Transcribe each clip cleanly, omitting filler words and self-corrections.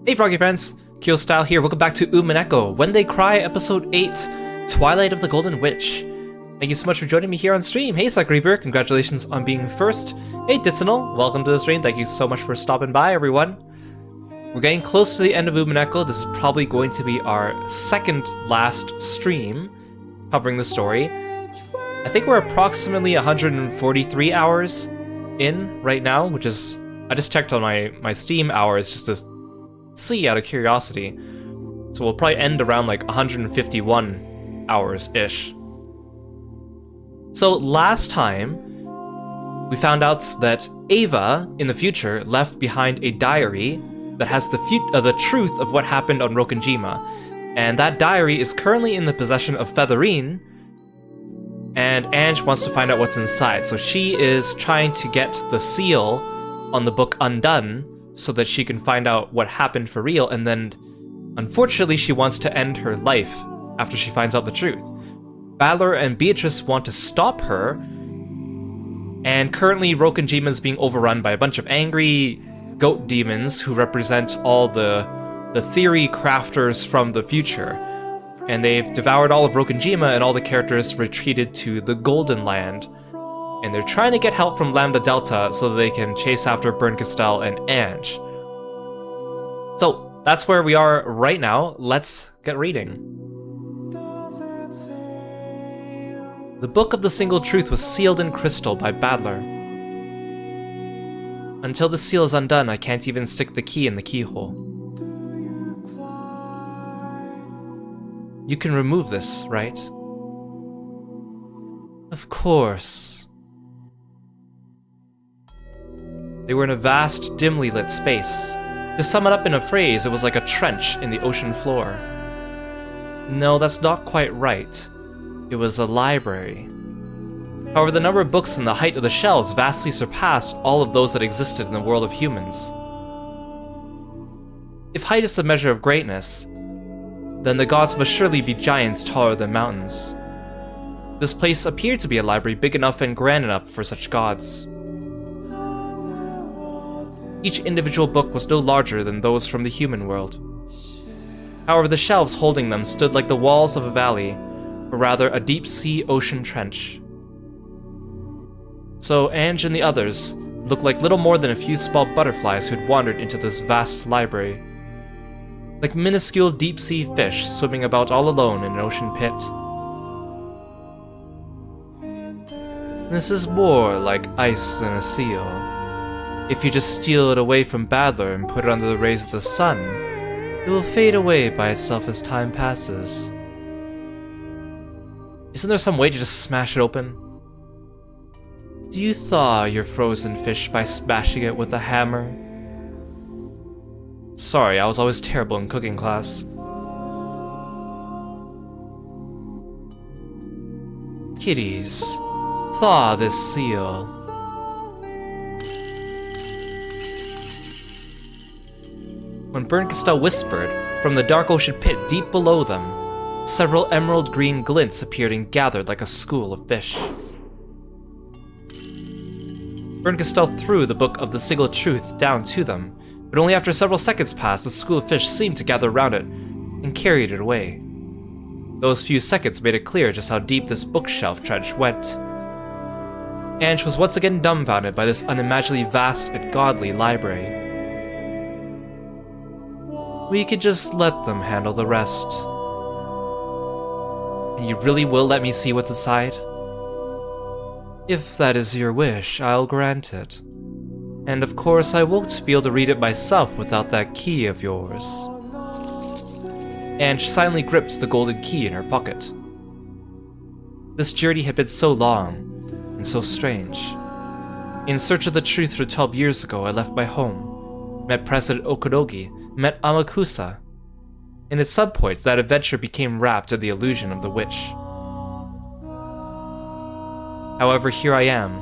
Hey Froggy friends, Kirostyle here, welcome back to Umineko When They Cry, Episode 8, Twilight of the Golden Witch. Thank you so much for joining me here on stream. Hey Suckreaper, congratulations on being first. Hey Ditsinal, welcome to the stream, thank you so much for stopping by everyone. We're getting close to the end of Umineko. This is probably going to be our second last stream covering the story. I think we're approximately 143 hours in right now, which is, I just checked on my Steam hours just to see out of curiosity. So we'll probably end around like 151 hours-ish. So last time, we found out that Ava, in the future, left behind a diary that has the truth of what happened on Rokkenjima. And that diary is currently in the possession of Featherine, and Ange wants to find out what's inside. So she is trying to get the seal on the book undone, so that she can find out what happened for real, and then, unfortunately, she wants to end her life after she finds out the truth. Balor and Beatrice want to stop her, and currently Rokkenjima is being overrun by a bunch of angry goat demons who represent all the theory crafters from the future. And they've devoured all of Rokkenjima, and all the characters retreated to the Golden Land. And they're trying to get help from Lambda Delta so that they can chase after Bernkastel and Ange. So, that's where we are right now. Let's get reading. The Book of the Single Truth was sealed in crystal by Badler. Until the seal is undone, I can't even stick the key in the keyhole. You can remove this, right? Of course. They were in a vast, dimly lit space. To sum it up in a phrase, it was like a trench in the ocean floor. No, that's not quite right. It was a library. However, the number of books and the height of the shelves vastly surpassed all of those that existed in the world of humans. If height is the measure of greatness, then the gods must surely be giants taller than mountains. This place appeared to be a library big enough and grand enough for such gods. Each individual book was no larger than those from the human world. However, the shelves holding them stood like the walls of a valley, or rather a deep-sea ocean trench. So Ange and the others looked like little more than a few small butterflies who had wandered into this vast library. Like minuscule deep-sea fish swimming about all alone in an ocean pit. This is more like ice in a seal. If you just steal it away from Badler and put it under the rays of the sun, it will fade away by itself as time passes. Isn't there some way to just smash it open? Do you thaw your frozen fish by smashing it with a hammer? Sorry, I was always terrible in cooking class. Kitties, thaw this seal. When Bernkastel whispered, from the dark ocean pit deep below them, several emerald green glints appeared and gathered like a school of fish. Bernkastel threw the Book of the Single Truth down to them, but only after several seconds passed, the school of fish seemed to gather around it and carried it away. Those few seconds made it clear just how deep this bookshelf trench went. Ange was once again dumbfounded by this unimaginably vast and godly library. We could just let them handle the rest. And you really will let me see what's inside? If that is your wish, I'll grant it. And of course, I won't be able to read it myself without that key of yours. Ange silently gripped the golden key in her pocket. This journey had been so long, and so strange. In search of the truth for 12 years ago, I left my home, met President Okunogi, met Amakusa, and at some point that adventure became wrapped in the illusion of the witch. However, here I am.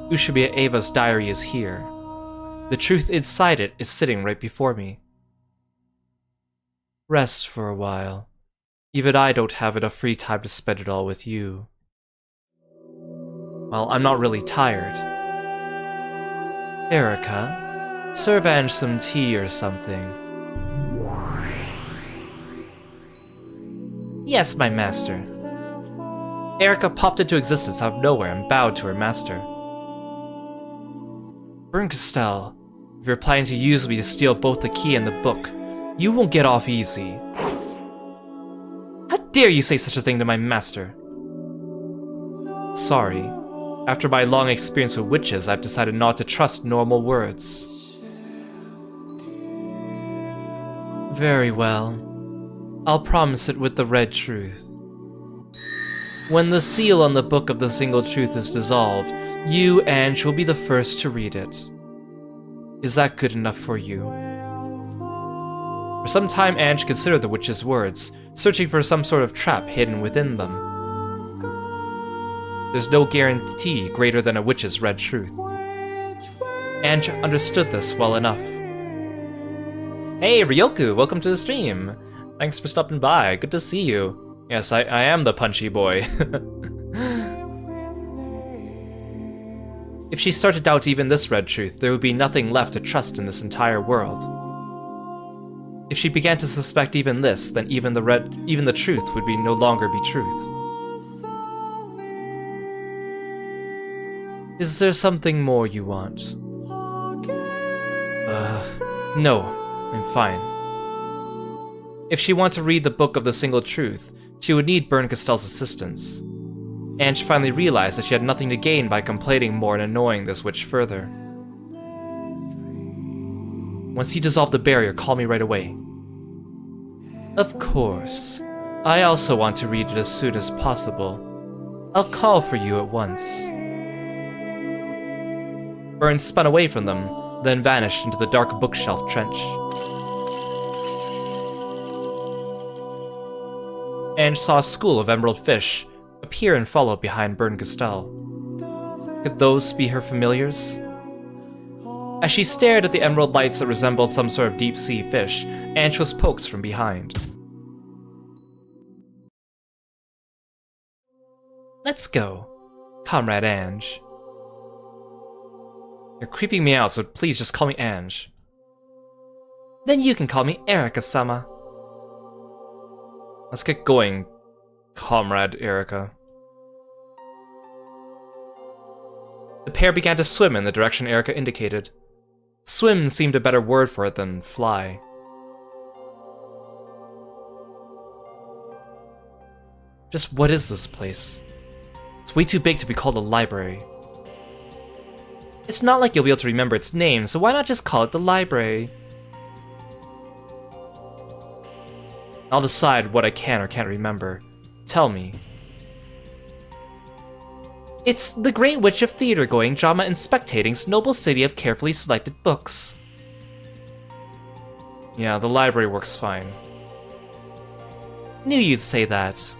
Ushibia Ava's diary is here. The truth inside it is sitting right before me. Rest for a while. Even I don't have enough free time to spend it all with you. Well, I'm not really tired. Erica, Serve Ange some tea or something. Yes, my master. Erica popped into existence out of nowhere and bowed to her master. Kirostyle, if you're planning to use me to steal both the key and the book, you won't get off easy. How dare you say such a thing to my master? Sorry. After my long experience with witches, I've decided not to trust normal words. Very well. I'll promise it with the red truth. When the seal on the book of the single truth is dissolved, you, Ange, will be the first to read it. Is that good enough for you? For some time, Ange considered the witch's words, searching for some sort of trap hidden within them. There's no guarantee greater than a witch's red truth. Ange understood this well enough. Hey, Ryoku, welcome to the stream. Thanks for stopping by. Good to see you. Yes, I am the punchy boy. If she started to doubt even this red truth, there would be nothing left to trust in this entire world. If she began to suspect even this, then even the truth would no longer be truth. Is there something more you want? No, I'm fine. If she wanted to read the book of the single truth, she would need Kirostale's assistance. Ange finally realized that she had nothing to gain by complaining more and annoying this witch further. Once you dissolve the barrier, call me right away. Of course. I also want to read it as soon as possible. I'll call for you at once. Burn spun away from them, then vanished into the dark bookshelf trench. Ange saw a school of emerald fish appear and follow behind Kirostyle. Could those be her familiars? As she stared at the emerald lights that resembled some sort of deep-sea fish, Ange was poked from behind. Let's go, Comrade Ange. You're creeping me out, so please just call me Ange. Then you can call me Erica-sama. Let's get going, Comrade Erica. The pair began to swim in the direction Erica indicated. Swim seemed a better word for it than fly. Just what is this place? It's way too big to be called a library. It's not like you'll be able to remember its name, so why not just call it the library? I'll decide what I can or can't remember. Tell me. It's the Great Witch of Theater-going, drama and spectating's noble city of carefully selected books. Yeah, the library works fine. Knew you'd say that.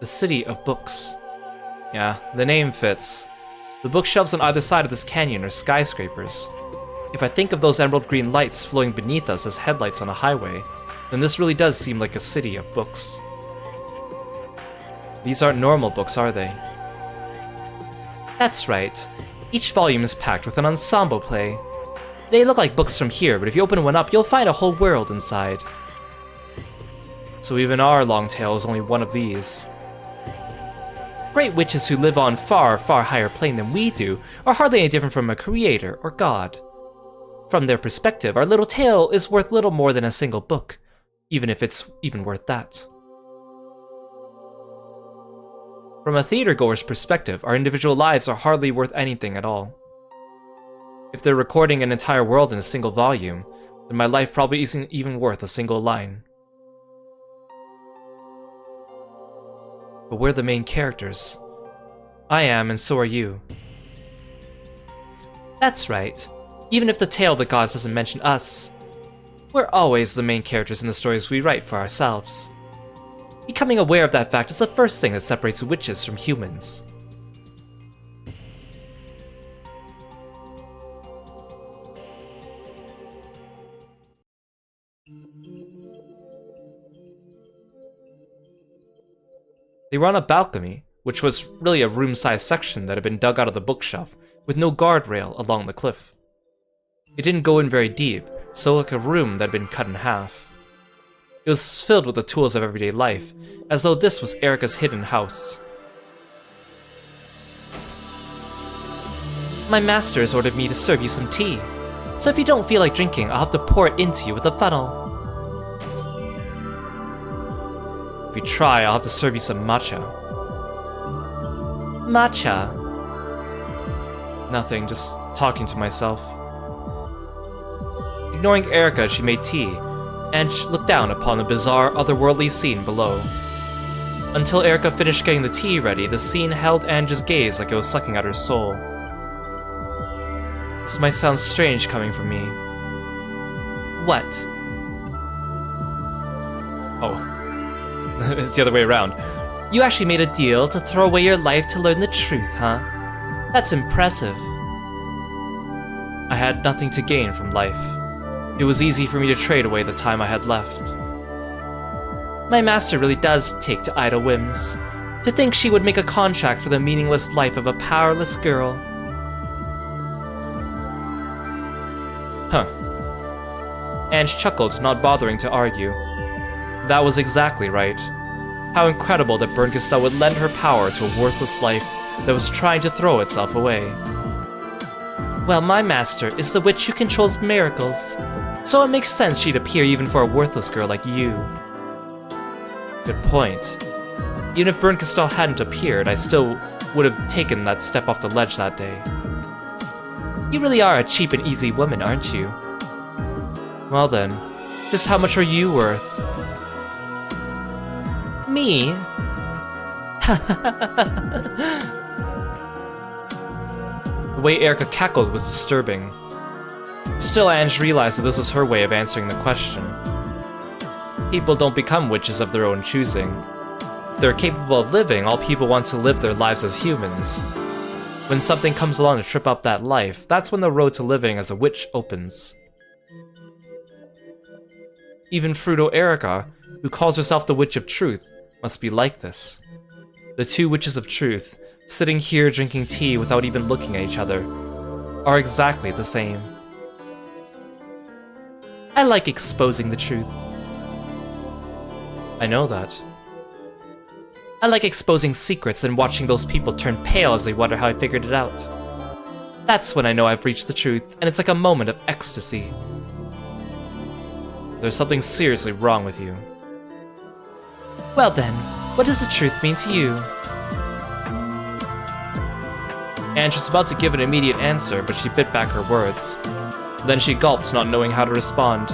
The City of Books. Yeah, the name fits. The bookshelves on either side of this canyon are skyscrapers. If I think of those emerald green lights flowing beneath us as headlights on a highway, then this really does seem like a city of books. These aren't normal books, are they? That's right. Each volume is packed with an ensemble play. They look like books from here, but if you open one up, you'll find a whole world inside. So even our long tale is only one of these. Great witches who live on far, far higher plane than we do are hardly any different from a creator or god. From their perspective, our little tale is worth little more than a single book, even if it's even worth that. From a theater-goer's perspective, our individual lives are hardly worth anything at all. If they're recording an entire world in a single volume, then my life probably isn't even worth a single line. But we're the main characters. I am, and so are you. That's right. Even if the tale of the gods doesn't mention us, we're always the main characters in the stories we write for ourselves. Becoming aware of that fact is the first thing that separates witches from humans. They were on a balcony, which was really a room-sized section that had been dug out of the bookshelf, with no guardrail along the cliff. It didn't go in very deep, so like a room that had been cut in half. It was filled with the tools of everyday life, as though this was Erika's hidden house. My master has ordered me to serve you some tea, so if you don't feel like drinking, I'll have to pour it into you with a funnel. If you try, I'll have to serve you some matcha. Matcha? Nothing, just talking to myself. Ignoring Erika as she made tea, Ange looked down upon the bizarre, otherworldly scene below. Until Erika finished getting the tea ready, the scene held Ange's gaze like it was sucking out her soul. This might sound strange coming from me. What? Oh. It's the other way around. You actually made a deal to throw away your life to learn the truth, huh? That's impressive. I had nothing to gain from life. It was easy for me to trade away the time I had left. My master really does take to idle whims. To think she would make a contract for the meaningless life of a powerless girl. Huh. Ange chuckled, not bothering to argue. That was exactly right. How incredible that Kirostyle would lend her power to a worthless life that was trying to throw itself away. Well, my master is the witch who controls miracles, so it makes sense she'd appear even for a worthless girl like you. Good point. Even if Kirostyle hadn't appeared, I still would have taken that step off the ledge that day. You really are a cheap and easy woman, aren't you? Well then, just how much are you worth? Me? The way Erika cackled was disturbing. Still, Ange realized that this was her way of answering the question. People don't become witches of their own choosing. If they're capable of living, all people want to live their lives as humans. When something comes along to trip up that life, that's when the road to living as a witch opens. Even Fruto Erika, who calls herself the Witch of Truth, must be like this. The two witches of truth, sitting here drinking tea without even looking at each other, are exactly the same. I like exposing the truth. I know that. I like exposing secrets and watching those people turn pale as they wonder how I figured it out. That's when I know I've reached the truth, and it's like a moment of ecstasy. There's something seriously wrong with you. Well then, what does the truth mean to you? Ange was about to give an immediate answer, but she bit back her words. Then she gulped, not knowing how to respond.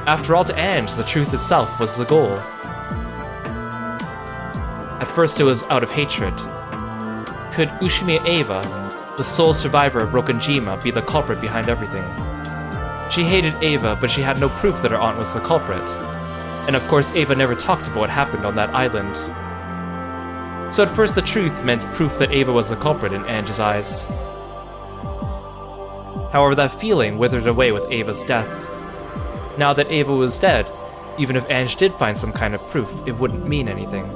After all, to Ange, the truth itself was the goal. At first it was out of hatred. Could Ushimi Eva, the sole survivor of Rokonjima, be the culprit behind everything? She hated Eva, but she had no proof that her aunt was the culprit. And of course, Eva never talked about what happened on that island. So at first the truth meant proof that Eva was the culprit in Ange's eyes. However, that feeling withered away with Eva's death. Now that Eva was dead, even if Ange did find some kind of proof, it wouldn't mean anything.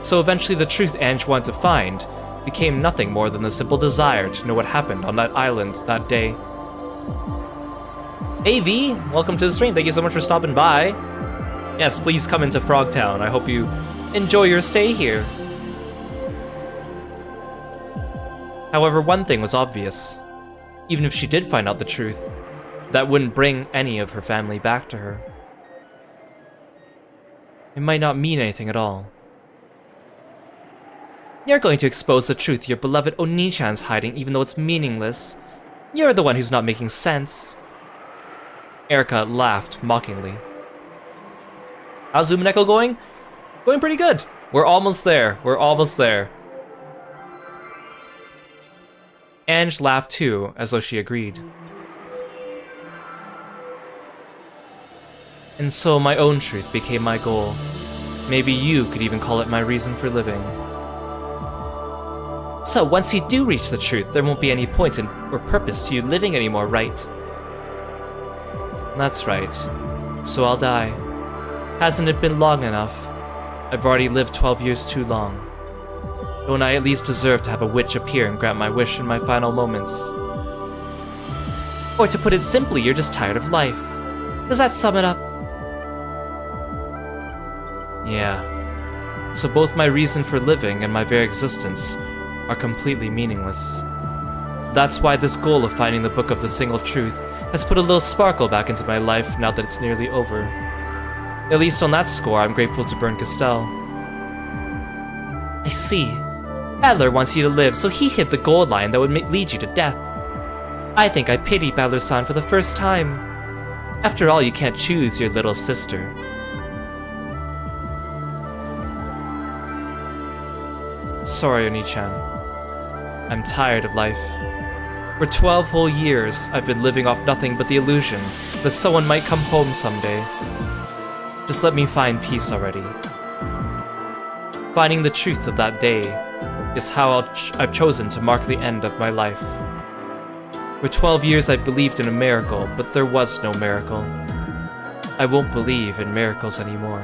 So eventually the truth Ange wanted to find became nothing more than the simple desire to know what happened on that island that day. AV, welcome to the stream. Thank you so much for stopping by. Yes, please come into Frogtown. I hope you enjoy your stay here. However, one thing was obvious. Even if she did find out the truth, that wouldn't bring any of her family back to her. It might not mean anything at all. You're going to expose the truth your beloved Oni-chan's hiding, even though it's meaningless. You're the one who's not making sense. Erika laughed mockingly. How's Umineko going? Going pretty good. We're almost there. We're almost there. Ange laughed too, as though she agreed. And so my own truth became my goal. Maybe you could even call it my reason for living. So once you do reach the truth, there won't be any point in or purpose to you living anymore, right? That's right. So I'll die. Hasn't it been long enough? I've already lived 12 years too long. Don't I at least deserve to have a witch appear and grant my wish in my final moments? Or to put it simply, you're just tired of life. Does that sum it up? Yeah. So both my reason for living and my very existence are completely meaningless. That's why this goal of finding the Book of the Single Truth has put a little sparkle back into my life now that it's nearly over. At least on that score, I'm grateful to burn Castell. I see. Battler wants you to live, so he hid the gold line that would lead you to death. I think I pity Battler-san for the first time. After all, you can't choose your little sister. Sorry, Oni-chan. I'm tired of life. For 12 whole years, I've been living off nothing but the illusion that someone might come home someday. Just let me find peace already. Finding the truth of that day is how I've chosen to mark the end of my life. For 12 years I've believed in a miracle, but there was no miracle. I won't believe in miracles anymore.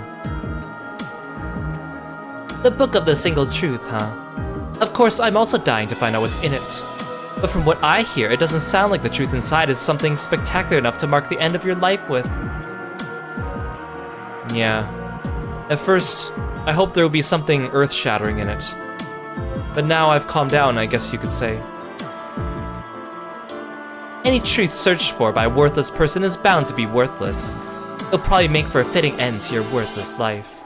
The Book of the Single Truth, huh? Of course, I'm also dying to find out what's in it. But from what I hear, it doesn't sound like the truth inside is something spectacular enough to mark the end of your life with. Yeah. At first, I hoped there would be something earth-shattering in it. But now I've calmed down, I guess you could say. Any truth searched for by a worthless person is bound to be worthless. It'll probably make for a fitting end to your worthless life.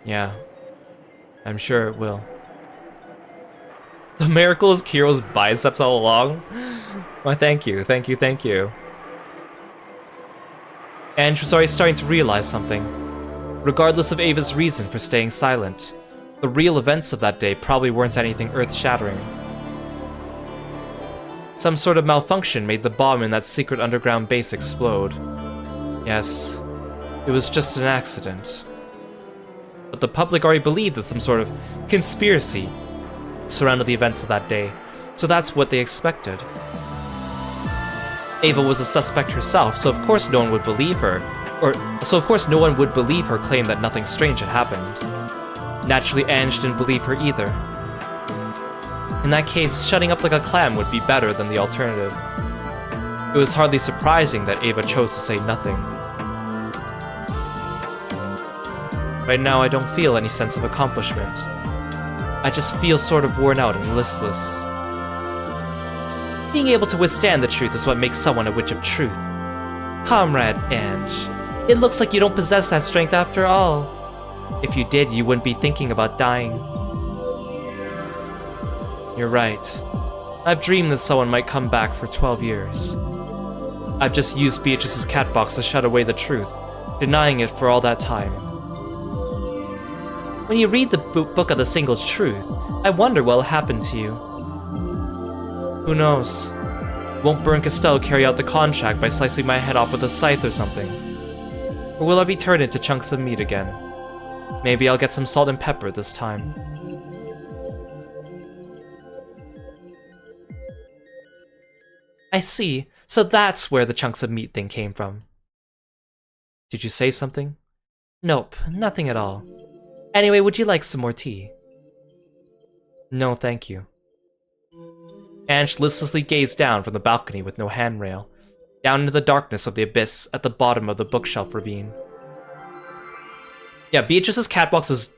Yeah. I'm sure it will. The miracle is Kiro's biceps all along? Why, thank you, thank you, thank you. And was already starting to realize something. Regardless of Ava's reason for staying silent, the real events of that day probably weren't anything earth-shattering. Some sort of malfunction made the bomb in that secret underground base explode. Yes, it was just an accident. But the public already believed that some sort of conspiracy surrounded the events of that day, so that's what they expected. Ava was a suspect herself, so of course no one would believe her, claim that nothing strange had happened. Naturally, Ange didn't believe her either. In that case, shutting up like a clam would be better than the alternative. It was hardly surprising that Ava chose to say nothing. Right now, I don't feel any sense of accomplishment. I just feel sort of worn out and listless. Being able to withstand the truth is what makes someone a witch of truth. Comrade Ange, it looks like you don't possess that strength after all. If you did, you wouldn't be thinking about dying. You're right. I've dreamed that someone might come back for 12 years. I've just used Beatrice's cat box to shut away the truth, denying it for all that time. When you read the Book of the Single Truth, I wonder what'll happen to you. Who knows? Won't Burn Castell carry out the contract by slicing my head off with a scythe or something? Or will I be turned into chunks of meat again? Maybe I'll get some salt and pepper this time. I see. So that's where the chunks of meat thing came from. Did you say something? Nope, nothing at all. Anyway, would you like some more tea? No, thank you. Ange listlessly gazed down from the balcony with no handrail, down into the darkness of the abyss at the bottom of the bookshelf ravine. Yeah, Beatrice's cat box is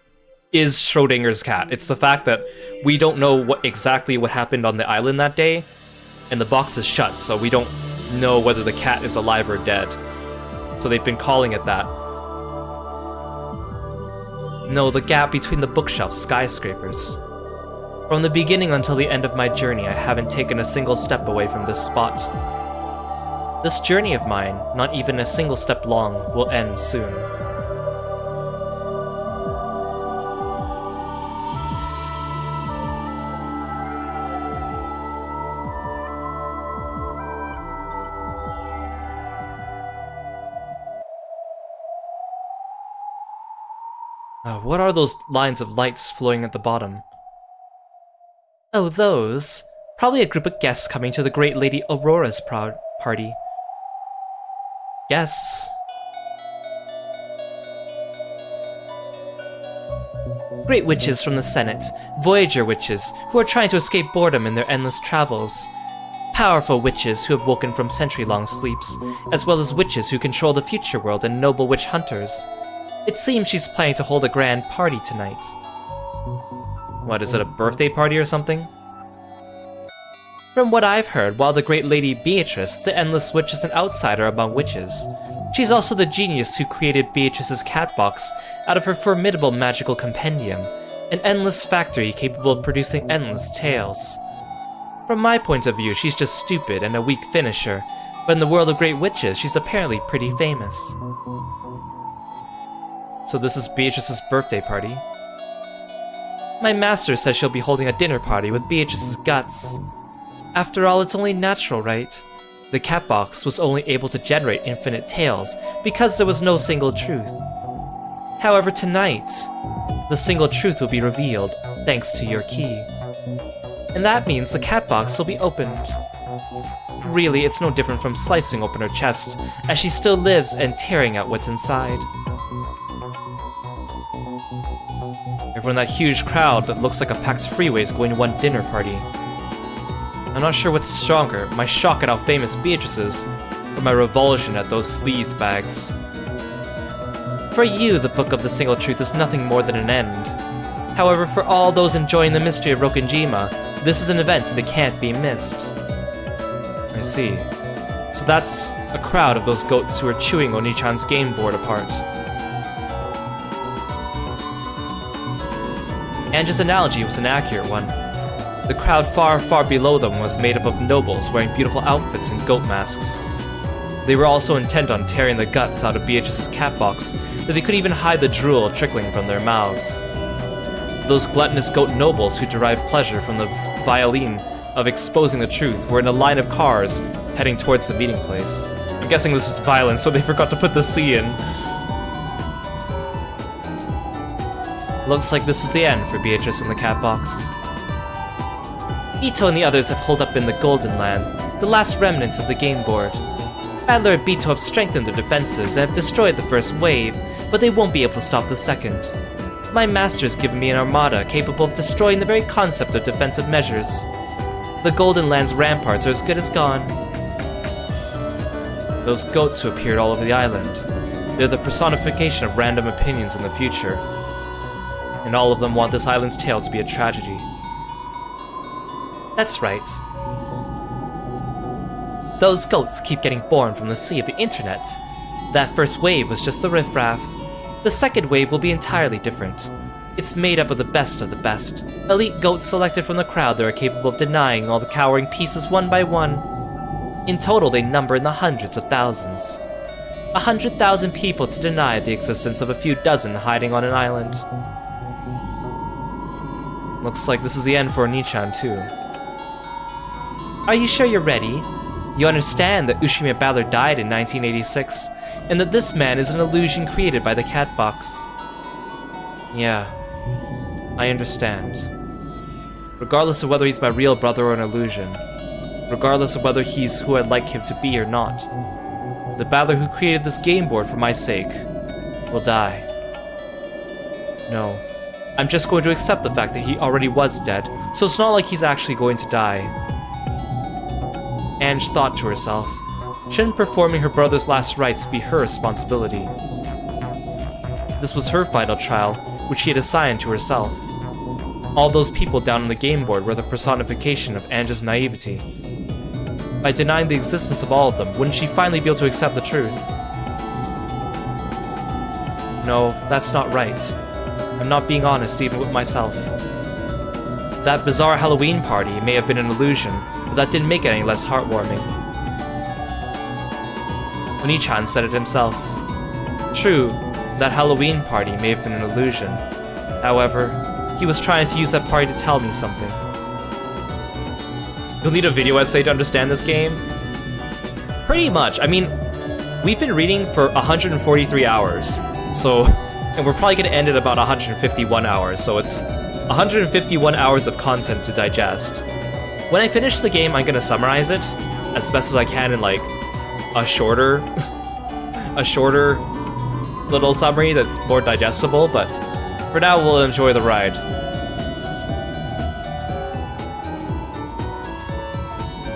Schrodinger's cat. It's the fact that we don't know exactly what happened on the island that day, and the box is shut, so we don't know whether the cat is alive or dead. So they've been calling it that. No, the gap between the bookshelf skyscrapers. From the beginning until the end of my journey, I haven't taken a single step away from this spot. This journey of mine, not even a single step long, will end soon. What are those lines of lights flowing at the bottom? Oh, those? Probably a group of guests coming to the great Lady Aurora's party. Guests? Great witches from the Senate, Voyager witches who are trying to escape boredom in their endless travels, powerful witches who have woken from century-long sleeps, as well as witches who control the future world and noble witch hunters. It seems she's planning to hold a grand party tonight. What, is it a birthday party or something? From what I've heard, while the great Lady Beatrice, the Endless Witch is an outsider among witches, she's also the genius who created Beatrice's cat box out of her formidable magical compendium, an endless factory capable of producing endless tales. From my point of view, she's just stupid and a weak finisher, but in the world of great witches, she's apparently pretty famous. So this is Beatrice's birthday party. My master says she'll be holding a dinner party with Beatrice's guts. After all, it's only natural, right? The cat box was only able to generate infinite tales because there was no single truth. However, tonight, the single truth will be revealed thanks to your key. And that means the cat box will be opened. Really, it's no different from slicing open her chest, as she still lives and tearing out what's inside. Everyone in that huge crowd that looks like a packed freeway is going to one dinner party. I'm not sure what's stronger, my shock at how famous Beatrice is, or my revulsion at those sleaze bags. For you, the Book of the Single Truth is nothing more than an end. However, for all those enjoying the mystery of Rokenjima, this is an event that can't be missed. I see. So that's a crowd of those goats who are chewing Oni-chan's game board apart. Anja's analogy was an accurate one. The crowd far, far below them was made up of nobles wearing beautiful outfits and goat masks. They were also intent on tearing the guts out of Beatrice's cat box, that they could even hide the drool trickling from their mouths. Those gluttonous goat nobles who derived pleasure from the violin of exposing the truth were in a line of cars heading towards the meeting place. I'm guessing this is violence, so they forgot to put the C in. Looks like this is the end for Beatrice and the cat box. Ito and the others have holed up in the Golden Land, the last remnants of the game board. Adler and Bito have strengthened their defenses and have destroyed the first wave, but they won't be able to stop the second. My master's given me an armada capable of destroying the very concept of defensive measures. The Golden Land's ramparts are as good as gone. Those goats who appeared all over the island, they're the personification of random opinions in the future. And all of them want this island's tale to be a tragedy. That's right. Those goats keep getting born from the sea of the internet. That first wave was just the riffraff. The second wave will be entirely different. It's made up of the best of the best. Elite goats selected from the crowd that are capable of denying all the cowering pieces one by one. In total, they number in the hundreds of thousands. 100,000 people to deny the existence of a few dozen hiding on an island. Looks like this is the end for Oni-chan too. Are you sure you're ready? You understand that Ushime Ballard died in 1986, and that this man is an illusion created by the cat box. Yeah, I understand. Regardless of whether he's my real brother or an illusion, regardless of whether he's who I'd like him to be or not, the Ballard who created this game board for my sake will die. No, I'm just going to accept the fact that he already was dead, so it's not like he's actually going to die. Ange thought to herself, shouldn't performing her brother's last rites be her responsibility? This was her final trial, which she had assigned to herself. All those people down on the game board were the personification of Ange's naivety. By denying the existence of all of them, wouldn't she finally be able to accept the truth? No, that's not right. I'm not being honest even with myself. That bizarre Halloween party may have been an illusion, but that didn't make it any less heartwarming. Oni-chan said it himself. True, that Halloween party may have been an illusion. However, he was trying to use that party to tell me something. You'll need a video essay to understand this game? Pretty much. I mean, we've been reading for 143 hours, so... and we're probably going to end at about 151 hours, so it's 151 hours of content to digest. When I finish the game, I'm going to summarize it as best as I can in, like, a shorter little summary that's more digestible, but For now, we'll enjoy the ride.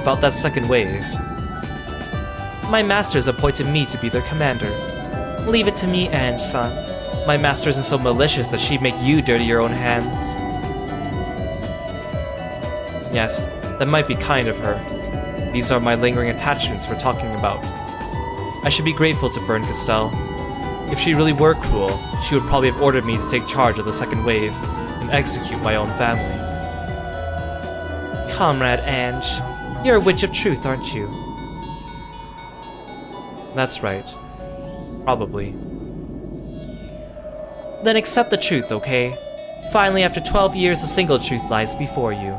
About that second wave. My masters appointed me to be their commander. Leave it to me, Ange-san. My master isn't so malicious that she'd make you dirty your own hands. Yes, that might be kind of her. These are my lingering attachments we're talking about. I should be grateful to Kirostyle. If she really were cruel, she would probably have ordered me to take charge of the second wave and execute my own family. Comrade Ange, you're a witch of truth, aren't you? That's right. Probably. Then accept the truth, okay? Finally, after 12 years, a single truth lies before you.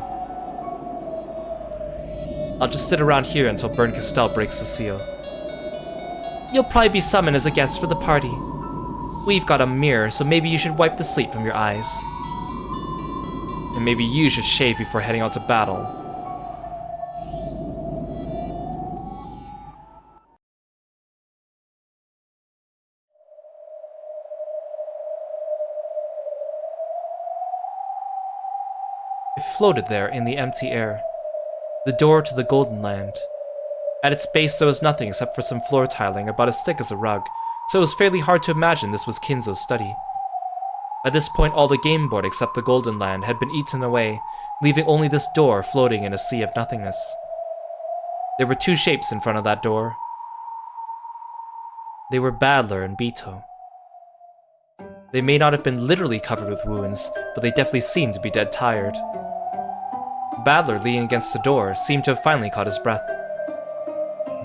I'll just sit around here until Kirostyle breaks the seal. You'll probably be summoned as a guest for the party. We've got a mirror, so maybe you should wipe the sleep from your eyes. And maybe you should shave before heading out to battle. It floated there in the empty air. The door to the Golden Land. At its base there was nothing except for some floor tiling about as thick as a rug, so it was fairly hard to imagine this was Kinzo's study. At this point all the game board except the Golden Land had been eaten away, leaving only this door floating in a sea of nothingness. There were two shapes in front of that door. They were Badler and Bito. They may not have been literally covered with wounds, but they definitely seemed to be dead tired. Badler, leaning against the door, seemed to have finally caught his breath.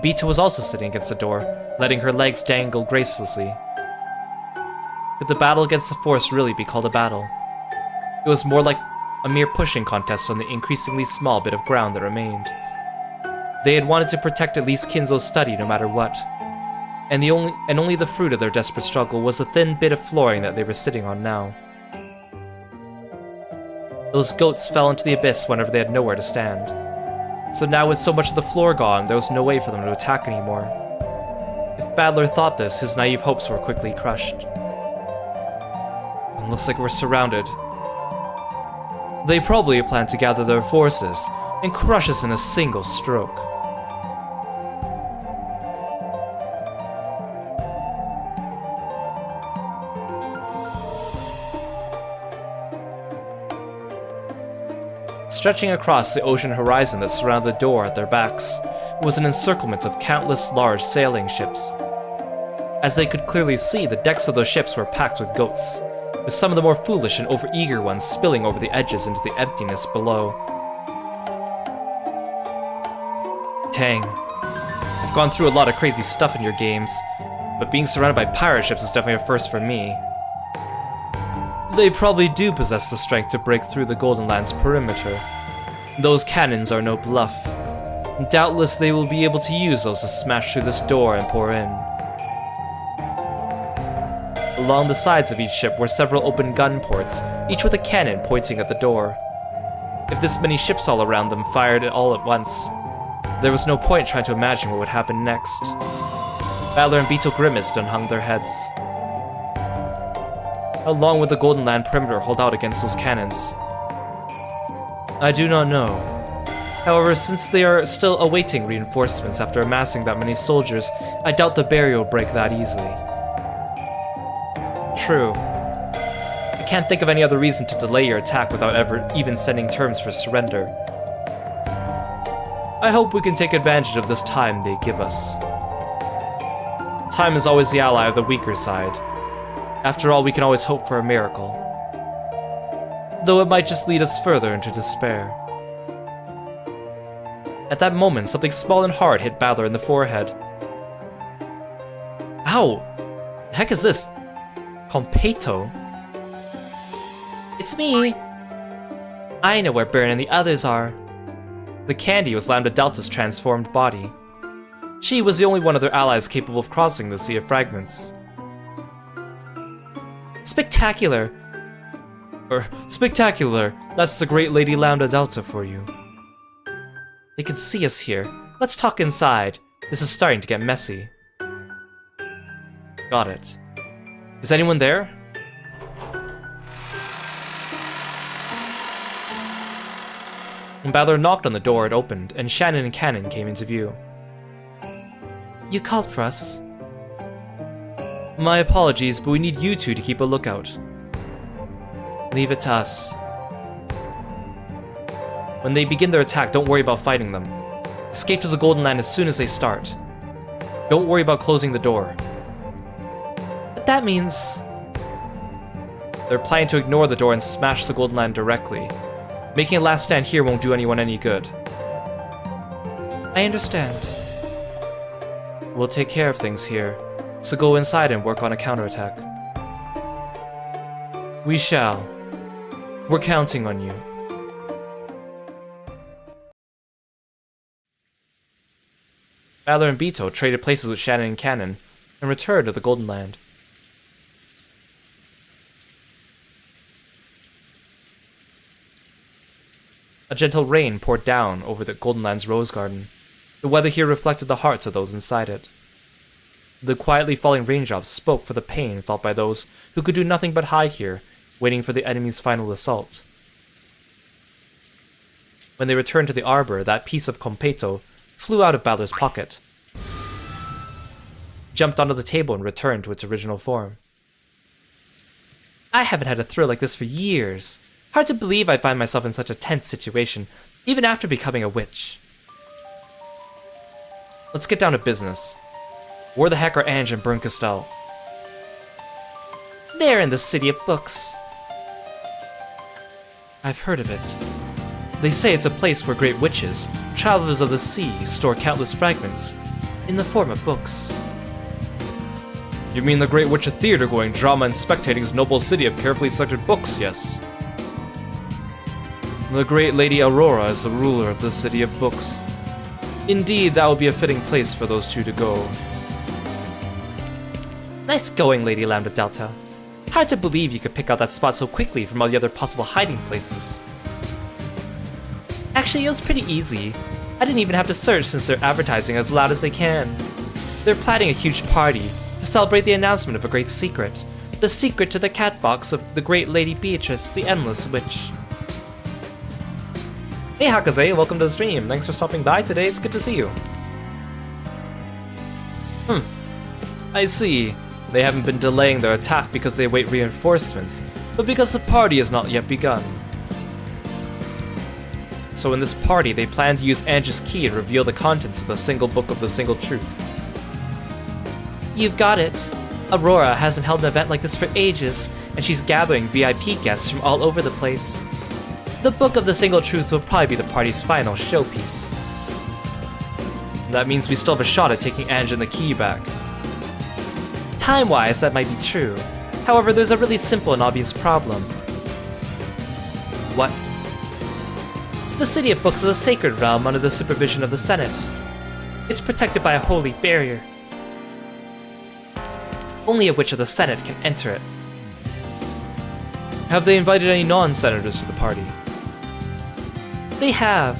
Bito was also sitting against the door, letting her legs dangle gracelessly. Could the battle against the force really be called a battle? It was more like a mere pushing contest on the increasingly small bit of ground that remained. They had wanted to protect at least Kinzo's study no matter what, and only the fruit of their desperate struggle was the thin bit of flooring that they were sitting on now. Those goats fell into the abyss whenever they had nowhere to stand. So now with so much of the floor gone, there was no way for them to attack anymore. If Badler thought this, his naive hopes were quickly crushed. It looks like we're surrounded. They probably plan to gather their forces and crush us in a single stroke. Stretching across the ocean horizon that surrounded the door at their backs was an encirclement of countless large sailing ships. As they could clearly see, the decks of those ships were packed with goats, with some of the more foolish and overeager ones spilling over the edges into the emptiness below. Dang. I've gone through a lot of crazy stuff in your games, but being surrounded by pirate ships is definitely a first for me. They probably do possess the strength to break through the Golden Land's perimeter. Those cannons are no bluff. Doubtless they will be able to use those to smash through this door and pour in. Along the sides of each ship were several open gun ports, each with a cannon pointing at the door. If this many ships all around them fired all at once, there was no point trying to imagine what would happen next. Badler and Bito grimaced and hung their heads. How long would the Golden Land perimeter hold out against those cannons? I do not know. However, since they are still awaiting reinforcements after amassing that many soldiers, I doubt the barrier will break that easily. True. I can't think of any other reason to delay your attack without ever even sending terms for surrender. I hope we can take advantage of this time they give us. Time is always the ally of the weaker side. After all, we can always hope for a miracle. Though it might just lead us further into despair. At that moment, something small and hard hit Badler in the forehead. Ow! The heck is this? Competo? It's me! I know where Bern and the others are. The candy was Lambda Delta's transformed body. She was the only one of their allies capable of crossing the Sea of Fragments. Spectacular! Spectacular! That's the great Lady Lambda Delta for you. They can see us here. Let's talk inside. This is starting to get messy. Got it. Is anyone there? When Battler knocked on the door, it opened, and Shannon and Cannon came into view. You called for us. My apologies, but we need you two to keep a lookout. Leave it to us. When they begin their attack, don't worry about fighting them. Escape to the Golden Land as soon as they start. Don't worry about closing the door. But that means... They're planning to ignore the door and smash the Golden Land directly. Making a last stand here won't do anyone any good. I understand. We'll take care of things here, so go inside and work on a counterattack. We shall. We're counting on you. Battler and Bito traded places with Shannon and Cannon, and returned to the Golden Land. A gentle rain poured down over the Golden Land's rose garden. The weather here reflected the hearts of those inside it. The quietly falling raindrops spoke for the pain felt by those who could do nothing but hide here, waiting for the enemy's final assault. When they returned to the arbor, that piece of competo flew out of Battler's pocket, jumped onto the table and returned to its original form. I haven't had a thrill like this for years. Hard to believe I find myself in such a tense situation, even after becoming a witch. Let's get down to business. Where the heck are Ange and Kirostyle? They're in the City of Books. I've heard of it. They say it's a place where great witches, travelers of the sea, store countless fragments, in the form of books. You mean the Great Witch of theater-going, drama and spectating's noble city of carefully selected books, yes? The great Lady Aurora is the ruler of the City of Books. Indeed, that would be a fitting place for those two to go. Nice going, Lady Lambda Delta. Hard to believe you could pick out that spot so quickly from all the other possible hiding places. Actually, it was pretty easy. I didn't even have to search since they're advertising as loud as they can. They're planning a huge party to celebrate the announcement of a great secret. The secret to the catbox of the great Lady Beatrice, the Endless Witch. Hey Hakaze, welcome to the stream. Thanks for stopping by today, it's good to see you. I see. They haven't been delaying their attack because they await reinforcements, but because the party has not yet begun. So in this party, they plan to use Ange's key and reveal the contents of the single book of the single truth. You've got it. Aurora hasn't held an event like this for ages, and she's gathering VIP guests from all over the place. The Book of the Single Truth will probably be the party's final showpiece. That means we still have a shot at taking Ange and the key back. Time-wise, that might be true. However, there's a really simple and obvious problem. What? The City of Books is a sacred realm under the supervision of the Senate. It's protected by a holy barrier. Only a witch of the Senate can enter it. Have they invited any non-senators to the party? They have.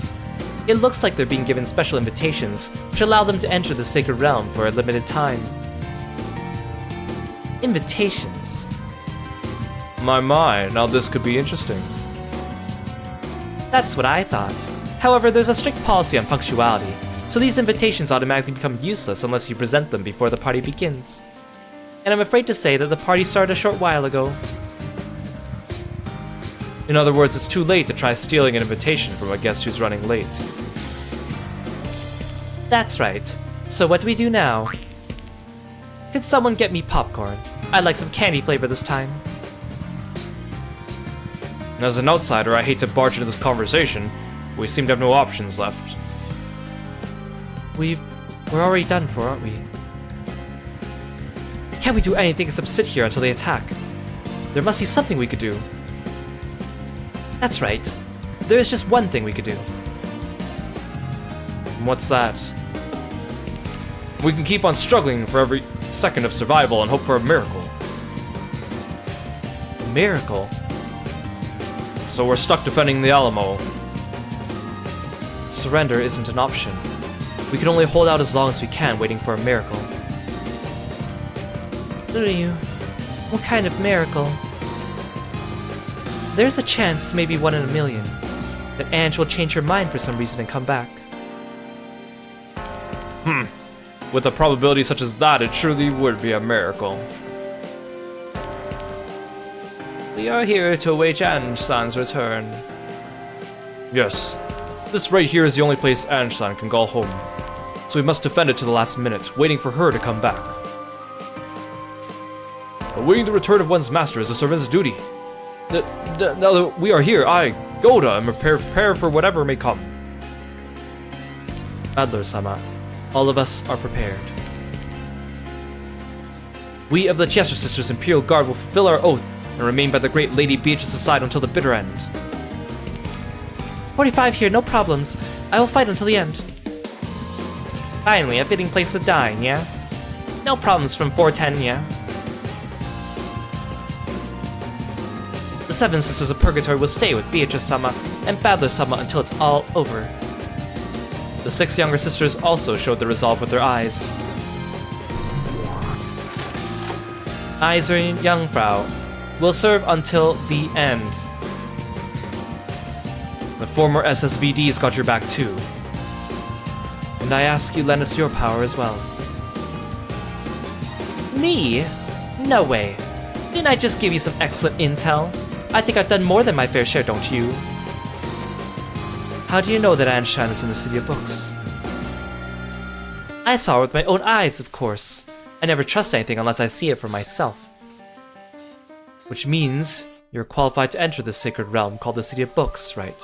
It looks like they're being given special invitations, which allow them to enter the sacred realm for a limited time. Invitations? My, now this could be interesting. That's what I thought. However, there's a strict policy on punctuality, so these invitations automatically become useless unless you present them before the party begins. And I'm afraid to say that the party started a short while ago. In other words, it's too late to try stealing an invitation from a guest who's running late. That's right. So what do we do now? Could someone get me popcorn? I'd like some candy flavor this time. As an outsider, I hate to barge into this conversation, but we seem to have no options left. We're already done for, aren't we? Can't we do anything except sit here until they attack? There must be something we could do. That's right. There is just one thing we could do. And what's that? We can keep on struggling for every second of survival and hope for a miracle. A miracle? So we're stuck defending the Alamo. Surrender isn't an option. We can only hold out as long as we can, waiting for a miracle. Ryu, what kind of miracle? There's a chance, maybe 1 in a million. that Ange will change her mind for some reason and come back. With a probability such as that, it truly would be a miracle. We are here to await Ange-san's return. Yes. This right here is the only place Ange-san can call home. So we must defend it to the last minute, waiting for her to come back. Awaiting the return of one's master is a servant's duty. Now that we are here, I, Goda, am prepare for whatever may come. Adler-sama, all of us are prepared. We of the Chester Sisters Imperial Guard will fulfill our oath and remain by the great Lady Beatrice's side until the bitter end. 45 here, no problems. I will fight until the end. Finally, a fitting place to dine, yeah? No problems from 410, yeah? The 7 Sisters of Purgatory will stay with Beatrice-sama and Badler-sama until it's all over. The 6 younger sisters also showed their resolve with their eyes. Eyes are Jungfrau. Will serve until the end. The former SSVD's got your back too. And I ask you lend us your power as well. Me? No way. Didn't I just give you some excellent intel? I think I've done more than my fair share, don't you? How do you know that Anne-chan is in the City of Books? I saw her with my own eyes, of course. I never trust anything unless I see it for myself. Which means you're qualified to enter this sacred realm called the City of Books, right?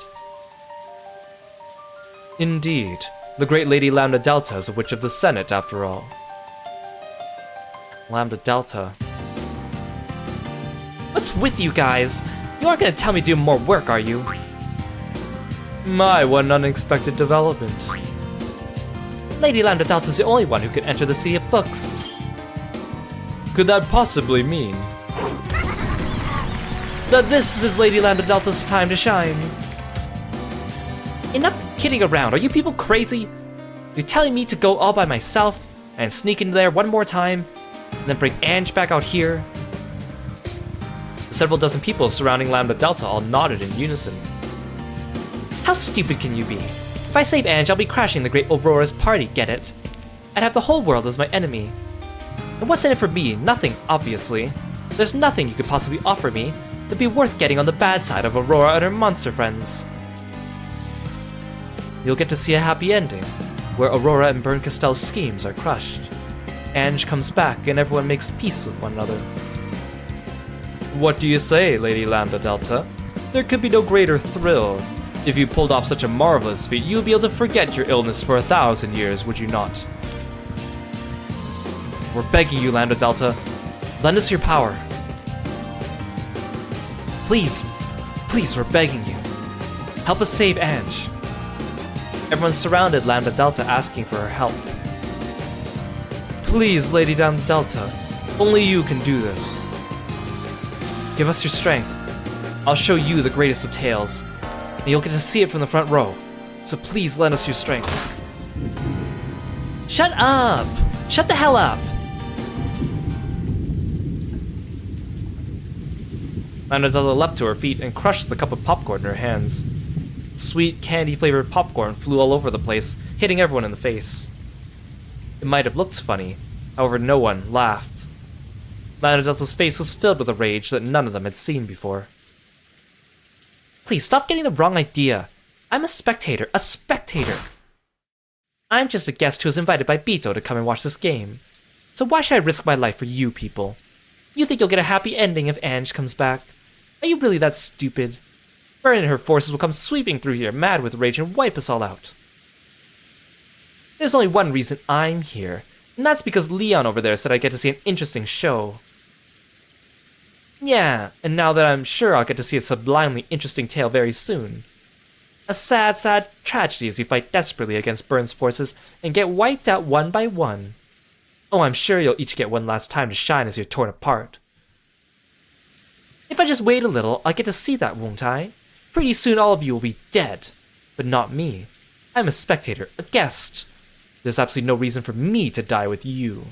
Indeed. The great Lady Lambda Delta is a witch of the Senate, after all. Lambda Delta. What's with you guys? You aren't gonna tell me to do more work, are you? My, what an unexpected development. Lady Lambda Delta is the only one who can enter the City of Books. Could that possibly mean that this is Lady Lambda Delta's time to shine? Enough kidding around, are you people crazy? You're telling me to go all by myself and sneak in there one more time and then bring Ange back out here? Several dozen people surrounding Lambda Delta all nodded in unison. How stupid can you be? If I save Ange, I'll be crashing the great Aurora's party, get it? I'd have the whole world as my enemy. And what's in it for me? Nothing, obviously. There's nothing you could possibly offer me that'd be worth getting on the bad side of Aurora and her monster friends. You'll get to see a happy ending, where Aurora and Burn Castell's schemes are crushed. Ange comes back and everyone makes peace with one another. What do you say, Lady Lambda Delta? There could be no greater thrill. If you pulled off such a marvelous feat, you'd be able to forget your illness for 1,000 years, would you not? We're begging you, Lambda Delta. Lend us your power. Please, please, we're begging you. Help us save Ange. Everyone surrounded Lambda Delta asking for her help. Please, Lady Lambda Delta. Only you can do this. Give us your strength. I'll show you the greatest of tales, and you'll get to see it from the front row. So please lend us your strength. Shut up! Shut the hell up! Lambda Delta leapt to her feet and crushed the cup of popcorn in her hands. Sweet, candy-flavored popcorn flew all over the place, hitting everyone in the face. It might have looked funny, however no one laughed. Lambda Delta's face was filled with a rage that none of them had seen before. Please, stop getting the wrong idea. I'm a spectator. A spectator! I'm just a guest who was invited by Bito to come and watch this game. So why should I risk my life for you people? You think you'll get a happy ending if Ange comes back? Are you really that stupid? Burn and her forces will come sweeping through here, mad with rage, and wipe us all out. There's only one reason I'm here, and that's because Leon over there said I'd get to see an interesting show. Yeah, and now that I'm sure I'll get to see a sublimely interesting tale very soon. A sad, sad tragedy as you fight desperately against Burn's forces and get wiped out one by one. Oh, I'm sure you'll each get one last time to shine as you're torn apart. If I just wait a little, I'll get to see that, won't I? Pretty soon all of you will be dead. But not me. I'm a spectator, a guest. There's absolutely no reason for me to die with you.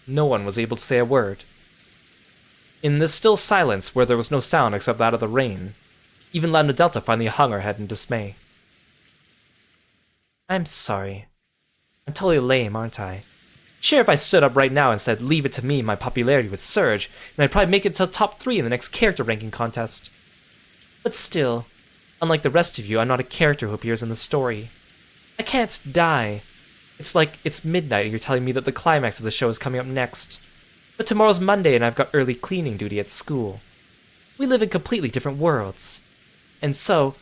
No one was able to say a word. In this still silence, where there was no sound except that of the rain, even Lambda Delta finally hung her head in dismay. I'm sorry. I'm totally lame, aren't I? Sure, if I stood up right now and said, leave it to me, my popularity would surge, and I'd probably make it to the top 3 in the next character ranking contest. But still, unlike the rest of you, I'm not a character who appears in the story. I can't die. It's like it's midnight and you're telling me that the climax of the show is coming up next. But tomorrow's Monday and I've got early cleaning duty at school. We live in completely different worlds. And so...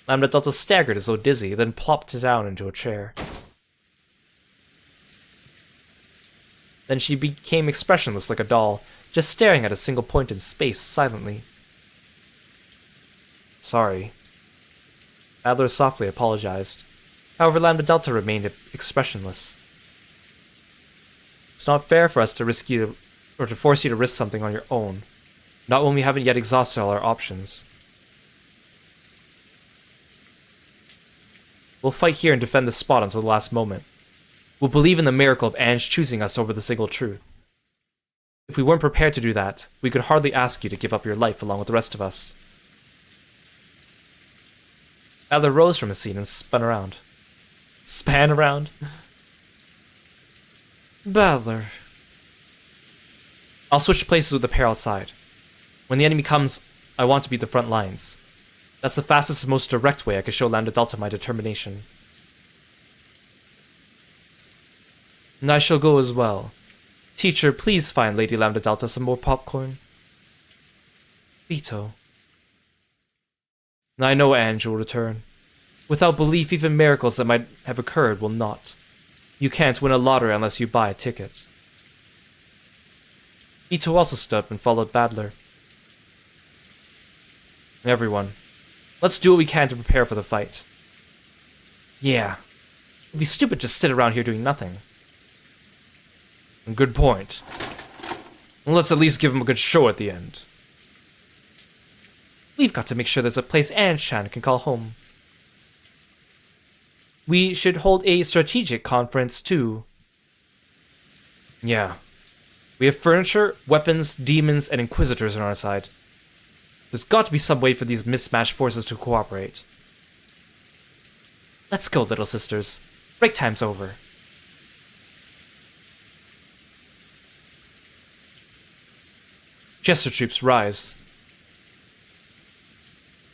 Lambda Delta staggered as though dizzy, then plopped down into a chair. Then she became expressionless like a doll, just staring at a single point in space silently. Sorry. Adler softly apologized. However, Lambda Delta remained expressionless. It's not fair for us to risk you or to force you to risk something on your own. Not when we haven't yet exhausted all our options. We'll fight here and defend this spot until the last moment. We'll believe in the miracle of Ange choosing us over the single truth. If we weren't prepared to do that, we could hardly ask you to give up your life along with the rest of us. Adler rose from his seat and spun around. Span around? Badler. I'll switch places with the pair outside. When the enemy comes, I want to be the front lines. That's the fastest and most direct way I could show Lambda Delta my determination. And I shall go as well. Teacher, please find Lady Lambda Delta some more popcorn. Vito. I know Ange will return. Without belief, even miracles that might have occurred will not. You can't win a lottery unless you buy a ticket. Vito also stood up and followed Badler. Everyone, let's do what we can to prepare for the fight. Yeah. It'd be stupid to sit around here doing nothing. Good point. Well, let's at least give him a good show at the end. We've got to make sure there's a place Anne-chan can call home. We should hold a strategic conference, too. Yeah. We have furniture, weapons, demons, and inquisitors on our side. There's got to be some way for these mismatched forces to cooperate. Let's go, little sisters. Break time's over. Jester troops rise.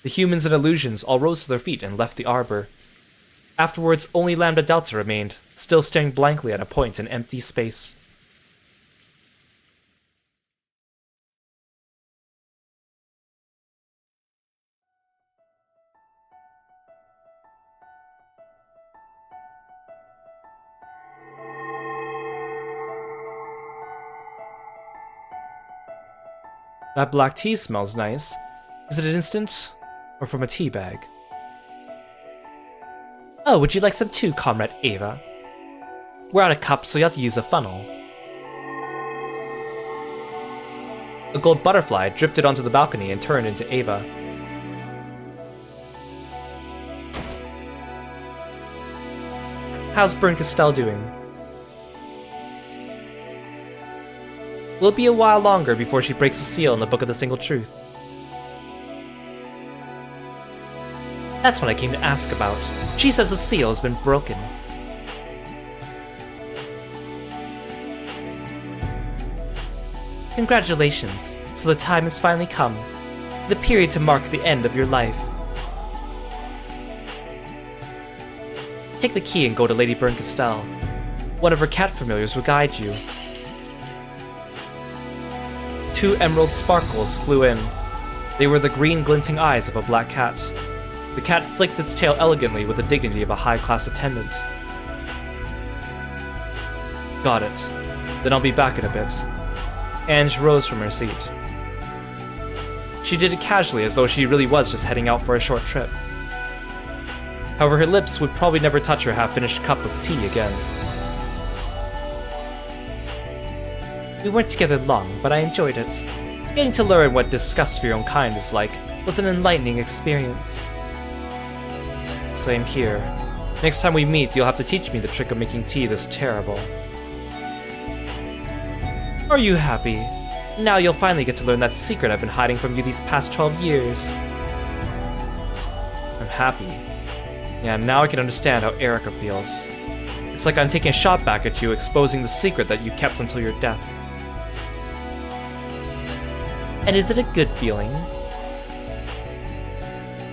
The humans and illusions all rose to their feet and left the arbor. Afterwards, only Lambda Delta remained, still staring blankly at a point in empty space. That black tea smells nice. Is it instant, or from a tea bag? Oh, would you like some too, Comrade Ava? We're out of cups, so you have to use a funnel. A gold butterfly drifted onto the balcony and turned into Ava. How's Bernkastel doing? Will it be a while longer before she breaks the seal in the Book of the Single Truth? That's what I came to ask about. She says the seal has been broken. Congratulations. So the time has finally come. The period to mark the end of your life. Take the key and go to Lady Bernkastel. One of her cat familiars will guide you. 2 emerald sparkles flew in. They were the green glinting eyes of a black cat. The cat flicked its tail elegantly with the dignity of a high-class attendant. Got it. Then I'll be back in a bit. Ange rose from her seat. She did it casually, as though she really was just heading out for a short trip. However, her lips would probably never touch her half-finished cup of tea again. We weren't together long, but I enjoyed it. Getting to learn what disgust for your own kind is like was an enlightening experience. Same here. Next time we meet, you'll have to teach me the trick of making tea this terrible. Are you happy? Now you'll finally get to learn that secret I've been hiding from you these past 12 years. I'm happy. Yeah, now I can understand how Erika feels. It's like I'm taking a shot back at you, exposing the secret that you kept until your death. And is it a good feeling?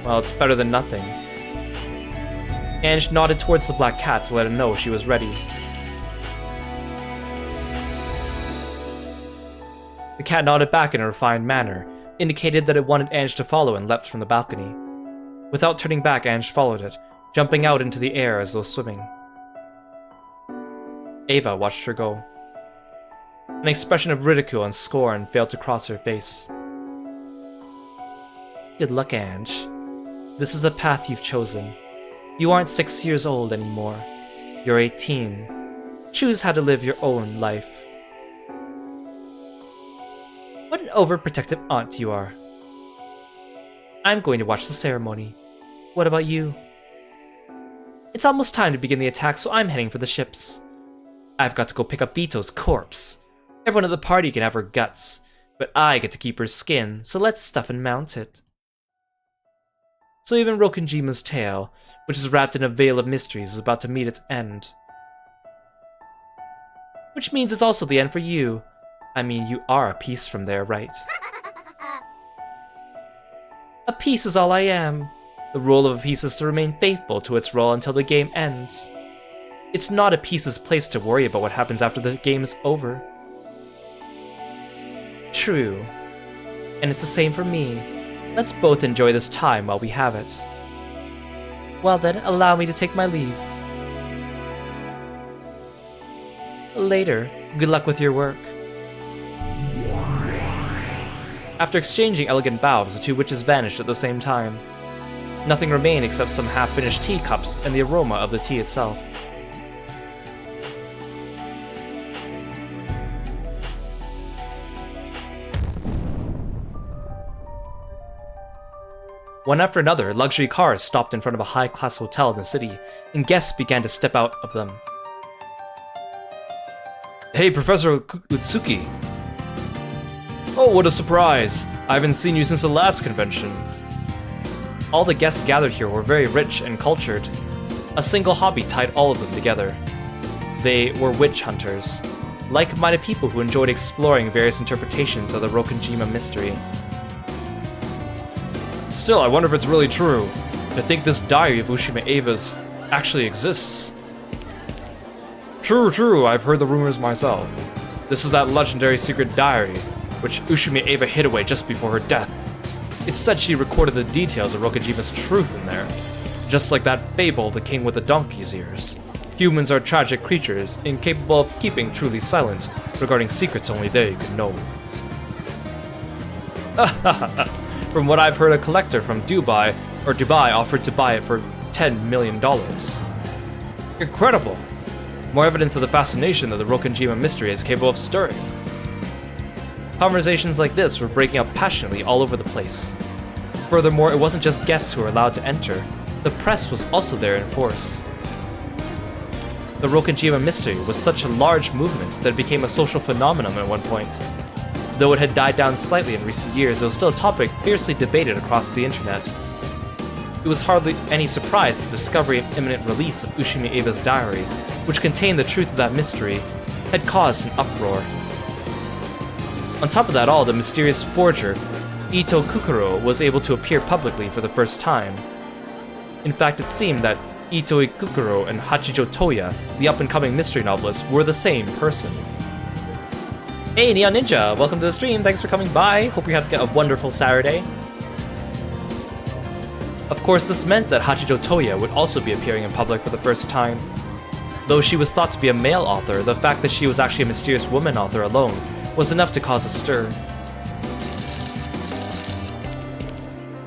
Well, it's better than nothing. Ange nodded towards the black cat to let it know she was ready. The cat nodded back in a refined manner, indicated that it wanted Ange to follow, and leapt from the balcony. Without turning back, Ange followed it, jumping out into the air as though swimming. Ava watched her go. An expression of ridicule and scorn failed to cross her face. Good luck, Ange. This is the path you've chosen. You aren't 6 years old anymore. You're 18. Choose how to live your own life. What an overprotective aunt you are. I'm going to watch the ceremony. What about you? It's almost time to begin the attack, so I'm heading for the ships. I've got to go pick up Bito's corpse. Everyone at the party can have her guts, but I get to keep her skin, so let's stuff and mount it. So even Rokenjima's tale, which is wrapped in a veil of mysteries, is about to meet its end. Which means it's also the end for you. I mean, you are a piece from there, right? A piece is all I am. The role of a piece is to remain faithful to its role until the game ends. It's not a piece's place to worry about what happens after the game is over. True. And it's the same for me. Let's both enjoy this time while we have it. Well then, allow me to take my leave. Later. Good luck with your work. After exchanging elegant bows, the two witches vanished at the same time. Nothing remained except some half-finished teacups and the aroma of the tea itself. One after another, luxury cars stopped in front of a high-class hotel in the city, and guests began to step out of them. Hey, Professor Utsuki! Oh, what a surprise! I haven't seen you since the last convention. All the guests gathered here were very rich and cultured. A single hobby tied all of them together. They were witch hunters, like-minded people who enjoyed exploring various interpretations of the Rokenjima mystery. Still, I wonder if it's really true. I think this diary of Ushime Ava's actually exists. True, I've heard the rumors myself. This is that legendary secret diary, which Ushime Ava hid away just before her death. It's said she recorded the details of Rokenjima's truth in there, just like that fable, The King with the Donkey's Ears. Humans are tragic creatures, incapable of keeping truly silent regarding secrets only they can know. From what I've heard, a collector from Dubai offered to buy it for $10 million. Incredible! More evidence of the fascination that the Rokenjima mystery is capable of stirring. Conversations like this were breaking out passionately all over the place. Furthermore, it wasn't just guests who were allowed to enter. The press was also there in force. The Rokenjima mystery was such a large movement that it became a social phenomenon at one point. Though it had died down slightly in recent years, it was still a topic fiercely debated across the internet. It was hardly any surprise that the discovery and imminent release of Ushime Ava's diary, which contained the truth of that mystery, had caused an uproar. On top of that all, the mysterious forger, Ito Kukuro, was able to appear publicly for the first time. In fact, it seemed that Ito Kukuro and Hachijo Toya, the up-and-coming mystery novelist, were the same person. Hey Neon Ninja, welcome to the stream, thanks for coming by, hope you have a wonderful Saturday. Of course, this meant that Hachijo Toya would also be appearing in public for the first time. Though she was thought to be a male author, the fact that she was actually a mysterious woman author alone was enough to cause a stir.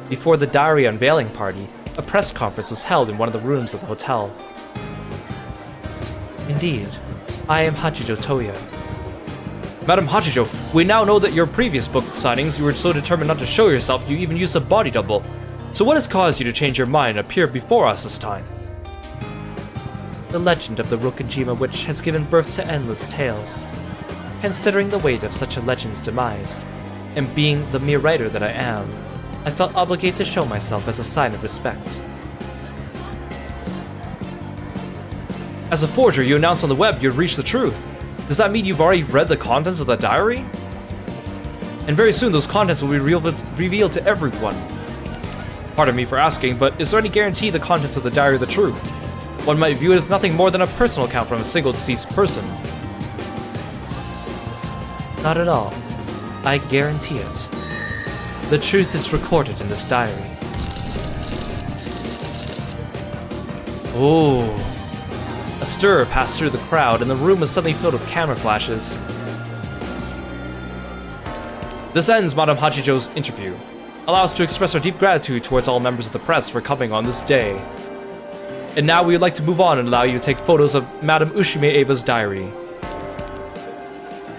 Before the diary unveiling party, a press conference was held in one of the rooms of the hotel. Indeed, I am Hachijo Toya. Madam Hachijo, we now know that your previous book signings you were so determined not to show yourself you even used a body double. So what has caused you to change your mind and appear before us this time? The legend of the Rokujima witch has given birth to endless tales. Considering the weight of such a legend's demise, and being the mere writer that I am, I felt obligated to show myself as a sign of respect. As a forger, you announced on the web you'd reached the truth. Does that mean you've already read the contents of the diary? And very soon those contents will be revealed to everyone. Pardon me for asking, but is there any guarantee the contents of the diary are the truth? One might view it as nothing more than a personal account from a single deceased person. Not at all. I guarantee it. The truth is recorded in this diary. Oh. A stir passed through the crowd, and the room was suddenly filled with camera flashes. This ends Madame Hachijo's interview. Allow us to express our deep gratitude towards all members of the press for coming on this day. And now we would like to move on and allow you to take photos of Madame Ushime Eva's diary.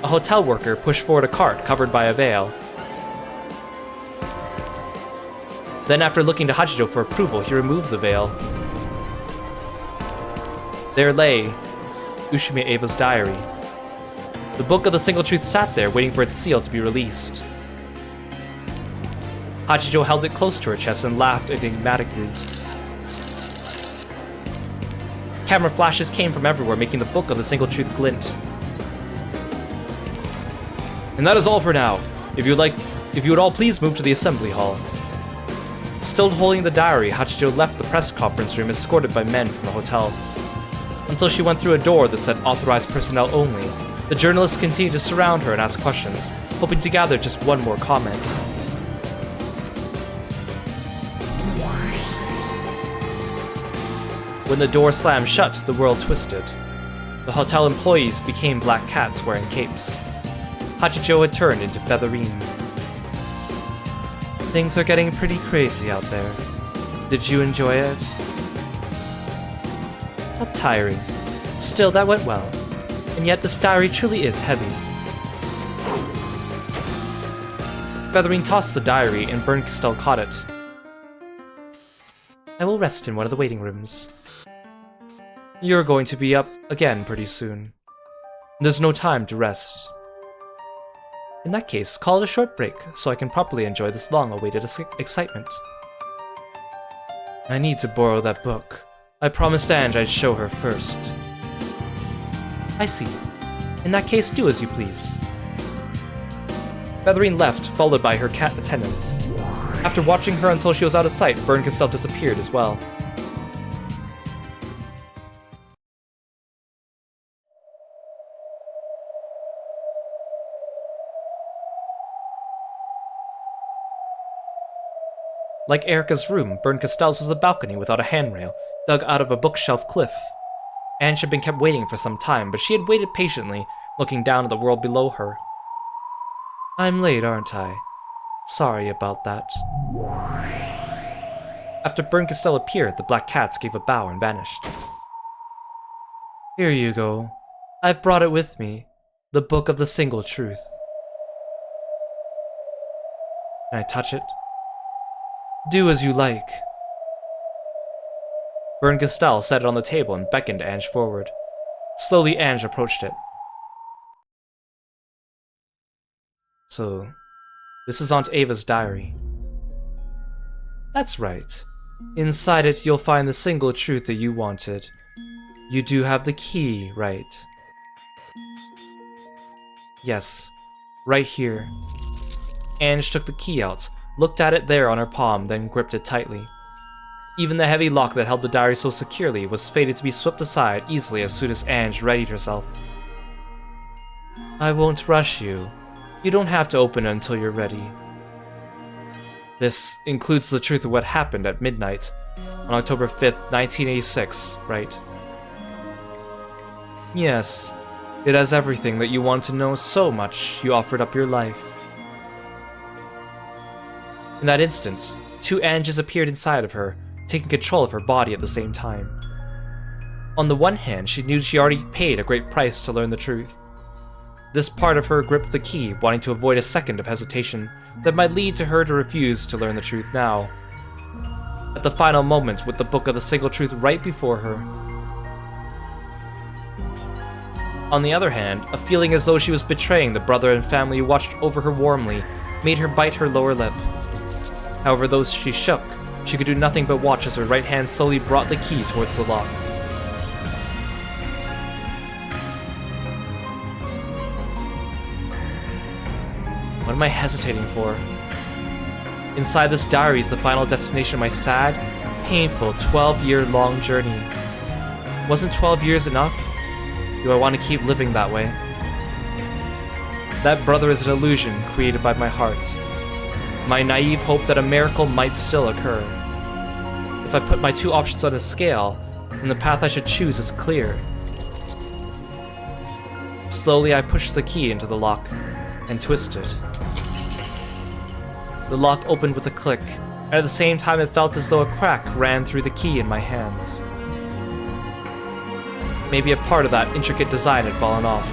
A hotel worker pushed forward a cart covered by a veil. Then after looking to Hachijo for approval, he removed the veil. There lay Ushime Eva's diary. The book of the single truth sat there, waiting for its seal to be released. Hachijo held it close to her chest and laughed enigmatically. Camera flashes came from everywhere, making the book of the single truth glint. And that is all for now. If you would all please move to the assembly hall. Still holding the diary, Hachijo left the press conference room escorted by men from the hotel. Until she went through a door that said authorized personnel only, the journalists continued to surround her and ask questions, hoping to gather just one more comment. When the door slammed shut, the world twisted. The hotel employees became black cats wearing capes. Hachijo had turned into Featherine. Things are getting pretty crazy out there. Did you enjoy it? How tiring. Still, that went well. And yet this diary truly is heavy. Featherine tossed the diary and Bernkastel caught it. I will rest in one of the waiting rooms. You're going to be up again pretty soon. There's no time to rest. In that case, call it a short break so I can properly enjoy this long-awaited excitement. I need to borrow that book. I promised Ange I'd show her first. I see. In that case, do as you please. Featherine left, followed by her cat attendants. After watching her until she was out of sight, Bernkastel disappeared as well. Like Erika's room, Bernkastel's was a balcony without a handrail, dug out of a bookshelf cliff. Ange had been kept waiting for some time, but she had waited patiently, looking down at the world below her. I'm late, aren't I? Sorry about that. After Bernkastel appeared, the black cats gave a bow and vanished. Here you go. I've brought it with me. The book of the single truth. Can I touch it? Do as you like. Bernkastel set it on the table and beckoned Ange forward. Slowly, Ange approached it. So, this is Aunt Ava's diary. That's right. Inside it, you'll find the single truth that you wanted. You do have the key, right? Yes, right here. Ange took the key out, looked at it there on her palm, then gripped it tightly. Even the heavy lock that held the diary so securely was fated to be swept aside easily as soon as Ange readied herself. I won't rush you. You don't have to open it until you're ready. This includes the truth of what happened at midnight on October 5th, 1986, right? Yes, it has everything that you want to know so much you offered up your life. In that instant, two Anges appeared inside of her, taking control of her body at the same time. On the one hand, she knew she already paid a great price to learn the truth. This part of her gripped the key, wanting to avoid a second of hesitation that might lead to her to refuse to learn the truth now. At the final moment, with the book of the single truth right before her, On the other hand, a feeling as though she was betraying the brother and family who watched over her warmly made her bite her lower lip. However, though she shook, she could do nothing but watch as her right hand slowly brought the key towards the lock. What am I hesitating for? Inside this diary is the final destination of my sad, painful 12-year-long journey. Wasn't 12 years enough? Do I want to keep living that way? That brother is an illusion created by my heart. My naive hope that a miracle might still occur. If I put my two options on a scale, then the path I should choose is clear. Slowly I pushed the key into the lock and twisted. The lock opened with a click, and at the same time it felt as though a crack ran through the key in my hands. Maybe a part of that intricate design had fallen off.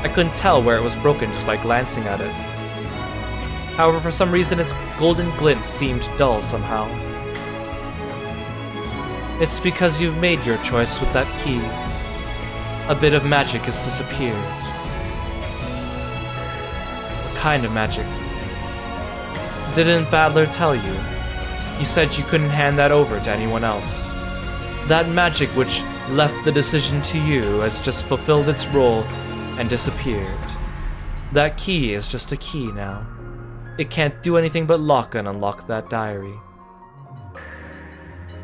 I couldn't tell where it was broken just by glancing at it. However, for some reason its golden glint seemed dull somehow. It's because you've made your choice with that key. A bit of magic has disappeared. What kind of magic? Didn't Badler tell you? He said you couldn't hand that over to anyone else. That magic which left the decision to you has just fulfilled its role and disappeared. That key is just a key now. It can't do anything but lock and unlock that diary.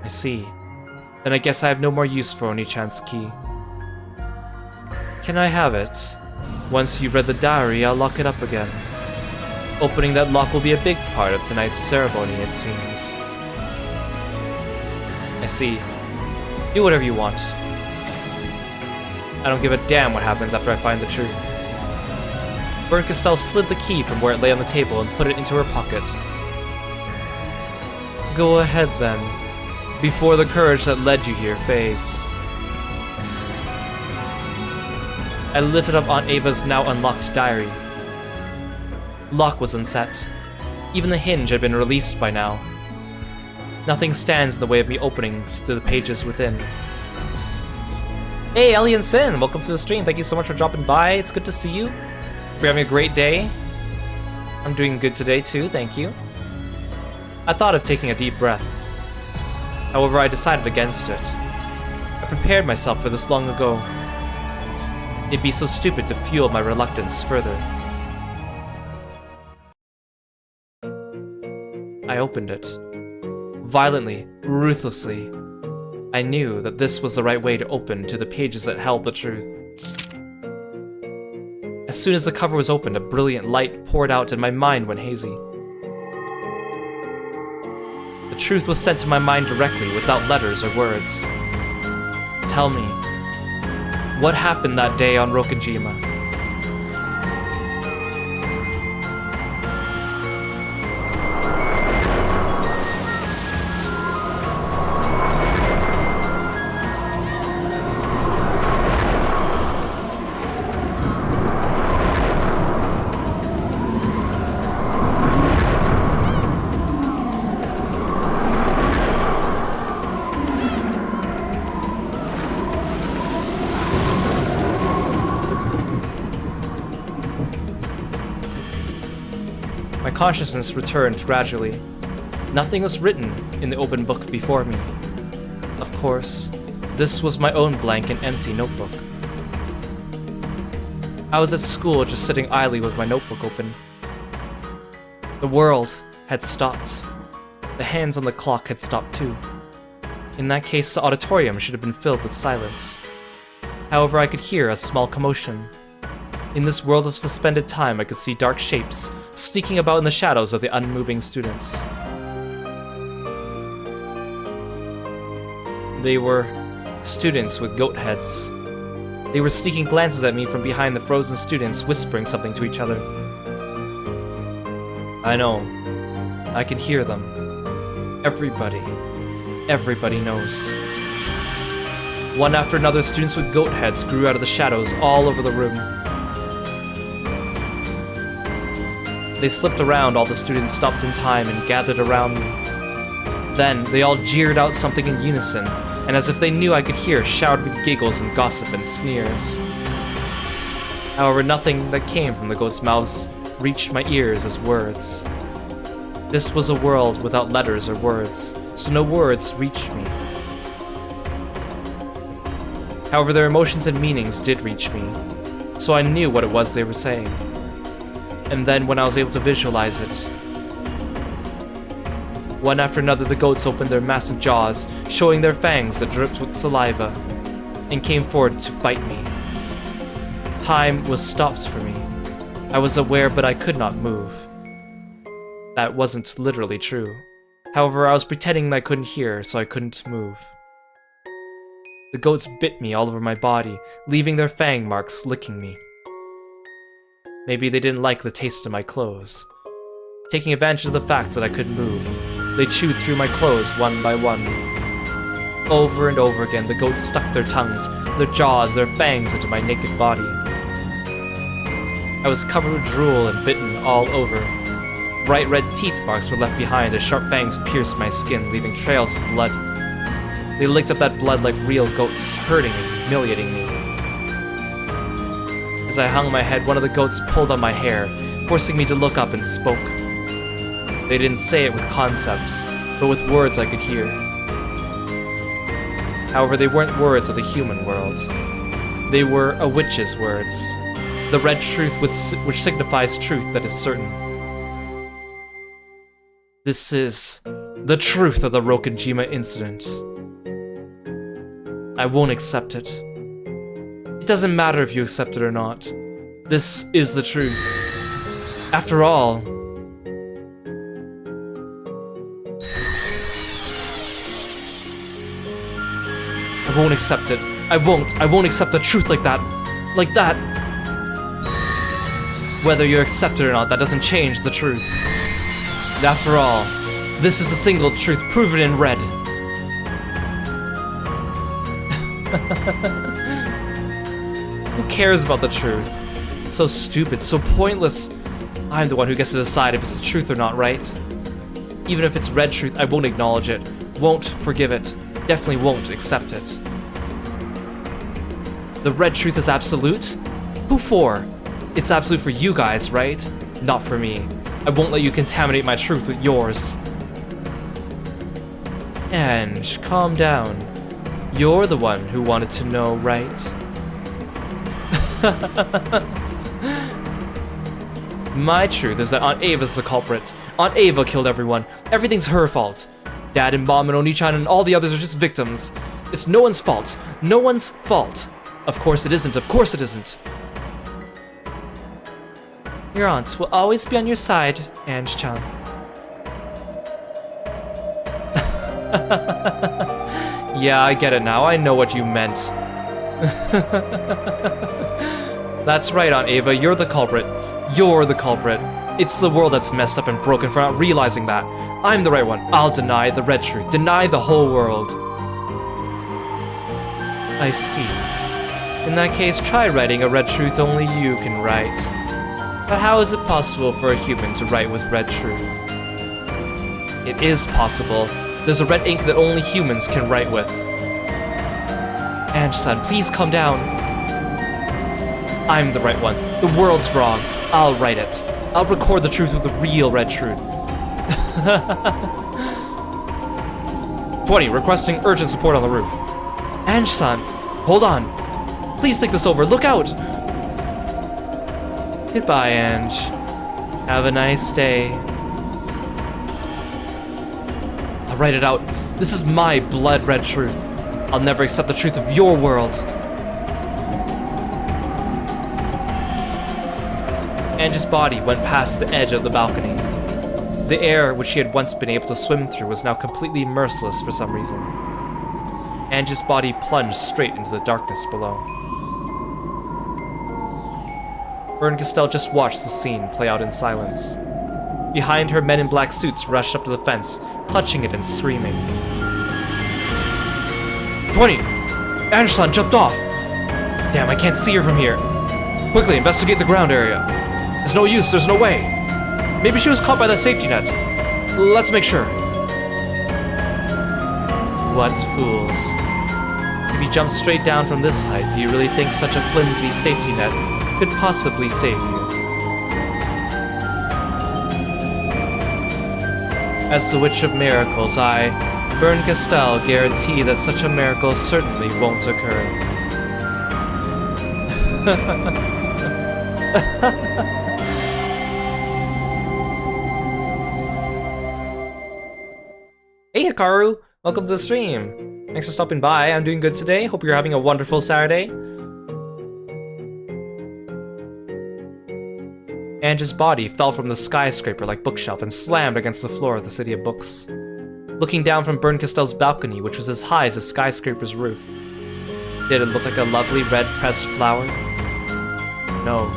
I see. Then I guess I have no more use for Oni-chan's key. Can I have it? Once you've read the diary, I'll lock it up again. Opening that lock will be a big part of tonight's ceremony, it seems. I see. Do whatever you want. I don't give a damn what happens after I find the truth. Kirostyle slid the key from where it lay on the table and put it into her pocket. Go ahead then, before the courage that led you here fades. I lifted up Aunt Ava's now unlocked diary. Lock was unset. Even the hinge had been released by now. Nothing stands in the way of me opening to the pages within. Hey, Ellie and Sin! Welcome to the stream. Thank you so much for dropping by. It's good to see you. Hope you're having a great day. I'm doing good today too, thank you. I thought of taking a deep breath. However, I decided against it. I prepared myself for this long ago. It'd be so stupid to fuel my reluctance further. I opened it. Violently, ruthlessly. I knew that this was the right way to open to the pages that held the truth. As soon as the cover was opened, a brilliant light poured out and my mind went hazy. The truth was sent to my mind directly, without letters or words. Tell me, what happened that day on Rokkenjima? My consciousness returned gradually. Nothing was written in the open book before me. Of course, this was my own blank and empty notebook. I was at school just sitting idly with my notebook open. The world had stopped. The hands on the clock had stopped too. In that case, the auditorium should have been filled with silence. However, I could hear a small commotion. In this world of suspended time, I could see dark shapes sneaking about in the shadows of the unmoving students. They were students with goat heads. They were sneaking glances at me from behind the frozen students, whispering something to each other. I know. I can hear them. Everybody knows. One after another, students with goat heads grew out of the shadows all over the room. They slipped around, all the students stopped in time and gathered around me. Then, they all jeered out something in unison, and as if they knew I could hear, showered with giggles and gossip and sneers. However, nothing that came from the ghosts' mouths reached my ears as words. This was a world without letters or words, so no words reached me. However, their emotions and meanings did reach me, so I knew what it was they were saying. And then when I was able to visualize it, one after another the goats opened their massive jaws, showing their fangs that dripped with saliva, and came forward to bite me. Time was stopped for me. I was aware, but I could not move. That wasn't literally true. However, I was pretending that I couldn't hear, so I couldn't move. The goats bit me all over my body, leaving their fang marks licking me. Maybe they didn't like the taste of my clothes. Taking advantage of the fact that I couldn't move, they chewed through my clothes one by one. Over and over again, the goats stuck their tongues, their jaws, their fangs into my naked body. I was covered with drool and bitten all over. Bright red teeth marks were left behind as sharp fangs pierced my skin, leaving trails of blood. They licked up that blood like real goats, hurting and humiliating me. As I hung my head, one of the goats pulled on my hair, forcing me to look up and spoke. They didn't say it with concepts, but with words I could hear. However, they weren't words of the human world. They were a witch's words. The red truth which signifies truth that is certain. This is the truth of the Rokujima incident. I won't accept it. It doesn't matter if you accept it or not. This is the truth. After all, I won't accept it. I won't accept the truth like that. Like that. Whether you accept it or not, that doesn't change the truth. And after all, this is the single truth proven in red. Who cares about the truth? So stupid, so pointless. I'm the one who gets to decide if it's the truth or not, right? Even if it's red truth, I won't acknowledge it. Won't forgive it. Definitely won't accept it. The red truth is absolute? Who for? It's absolute for you guys, right? Not for me. I won't let you contaminate my truth with yours. And calm down. You're the one who wanted to know, right? My truth is that Aunt Ava's the culprit. Aunt Ava killed everyone. Everything's her fault. Dad and Mom and Oni-chan and all the others are just victims. It's no one's fault. No one's fault. Of course it isn't. Of course it isn't. Your aunt will always be on your side, Ange-chan. Yeah, I get it now. I know what you meant. That's right, Aunt Ava. You're the culprit. You're the culprit. It's the world that's messed up and broken for not realizing that. I'm the right one. I'll deny the red truth. Deny the whole world. I see. In that case, try writing a red truth only you can write. But how is it possible for a human to write with red truth? It is possible. There's a red ink that only humans can write with. Ange-san, please calm down. I'm the right one. The world's wrong. I'll write it. I'll record the truth with the real red truth. 20, requesting urgent support on the roof. Ange-san, hold on. Please think this over. Look out! Goodbye, Ange. Have a nice day. I'll write it out. This is my blood red truth. I'll never accept the truth of your world. Ange's body went past the edge of the balcony. The air which she had once been able to swim through was now completely merciless for some reason. Ange's body plunged straight into the darkness below. Vern Castell just watched the scene play out in silence. Behind her, men in black suits rushed up to the fence, clutching it and screaming. 20! Ange-san jumped off! Damn, I can't see her from here. Quickly, investigate the ground area. There's no use, there's no way. Maybe she was caught by that safety net. Let's make sure. What fools. If you jump straight down from this height, do you really think such a flimsy safety net could possibly save you? As the Witch of Miracles, I, Kirostyle, guarantee that such a miracle certainly won't occur. Hey Hikaru! Welcome to the stream! Thanks for stopping by, I'm doing good today, hope you're having a wonderful Saturday. Ange's body fell from the skyscraper like bookshelf and slammed against the floor of the City of Books. Looking down from Burncastell's balcony, which was as high as the skyscraper's roof, did it look like a lovely red pressed flower? No,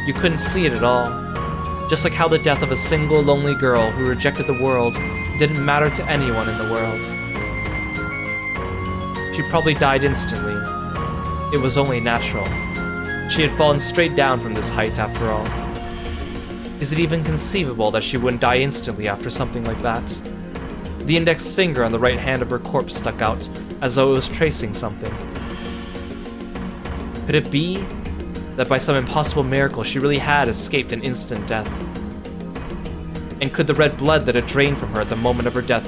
you couldn't see it at all. Just like how the death of a single lonely girl who rejected the world didn't matter to anyone in the world. She probably died instantly. It was only natural. She had fallen straight down from this height after all. Is it even conceivable that she wouldn't die instantly after something like that? The index finger on the right hand of her corpse stuck out, as though it was tracing something. Could it be that by some impossible miracle she really had escaped an instant death? And could the red blood that had drained from her at the moment of her death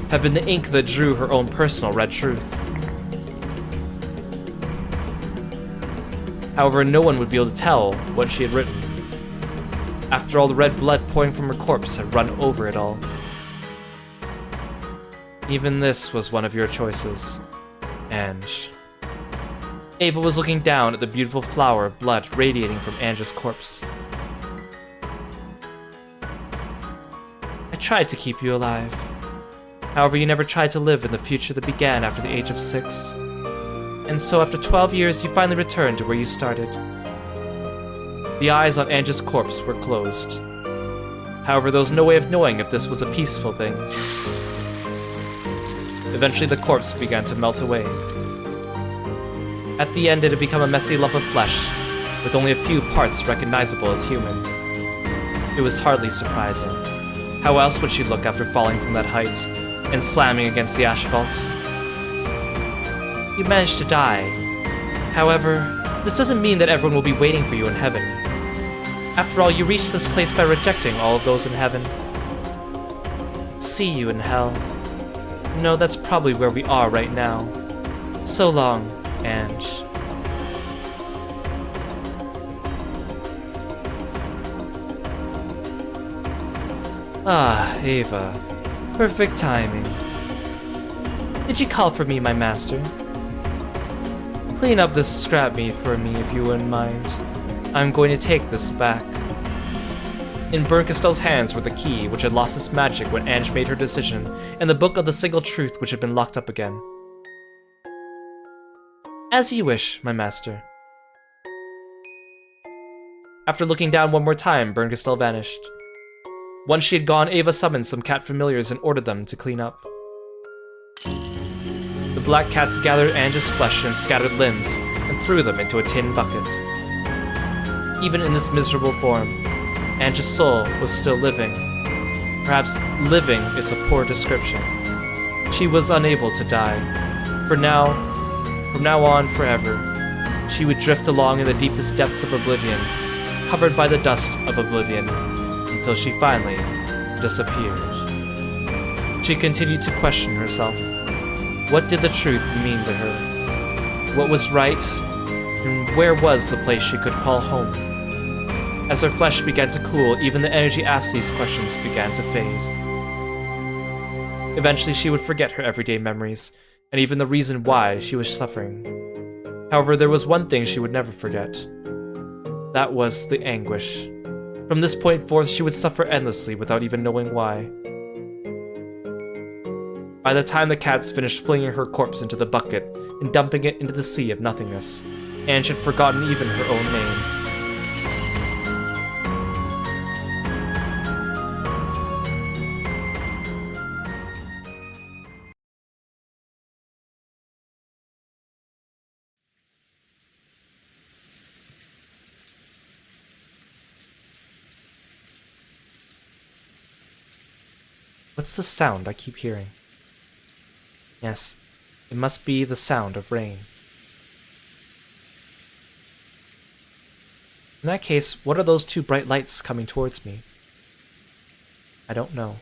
have been the ink that drew her own personal red truth? However, no one would be able to tell what she had written. After all, the red blood pouring from her corpse had run over it all. Even this was one of your choices, Ange. Ava was looking down at the beautiful flower of blood radiating from Ange's corpse. I tried to keep you alive. However, you never tried to live in the future that began after the age of 6. And so after 12 years, you finally returned to where you started. The eyes on Ange's corpse were closed. However, there was no way of knowing if this was a peaceful thing. Eventually, the corpse began to melt away. At the end, it had become a messy lump of flesh, with only a few parts recognizable as human. It was hardly surprising. How else would she look after falling from that height and slamming against the asphalt? You managed to die. However, this doesn't mean that everyone will be waiting for you in heaven. After all, you reached this place by rejecting all of those in heaven. See you in hell. No, that's probably where we are right now. So long, Ange. Ah, Ava. Perfect timing. Did you call for me, my master? Clean up this scrap meat for me if you wouldn't mind. I'm going to take this back. In Burncastell's hands were the key, which had lost its magic when Ange made her decision, and the book of the single truth, which had been locked up again. As you wish, my master. After looking down one more time, Burncasstel vanished. Once she had gone, Ava summoned some cat familiars and ordered them to clean up. The black cats gathered Ange's flesh and scattered limbs, and threw them into a tin bucket. Even in this miserable form, Ange's soul was still living. Perhaps living is a poor description. She was unable to die. From now on, forever, she would drift along in the deepest depths of oblivion, covered by the dust of oblivion, until she finally disappeared. She continued to question herself. What did the truth mean to her? What was right? And where was the place she could call home? As her flesh began to cool, even the energy asked these questions began to fade. Eventually, she would forget her everyday memories, and even the reason why she was suffering. However, there was one thing she would never forget. That was the anguish. From this point forth, she would suffer endlessly without even knowing why. By the time the cats finished flinging her corpse into the bucket and dumping it into the sea of nothingness, Ange had forgotten even her own name. What's the sound I keep hearing? Yes, It must be the sound of rain. In that case, what are those two bright lights coming towards me? I don't know.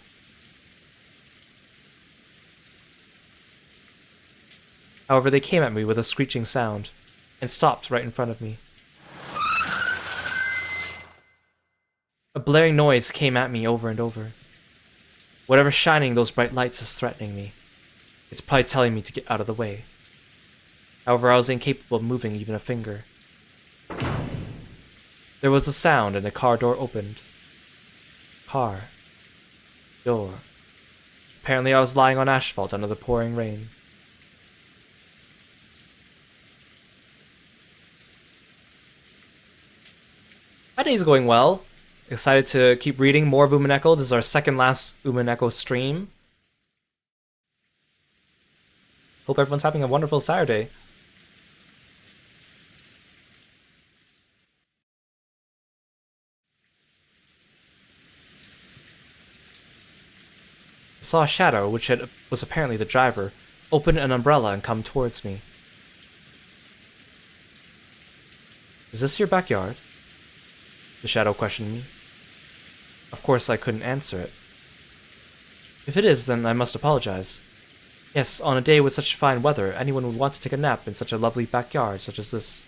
However, they came at me with a screeching sound, and stopped right in front of me. A blaring noise came at me over and over. Whatever's shining those bright lights is threatening me. It's probably telling me to get out of the way. However, I was incapable of moving even a finger. There was a sound and the car door opened. Car. Door. Apparently I was lying on asphalt under the pouring rain. My day's going well. Excited to keep reading more of Umineko. This is our second last Umineko stream. Hope everyone's having a wonderful Saturday. I saw a shadow, which was apparently the driver, open an umbrella and come towards me. Is this your backyard? The shadow questioned me. Of course, I couldn't answer it. If it is, then I must apologize. Yes, on a day with such fine weather, anyone would want to take a nap in such a lovely backyard such as this.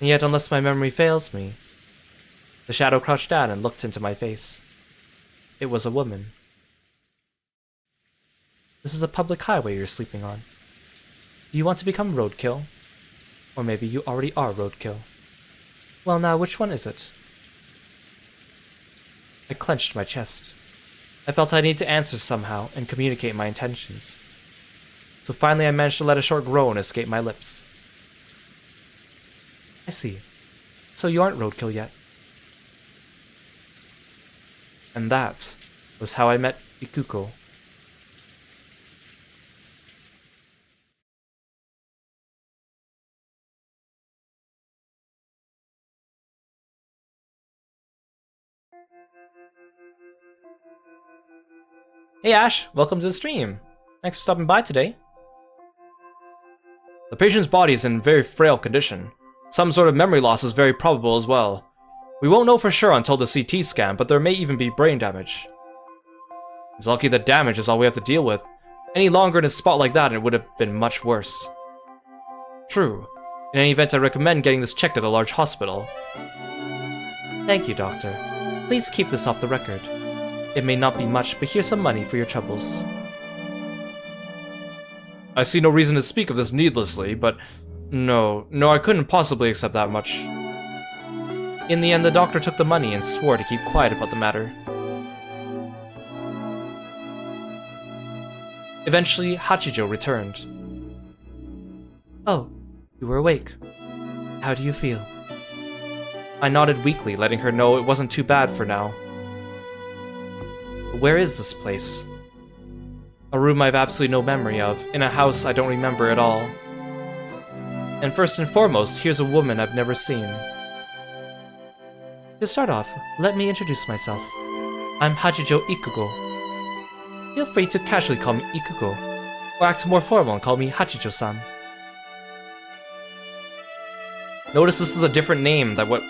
And yet, unless my memory fails me, the shadow crouched down and looked into my face. It was a woman. This is a public highway you're sleeping on. Do you want to become roadkill? Or maybe you already are roadkill. Well now, which one is it? I clenched my chest. I felt I needed to answer somehow and communicate my intentions. So finally I managed to let a short groan escape my lips. I see. So you aren't roadkill yet. And that was how I met Ikuko. Hey Ash, welcome to the stream. Thanks for stopping by today. The patient's body is in very frail condition. Some sort of memory loss is very probable as well. We won't know for sure until the CT scan, but there may even be brain damage. It's lucky the damage is all we have to deal with. Any longer in a spot like that, it would have been much worse. True. In any event, I recommend getting this checked at a large hospital. Thank you, doctor. Please keep this off the record. It may not be much, but here's some money for your troubles. I see no reason to speak of this needlessly, but no, I couldn't possibly accept that much. In the end, the doctor took the money and swore to keep quiet about the matter. Eventually, Hachijo returned. Oh, you were awake. How do you feel? I nodded weakly, letting her know it wasn't too bad for now. Where is this place? A room I have absolutely no memory of, in a house I don't remember at all. And first and foremost, here's a woman I've never seen. To start off, let me introduce myself. I'm Hachijo Ikuko. Feel free to casually call me Ikuko, or act more formal and call me Hachijo-san. Notice this is a different name than what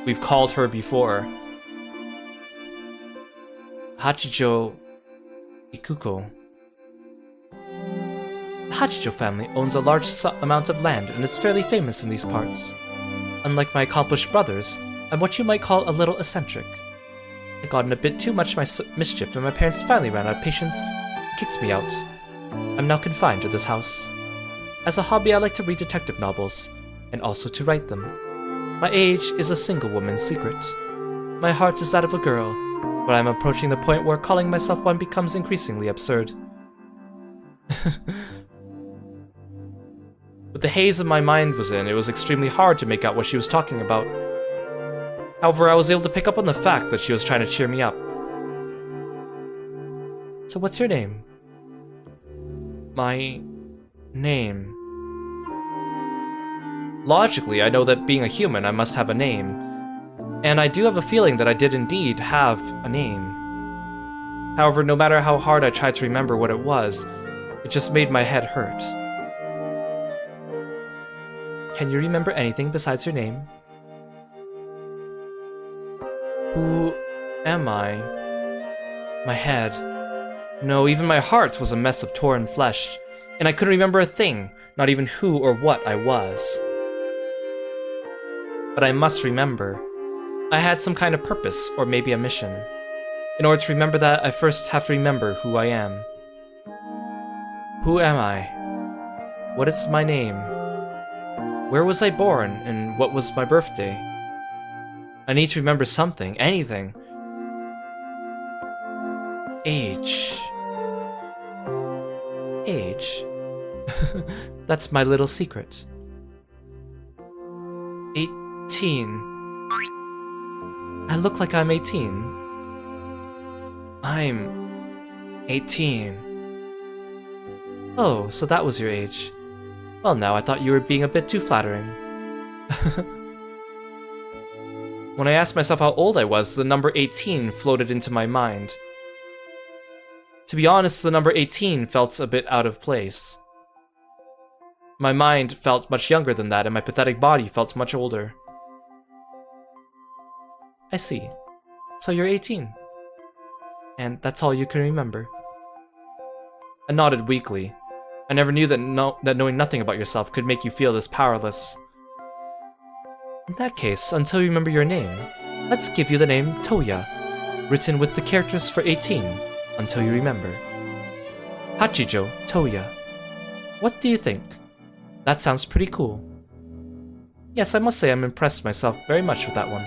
we've called her before. Hachijo Ikuko. The Hachijo family owns a large amount of land and is fairly famous in these parts. Unlike my accomplished brothers, I'm what you might call a little eccentric. I got in a bit too much mischief and my parents finally ran out of patience and kicked me out. I'm now confined to this house. As a hobby, I like to read detective novels, and also to write them. My age is a single woman's secret. My heart is that of a girl, but I'm approaching the point where calling myself one becomes increasingly absurd. With the haze of my mind was in, it was extremely hard to make out what she was talking about. However, I was able to pick up on the fact that she was trying to cheer me up. So what's your name? My name. Logically, I know that being a human, I must have a name. And I do have a feeling that I did indeed have a name. However, no matter how hard I tried to remember what it was, It just made my head hurt. Can you remember anything besides your name? Who am I? My head. No, even my heart was a mess of torn flesh, and I couldn't remember a thing, not even who or what I was. But I must remember. I had some kind of purpose, or maybe a mission. In order to remember that, I first have to remember who I am. Who am I? What is my name? Where was I born, and what was my birthday? I need to remember something, anything. Age. Age? That's my little secret. 18. I look like I'm 18. I'm 18. Oh, so that was your age. Well, now I thought you were being a bit too flattering. When I asked myself how old I was, the number 18 floated into my mind. To be honest, the number 18 felt a bit out of place. My mind felt much younger than that, and my pathetic body felt much older. I see. So you're 18. And that's all you can remember. I nodded weakly. I never knew that knowing nothing about yourself could make you feel this powerless. In that case, until you remember your name, let's give you the name Toya, written with the characters for 18, until you remember. Hachijo Toya. What do you think? That sounds pretty cool. Yes, I must say I'm impressed myself very much with that one.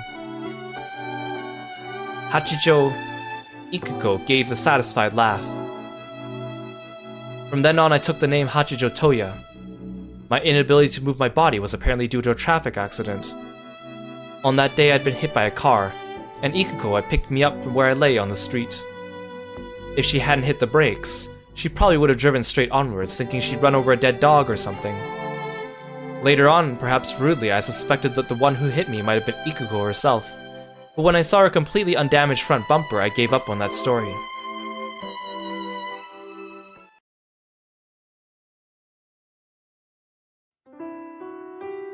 Hachijo Ikuko gave a satisfied laugh. From then on, I took the name Hachijo Toya. My inability to move my body was apparently due to a traffic accident. On that day, I'd been hit by a car, and Ikuko had picked me up from where I lay on the street. If she hadn't hit the brakes, she probably would have driven straight onwards, thinking she'd run over a dead dog or something. Later on, perhaps rudely, I suspected that the one who hit me might have been Ikuko herself, but when I saw her completely undamaged front bumper, I gave up on that story.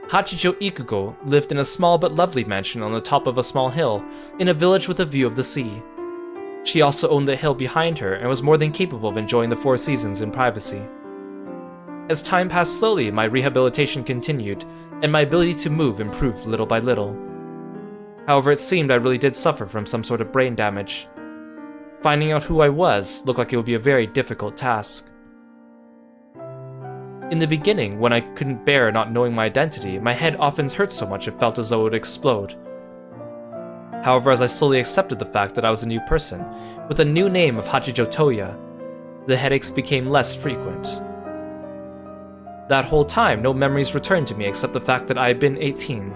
Hachijo Ikuko lived in a small but lovely mansion on the top of a small hill, in a village with a view of the sea. She also owned the hill behind her and was more than capable of enjoying the 4 seasons in privacy. As time passed slowly, my rehabilitation continued, and my ability to move improved little by little. However, it seemed I really did suffer from some sort of brain damage. Finding out who I was looked like it would be a very difficult task. In the beginning, when I couldn't bear not knowing my identity, my head often hurt so much it felt as though it would explode. However, as I slowly accepted the fact that I was a new person, with a new name of Hachijo Toya, the headaches became less frequent. That whole time, no memories returned to me except the fact that I had been 18.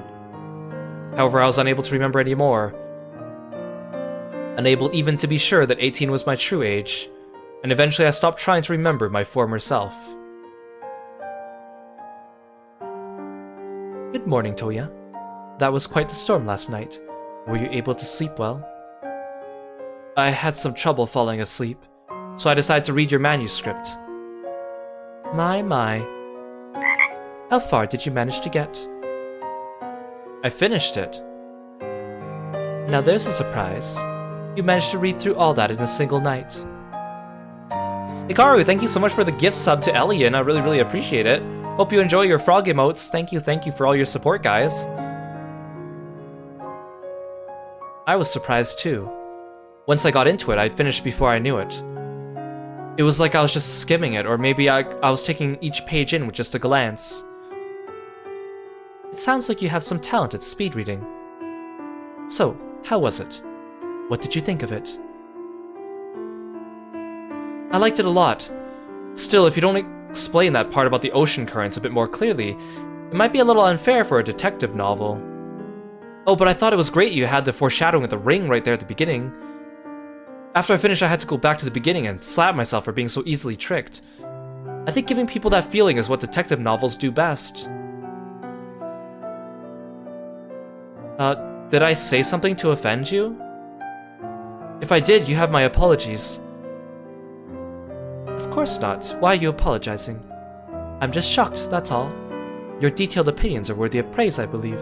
However, I was unable to remember any more, unable even to be sure that 18 was my true age, and eventually I stopped trying to remember my former self. Good morning, Toya. That was quite the storm last night. Were you able to sleep well? I had some trouble falling asleep, so I decided to read your manuscript. My. How far did you manage to get? I finished it. Now there's a surprise. You managed to read through all that in a single night. Hikaru, thank you so much for the gift sub to Elian. I really appreciate it. Hope you enjoy your frog emotes. Thank you for all your support, guys. I was surprised too. Once I got into it, I finished before I knew it. It was like I was just skimming it, or maybe I was taking each page in with just a glance. It sounds like you have some talent at speed reading. So, how was it? What did you think of it? I liked it a lot. Still, if you don't explain that part about the ocean currents a bit more clearly, it might be a little unfair for a detective novel. Oh, but I thought it was great you had the foreshadowing of the ring right there at the beginning. After I finished, I had to go back to the beginning and slap myself for being so easily tricked. I think giving people that feeling is what detective novels do best. Did I say something to offend you? If I did, you have my apologies. Of course not. Why are you apologizing? I'm just shocked, that's all. Your detailed opinions are worthy of praise, I believe.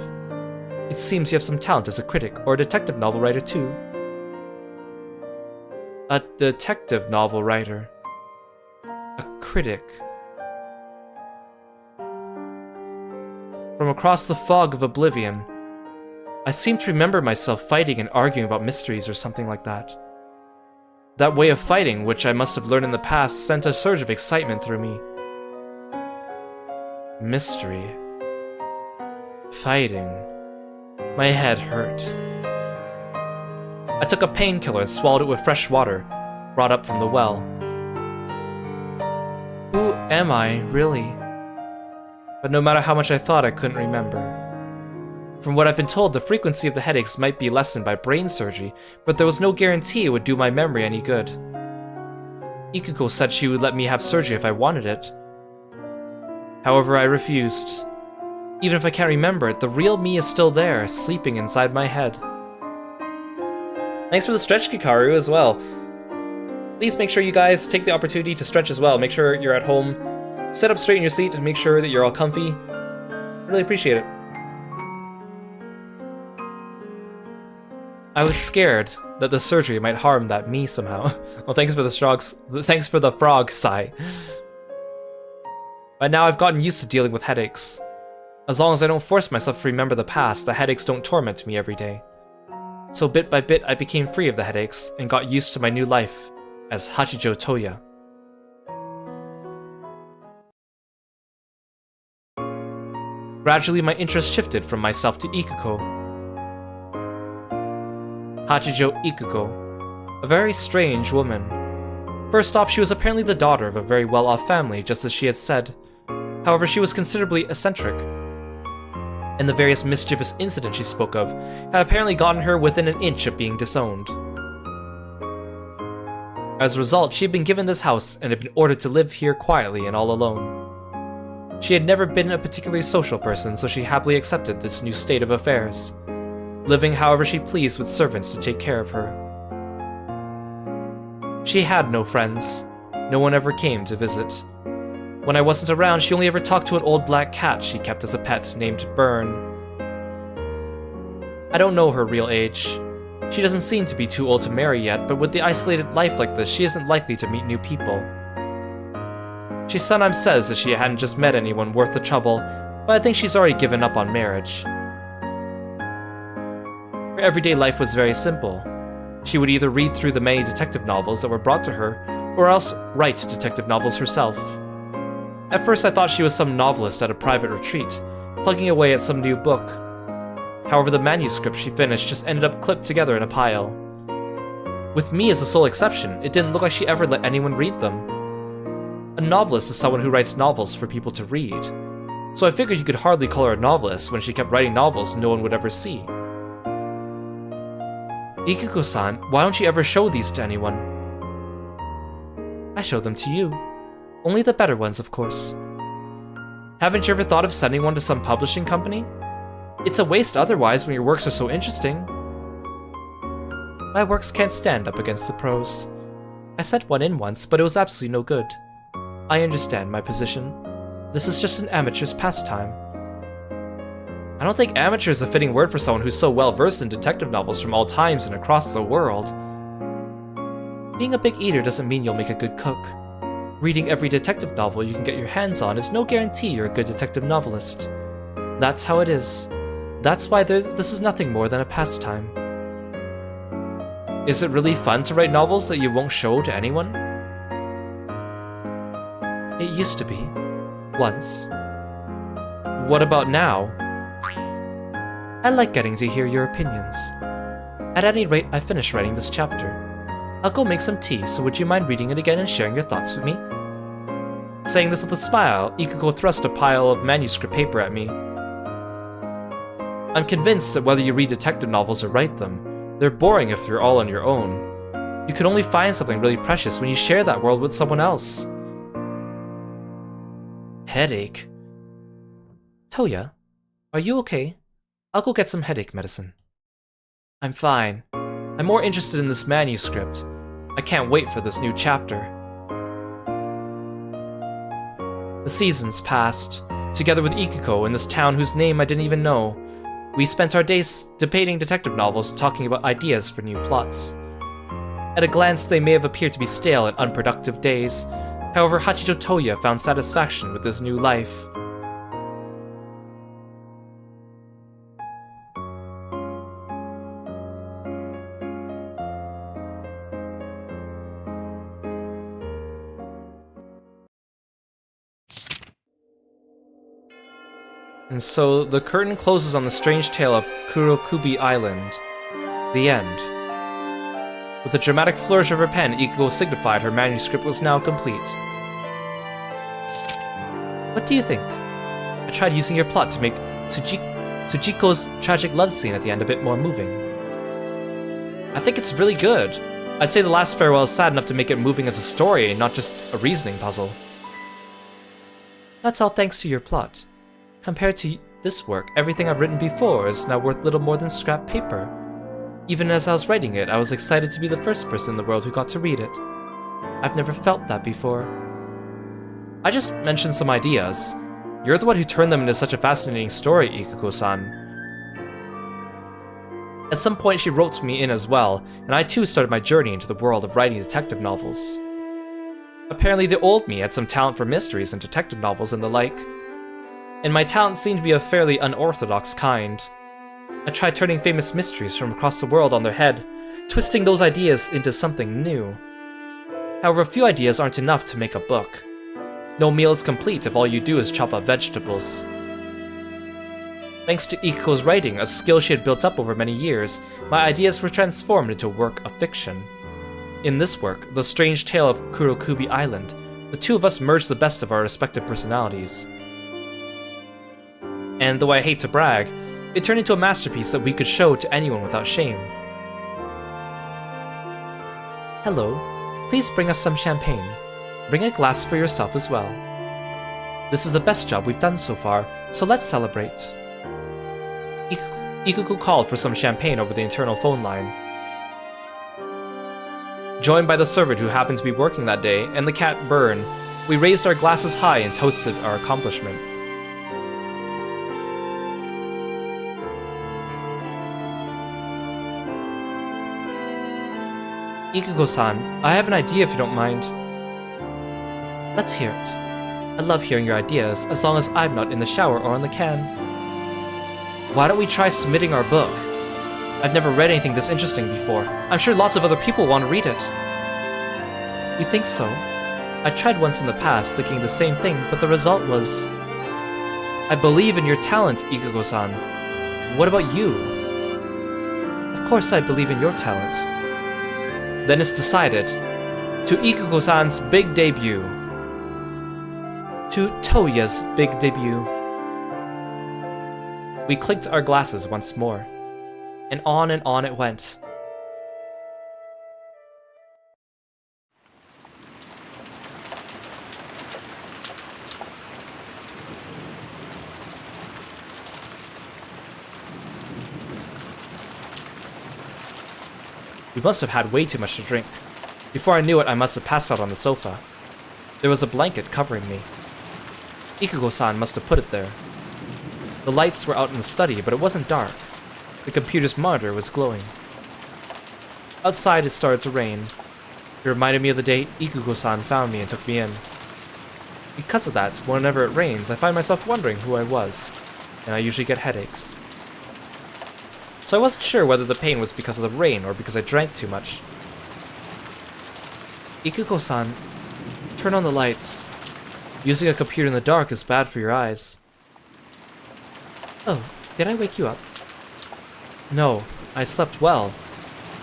It seems you have some talent as a critic or a detective novel writer too. A detective novel writer. A critic. From across the fog of oblivion, I seem to remember myself fighting and arguing about mysteries or something like that. That way of fighting, which I must have learned in the past, sent a surge of excitement through me. Mystery. Fighting. My head hurt. I took a painkiller and swallowed it with fresh water, brought up from the well. Who am I, really? But no matter how much I thought, I couldn't remember. From what I've been told, the frequency of the headaches might be lessened by brain surgery, but there was no guarantee it would do my memory any good. Ikuko said she would let me have surgery if I wanted it. However, I refused. Even if I can't remember it, the real me is still there, sleeping inside my head. Thanks for the stretch, Kikaru, as well. Please make sure you guys take the opportunity to stretch as well. Make sure you're at home. Sit up straight in your seat and make sure that you're all comfy. Really appreciate it. I was scared that the surgery might harm that me somehow. Well, thanks for the frog sigh. By now I've gotten used to dealing with headaches. As long as I don't force myself to remember the past, the headaches don't torment me every day. So bit by bit I became free of the headaches and got used to my new life as Hachijo Toya. Gradually my interest shifted from myself to Ikuko. Hachijo Ikuko, a very strange woman. First off, she was apparently the daughter of a very well-off family, just as she had said. However, she was considerably eccentric, and the various mischievous incidents she spoke of had apparently gotten her within an inch of being disowned. As a result, she had been given this house and had been ordered to live here quietly and all alone. She had never been a particularly social person, so she happily accepted this new state of affairs, living however she pleased with servants to take care of her. She had no friends. No one ever came to visit. When I wasn't around, she only ever talked to an old black cat she kept as a pet named Burn. I don't know her real age. She doesn't seem to be too old to marry yet, but with the isolated life like this, she isn't likely to meet new people. She sometimes says that she hadn't just met anyone worth the trouble, but I think she's already given up on marriage. Her everyday life was very simple. She would either read through the many detective novels that were brought to her, or else write detective novels herself. At first I thought she was some novelist at a private retreat, plugging away at some new book. However, the manuscript she finished just ended up clipped together in a pile. With me as the sole exception, it didn't look like she ever let anyone read them. A novelist is someone who writes novels for people to read, so I figured you could hardly call her a novelist when she kept writing novels no one would ever see. Ikuko-san, why don't you ever show these to anyone? I show them to you. Only the better ones, of course. Haven't you ever thought of sending one to some publishing company? It's a waste otherwise when your works are so interesting. My works can't stand up against the pros. I sent one in once, but it was absolutely no good. I understand my position. This is just an amateur's pastime. I don't think amateur is a fitting word for someone who's so well versed in detective novels from all times and across the world. Being a big eater doesn't mean you'll make a good cook. Reading every detective novel you can get your hands on is no guarantee you're a good detective novelist. That's how it is. That's why this is nothing more than a pastime. Is it really fun to write novels that you won't show to anyone? It used to be. Once. What about now? I like getting to hear your opinions. At any rate, I finished writing this chapter. I'll go make some tea, so would you mind reading it again and sharing your thoughts with me? Saying this with a smile, Ikuko thrust a pile of manuscript paper at me. I'm convinced that whether you read detective novels or write them, they're boring if you're all on your own. You can only find something really precious when you share that world with someone else. Headache? Toya, are you okay? I'll go get some headache medicine. I'm fine. I'm more interested in this manuscript. I can't wait for this new chapter. The seasons passed, together with Ikiko in this town whose name I didn't even know. We spent our days debating detective novels and talking about ideas for new plots. At a glance, they may have appeared to be stale and unproductive days. However, Hachito Toya found satisfaction with his new life. And so, the curtain closes on the strange tale of Kurokubi Island. The end. With a dramatic flourish of her pen, Ikiko signified her manuscript was now complete. What do you think? I tried using your plot to make Tsujiko's tragic love scene at the end a bit more moving. I think it's really good. I'd say the last farewell is sad enough to make it moving as a story and not just a reasoning puzzle. That's all thanks to your plot. Compared to this work, everything I've written before is now worth little more than scrap paper. Even as I was writing it, I was excited to be the first person in the world who got to read it. I've never felt that before. I just mentioned some ideas. You're the one who turned them into such a fascinating story, Ikiko-san. At some point she wrote me in as well, and I too started my journey into the world of writing detective novels. Apparently the old me had some talent for mysteries and detective novels and the like. And my talent seemed to be of fairly unorthodox kind. I tried turning famous mysteries from across the world on their head, twisting those ideas into something new. However, a few ideas aren't enough to make a book. No meal is complete if all you do is chop up vegetables. Thanks to Ikiko's writing, a skill she had built up over many years, my ideas were transformed into a work of fiction. In this work, The Strange Tale of Kurokubi Island, the two of us merged the best of our respective personalities. And though I hate to brag, it turned into a masterpiece that we could show to anyone without shame. Hello, please bring us some champagne. Bring a glass for yourself as well. This is the best job we've done so far, so let's celebrate. Ikiko called for some champagne over the internal phone line. Joined by the servant who happened to be working that day, and the cat Burn, we raised our glasses high and toasted our accomplishment. Ikiko-san, I have an idea if you don't mind. Let's hear it. I love hearing your ideas, as long as I'm not in the shower or on the can. Why don't we try submitting our book? I've never read anything this interesting before. I'm sure lots of other people want to read it. You think so? I tried once in the past thinking the same thing, but the result was... I believe in your talent, Ikiko-san. What about you? Of course I believe in your talent. Then it's decided. To Ikiko-san's big debut. To Toya's big debut. We clinked our glasses once more. And on it went. We must have had way too much to drink. Before I knew it, I must have passed out on the sofa. There was a blanket covering me. Ikiko-san must have put it there. The lights were out in the study, but it wasn't dark. The computer's monitor was glowing. Outside, it started to rain. It reminded me of the day Ikiko-san found me and took me in. Because of that, whenever it rains, I find myself wondering who I was, and I usually get headaches. So I wasn't sure whether the pain was because of the rain or because I drank too much. Ikiko-san, turn on the lights. Using a computer in the dark is bad for your eyes. Oh, did I wake you up? No, I slept well.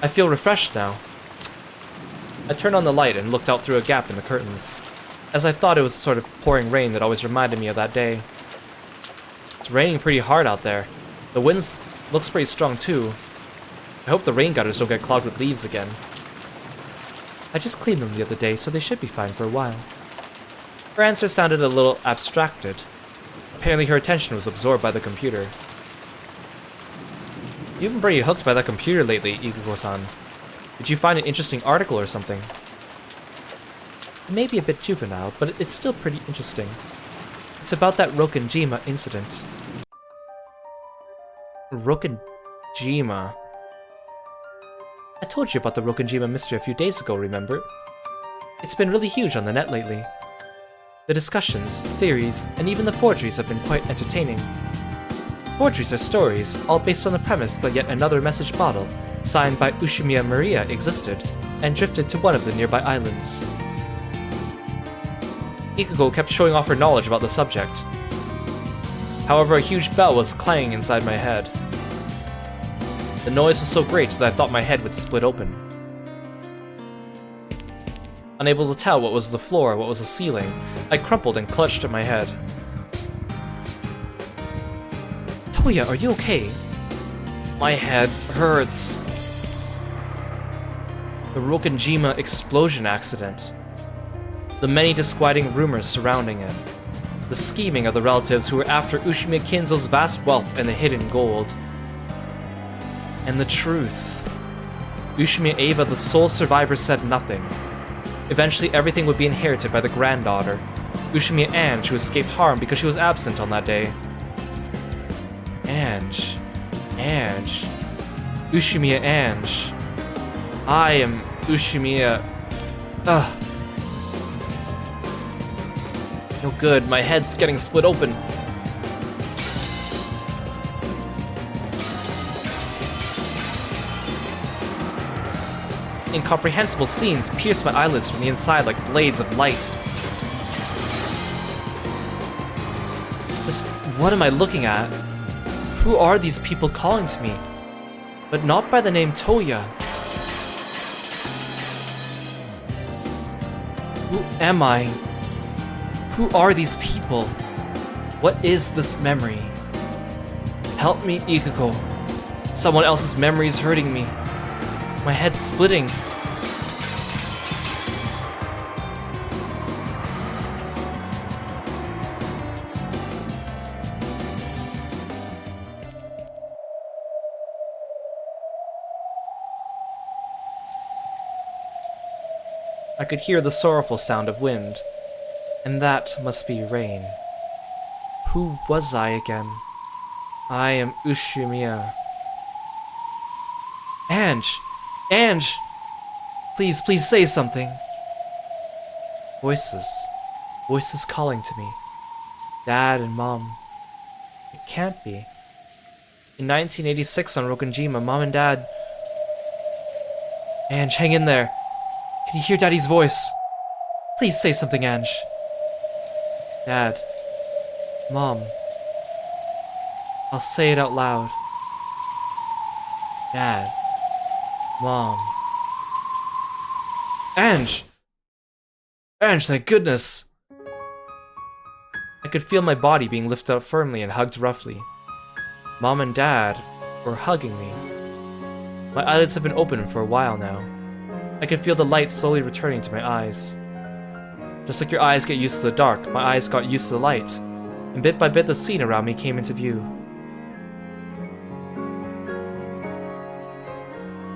I feel refreshed now. I turned on the light and looked out through a gap in the curtains, as I thought it was the sort of pouring rain that always reminded me of that day. It's raining pretty hard out there. The wind looks pretty strong too. I hope the rain gutters don't get clogged with leaves again. I just cleaned them the other day, so they should be fine for a while. Her answer sounded a little abstracted. Apparently her attention was absorbed by the computer. You've been pretty hooked by that computer lately, Ikiko-san. Did you find an interesting article or something? It may be a bit juvenile, but it's still pretty interesting. It's about that Rokenjima incident. Rokenjima. I told you about the Rokenjima mystery a few days ago, remember? It's been really huge on the net lately. The discussions, theories, and even the forgeries have been quite entertaining. Forgeries are stories, all based on the premise that yet another message bottle, signed by Ushimiya Maria, existed, and drifted to one of the nearby islands. Ikuko kept showing off her knowledge about the subject. However, a huge bell was clanging inside my head. The noise was so great that I thought my head would split open. Unable to tell what was the floor, what was the ceiling, I crumpled and clutched at my head. Toya, are you okay? My head hurts. The Rokenjima explosion accident. The many disquieting rumors surrounding it. The scheming of the relatives who were after Ushimiya Kinzo's vast wealth and the hidden gold. And the truth. Ushimiya Eva, the sole survivor, said nothing. Eventually, everything would be inherited by the granddaughter, Ushimiya Ange, who escaped harm because she was absent on that day. Ange. Ushimiya Ange. I am Ushimiya. Ugh. No good, my head's getting split open. Incomprehensible scenes pierce my eyelids from the inside like blades of light. Just what am I looking at? Who are these people calling to me? But not by the name Toya. Who am I? Who are these people? What is this memory? Help me, Ikuko. Someone else's memory is hurting me. My head's splitting. I could hear the sorrowful sound of wind, and that must be rain. Who was I again? I am Ushimiya. Ange! Please say something. Voices calling to me. Dad and Mom. It can't be. In 1986 on Rokenjima, Mom and Dad... Ange, hang in there. Can you hear Daddy's voice? Please say something, Ange. Dad. Mom. I'll say it out loud. Dad. Mom. Ange, thank goodness! I could feel my body being lifted up firmly and hugged roughly. Mom and Dad were hugging me. My eyelids have been open for a while now. I could feel the light slowly returning to my eyes. Just like your eyes get used to the dark, my eyes got used to the light, and bit by bit the scene around me came into view.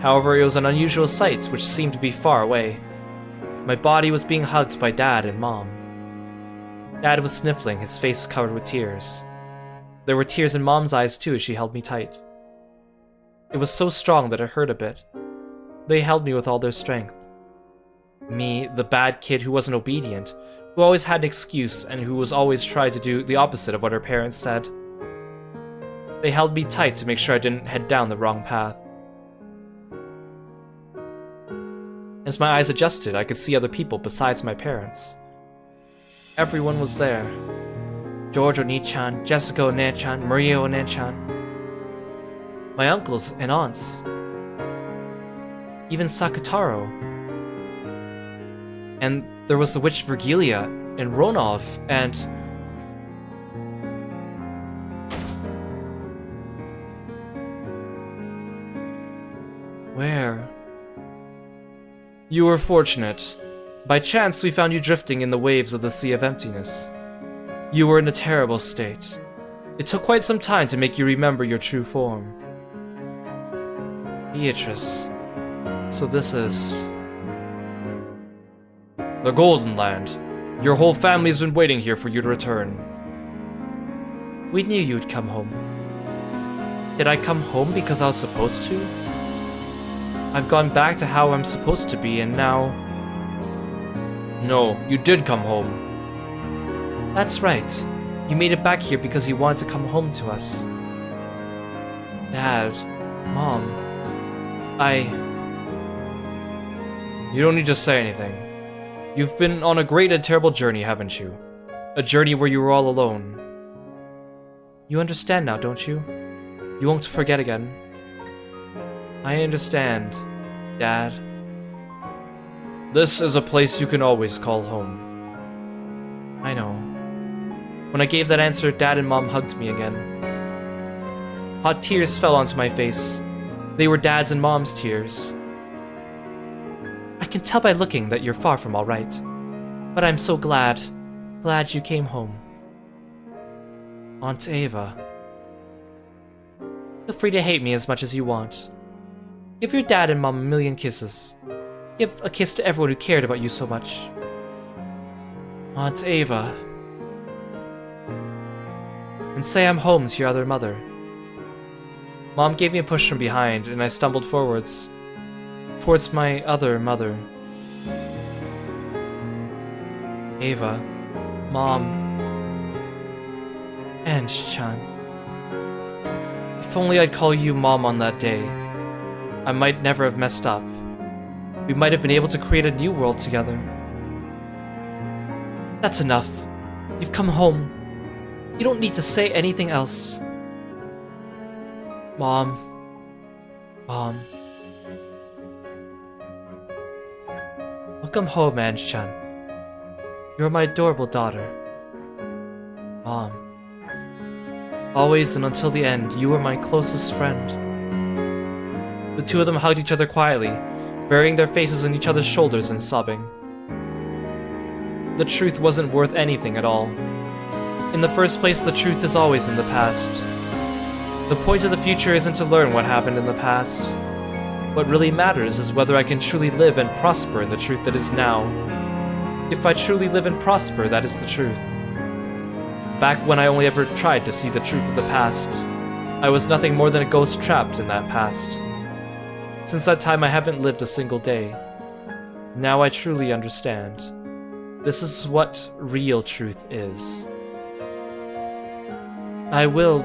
However, it was an unusual sight which seemed to be far away. My body was being hugged by Dad and Mom. Dad was sniffling, his face covered with tears. There were tears in Mom's eyes too as she held me tight. It was so strong that it hurt a bit. They held me with all their strength. Me, the bad kid who wasn't obedient, who always had an excuse and who was always trying to do the opposite of what her parents said. They held me tight to make sure I didn't head down the wrong path. As my eyes adjusted, I could see other people besides my parents. Everyone was there. George Oni-chan, Jessica One-chan, Maria One-chan. My uncles and aunts. Even Sakutaro. And there was the witch Virgilia, and Ronov, and... Where? You were fortunate. By chance, we found you drifting in the waves of the Sea of Emptiness. You were in a terrible state. It took quite some time to make you remember your true form. Beatrice. So this is... the Golden Land. Your whole family's been waiting here for you to return. We knew you'd come home. Did I come home because I was supposed to? I've gone back to how I'm supposed to be, and now... No, you did come home. That's right. You made it back here because you wanted to come home to us. Dad, Mom, You don't need to say anything. You've been on a great and terrible journey, haven't you? A journey where you were all alone. You understand now, don't you? You won't forget again. I understand, Dad. This is a place you can always call home. I know. When I gave that answer, Dad and Mom hugged me again. Hot tears fell onto my face. They were Dad's and Mom's tears. I can tell by looking that you're far from all right. But I'm so glad you came home. Aunt Ava. Feel free to hate me as much as you want. Give your dad and mom a million kisses. Give a kiss to everyone who cared about you so much. Aunt Ava. And say I'm home to your other mother. Mom gave me a push from behind, and I stumbled forwards. Towards my other mother. Ava. Mom. Ange-chan. If only I'd call you Mom on that day. I might never have messed up. We might have been able to create a new world together. That's enough. You've come home. You don't need to say anything else. Mom. Mom. Welcome home, Ange-chan. You're my adorable daughter. Mom. Always and until the end, you were my closest friend. The two of them hugged each other quietly, burying their faces in each other's shoulders and sobbing. The truth wasn't worth anything at all. In the first place, the truth is always in the past. The point of the future isn't to learn what happened in the past. What really matters is whether I can truly live and prosper in the truth that is now. If I truly live and prosper, that is the truth. Back when I only ever tried to see the truth of the past, I was nothing more than a ghost trapped in that past. Since that time, I haven't lived a single day. Now I truly understand. This is what real truth is. I will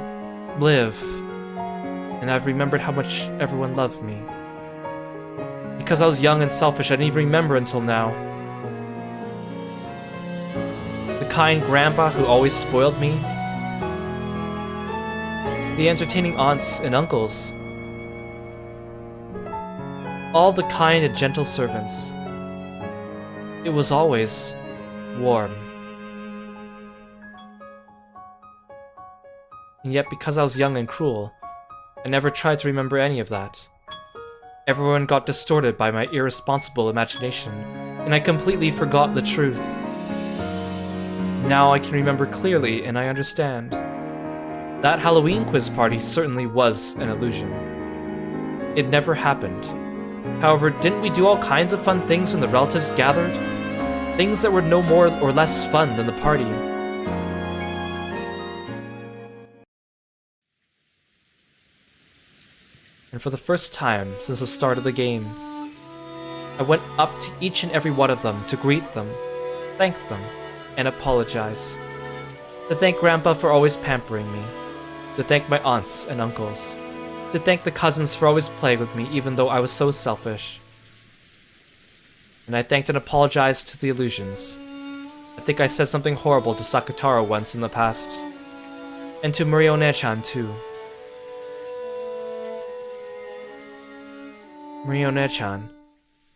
live, and I've remembered how much everyone loved me. Because I was young and selfish, I didn't even remember until now. The kind grandpa who always spoiled me. The entertaining aunts and uncles. All the kind and gentle servants. It was always warm. And yet, because I was young and cruel, I never tried to remember any of that. Everyone got distorted by my irresponsible imagination, and I completely forgot the truth. Now I can remember clearly, and I understand. That Halloween quiz party certainly was an illusion. It never happened. However, didn't we do all kinds of fun things when the relatives gathered? Things that were no more or less fun than the party. And for the first time since the start of the game, I went up to each and every one of them to greet them, thank them, and apologize. To thank Grandpa for always pampering me. To thank my aunts and uncles. To thank the cousins for always playing with me even though I was so selfish. And I thanked and apologized to the illusions. I think I said something horrible to Sakutaro once in the past. And to Marie One-chan too. Marie One-chan,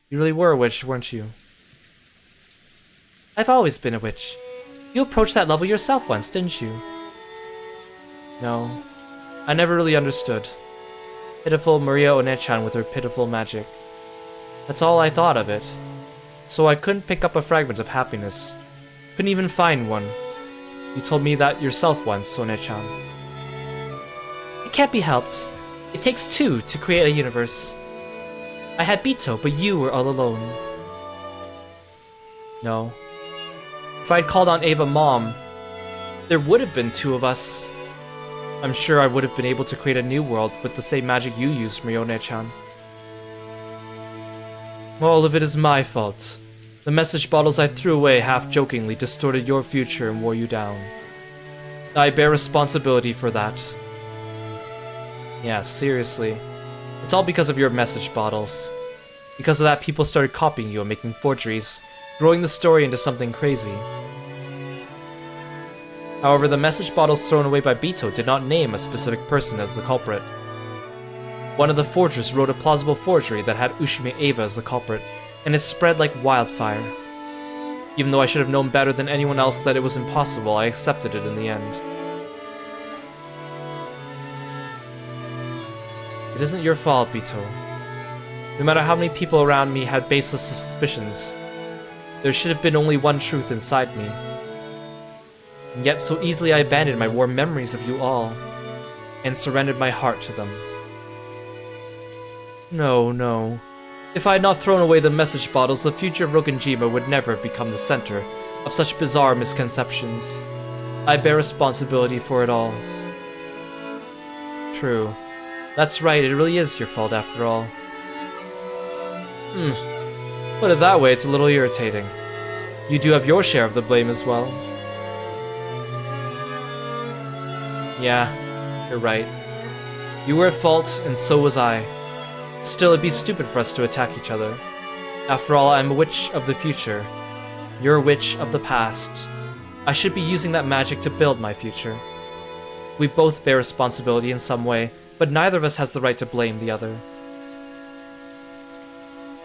you really were a witch, weren't you? I've always been a witch. You approached that level yourself once, didn't you? No, I never really understood. Pitiful Maria One-chan with her pitiful magic. That's all I thought of it. So I couldn't pick up a fragment of happiness. Couldn't even find one. You told me that yourself once, One-chan. It can't be helped. It takes two to create a universe. I had Bito, but you were all alone. No. If I'd called on Ava Mom, there would have been two of us. I'm sure I would have been able to create a new world with the same magic you used, Mione-chan. All of it is my fault. The message bottles I threw away half-jokingly distorted your future and wore you down. I bear responsibility for that. Yeah, seriously. It's all because of your message bottles. Because of that, people started copying you and making forgeries, growing the story into something crazy. However, the message bottles thrown away by Bito did not name a specific person as the culprit. One of the forgers wrote a plausible forgery that had Ushime Eva as the culprit, and it spread like wildfire. Even though I should have known better than anyone else that it was impossible, I accepted it in the end. It isn't your fault, Bito. No matter how many people around me had baseless suspicions, there should have been only one truth inside me. And yet so easily I abandoned my warm memories of you all, and surrendered my heart to them. No. If I had not thrown away the message bottles, the future of Rokenjima would never have become the center of such bizarre misconceptions. I bear responsibility for it all. True. That's right, it really is your fault after all. Put it that way, it's a little irritating. You do have your share of the blame as well. Yeah, you're right. You were at fault, and so was I. Still, it'd be stupid for us to attack each other. After all, I'm a witch of the future. You're a witch of the past. I should be using that magic to build my future. We both bear responsibility in some way, but neither of us has the right to blame the other.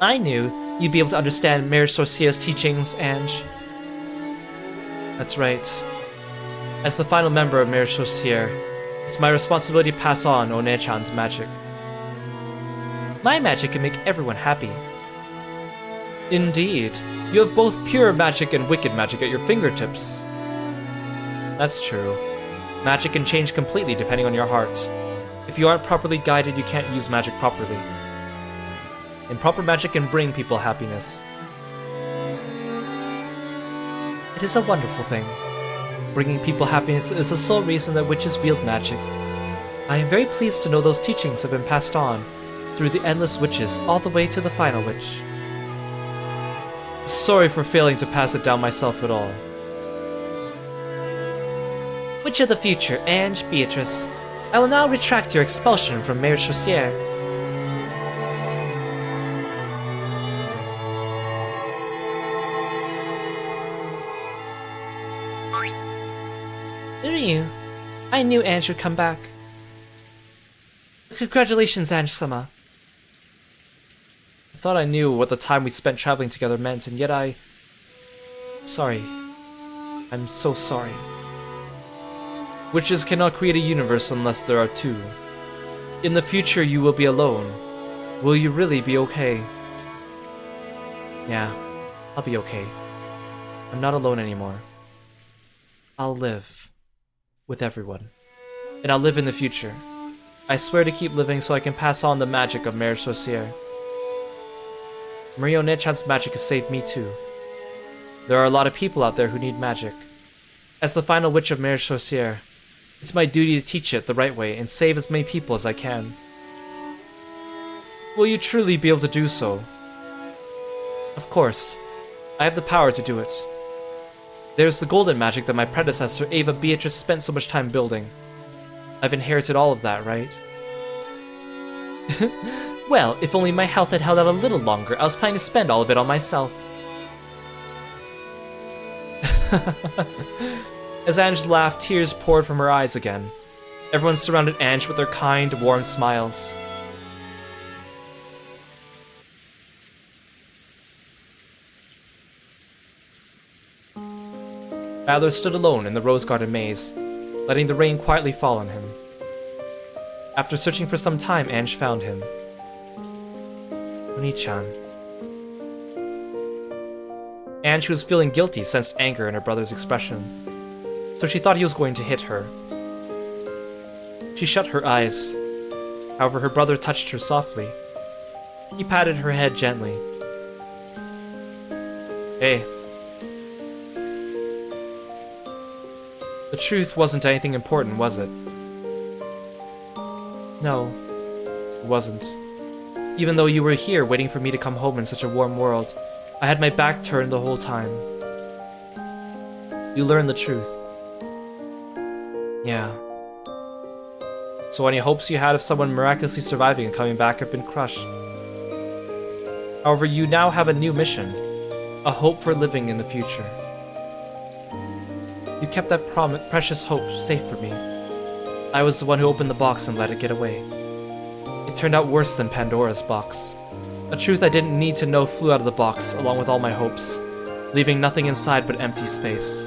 I knew you'd be able to understand Mère Sorciere's teachings, Ange. That's right. As the final member of Mère Sorciere, it's my responsibility to pass on One-chan's magic. My magic can make everyone happy. Indeed. You have both pure magic and wicked magic at your fingertips. That's true. Magic can change completely depending on your heart. If you aren't properly guided, you can't use magic properly. And proper magic can bring people happiness. It is a wonderful thing. Bringing people happiness is the sole reason that witches wield magic. I am very pleased to know those teachings have been passed on through the endless witches all the way to the final witch. Sorry for failing to pass it down myself at all. Witch of the future, Ange Beatrice. I will now retract your expulsion from Mère Sorciere. Ryu, I knew Ange would come back. Congratulations, Ange-sama. I thought I knew what the time we spent traveling together meant, and yet Sorry. I'm so sorry. Witches cannot create a universe unless there are two. In the future, you will be alone. Will you really be okay? Yeah, I'll be okay. I'm not alone anymore. I'll live. With everyone. And I'll live in the future. I swear to keep living so I can pass on the magic of Mère Sorciere. Mione-chan's magic has saved me too. There are a lot of people out there who need magic. As the final witch of Mère Sorciere, it's my duty to teach it the right way and save as many people as I can. Will you truly be able to do so? Of course. I have the power to do it. There's the golden magic that my predecessor, Eva Beatrice, spent so much time building. I've inherited all of that, right? Well, if only my health had held out a little longer, I was planning to spend all of it on myself. As Ange laughed, tears poured from her eyes again. Everyone surrounded Ange with their kind, warm smiles. Adler stood alone in the rose garden maze, letting the rain quietly fall on him. After searching for some time, Ange found him. Oni-chan. Ange, who was feeling guilty, sensed anger in her brother's expression, so she thought he was going to hit her. She shut her eyes. However, her brother touched her softly. He patted her head gently. Hey. The truth wasn't anything important, was it? No, it wasn't. Even though you were here waiting for me to come home in such a warm world, I had my back turned the whole time. You learned the truth. Yeah. So any hopes you had of someone miraculously surviving and coming back have been crushed. However, you now have a new mission. A hope for living in the future. You kept that precious hope safe for me. I was the one who opened the box and let it get away. It turned out worse than Pandora's box. A truth I didn't need to know flew out of the box, along with all my hopes, leaving nothing inside but empty space.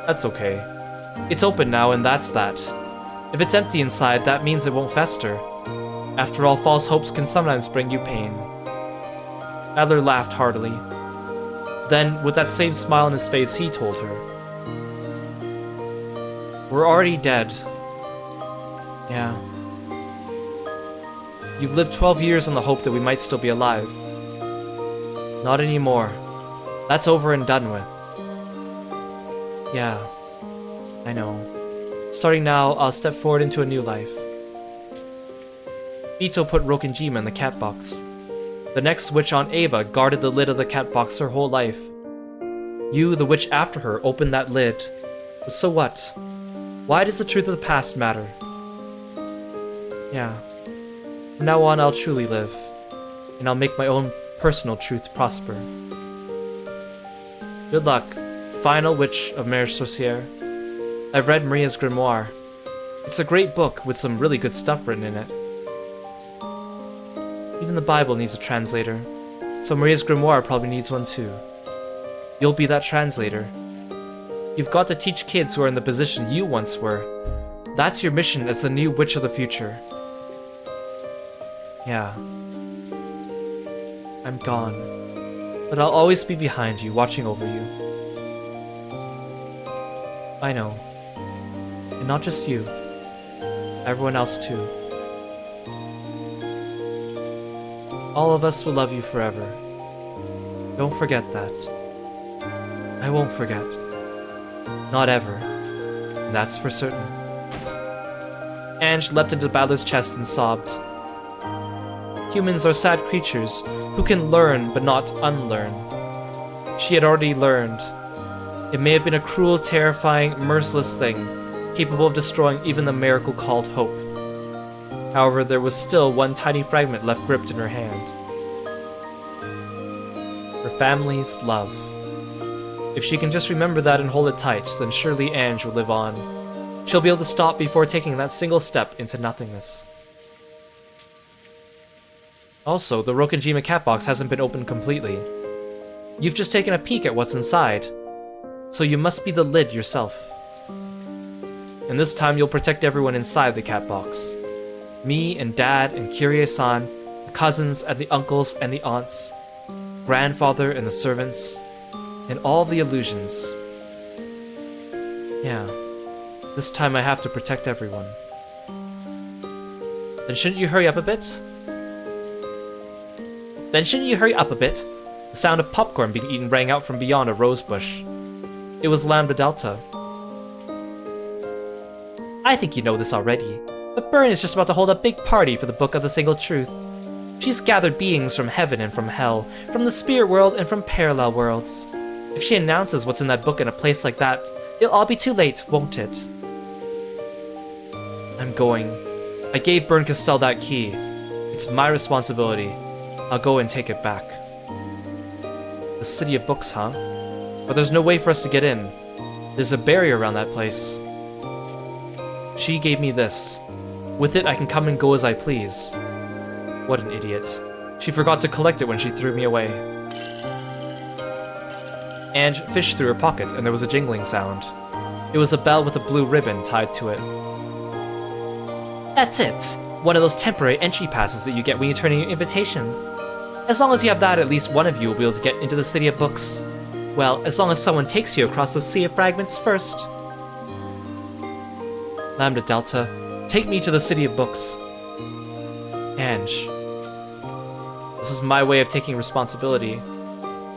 That's okay. It's open now, and that's that. If it's empty inside, that means it won't fester. After all, false hopes can sometimes bring you pain. Adler laughed heartily. Then, with that same smile on his face, he told her. We're already dead. Yeah. You've lived 12 years on the hope that we might still be alive. Not anymore. That's over and done with. Yeah. I know. Starting now, I'll step forward into a new life. Ito put Rokenjima in the cat box. The next witch on Ava guarded the lid of the cat box her whole life. You, the witch after her, opened that lid. But so what? Why does the truth of the past matter? Yeah. From now on, I'll truly live. And I'll make my own personal truth prosper. Good luck, final witch of Mare Sorcière. I've read Maria's grimoire. It's a great book with some really good stuff written in it. Even the Bible needs a translator, so Maria's grimoire probably needs one too. You'll be that translator. You've got to teach kids who are in the position you once were. That's your mission as the new witch of the future. Yeah. I'm gone, but I'll always be behind you, watching over you. I know. And not just you. Everyone else too. All of us will love you forever. Don't forget that. I won't forget. Not ever. And that's for certain. Ange leapt into Balor's chest and sobbed. Humans are sad creatures who can learn but not unlearn. She had already learned. It may have been a cruel, terrifying, merciless thing, capable of destroying even the miracle called hope. However, there was still one tiny fragment left gripped in her hand. Her family's love. If she can just remember that and hold it tight, then surely Ange will live on. She'll be able to stop before taking that single step into nothingness. Also, the Rokenjima cat box hasn't been opened completely. You've just taken a peek at what's inside, so you must be the lid yourself. And this time you'll protect everyone inside the cat box. Me and Dad and Kirie-san, the cousins and the uncles and the aunts, grandfather and the servants, and all the illusions. Yeah, this time I have to protect everyone. Then shouldn't you hurry up a bit? The sound of popcorn being eaten rang out from beyond a rose bush. It was Lambda Delta. I think you know this already, but Byrne is just about to hold a big party for the Book of the Single Truth. She's gathered beings from heaven and from hell, from the spirit world and from parallel worlds. If she announces what's in that book in a place like that, it'll all be too late, won't it? I'm going. I gave Byrne Castell that key. It's my responsibility. I'll go and take it back. The City of Books, huh? But there's no way for us to get in. There's a barrier around that place. She gave me this. With it, I can come and go as I please. What an idiot. She forgot to collect it when she threw me away. Ange fished through her pocket, and there was a jingling sound. It was a bell with a blue ribbon tied to it. That's it! One of those temporary entry passes that you get when you turn in your invitation. As long as you have that, at least one of you will be able to get into the City of Books. Well, as long as someone takes you across the Sea of Fragments first. Lambda Delta, take me to the City of Books. Ange. This is my way of taking responsibility.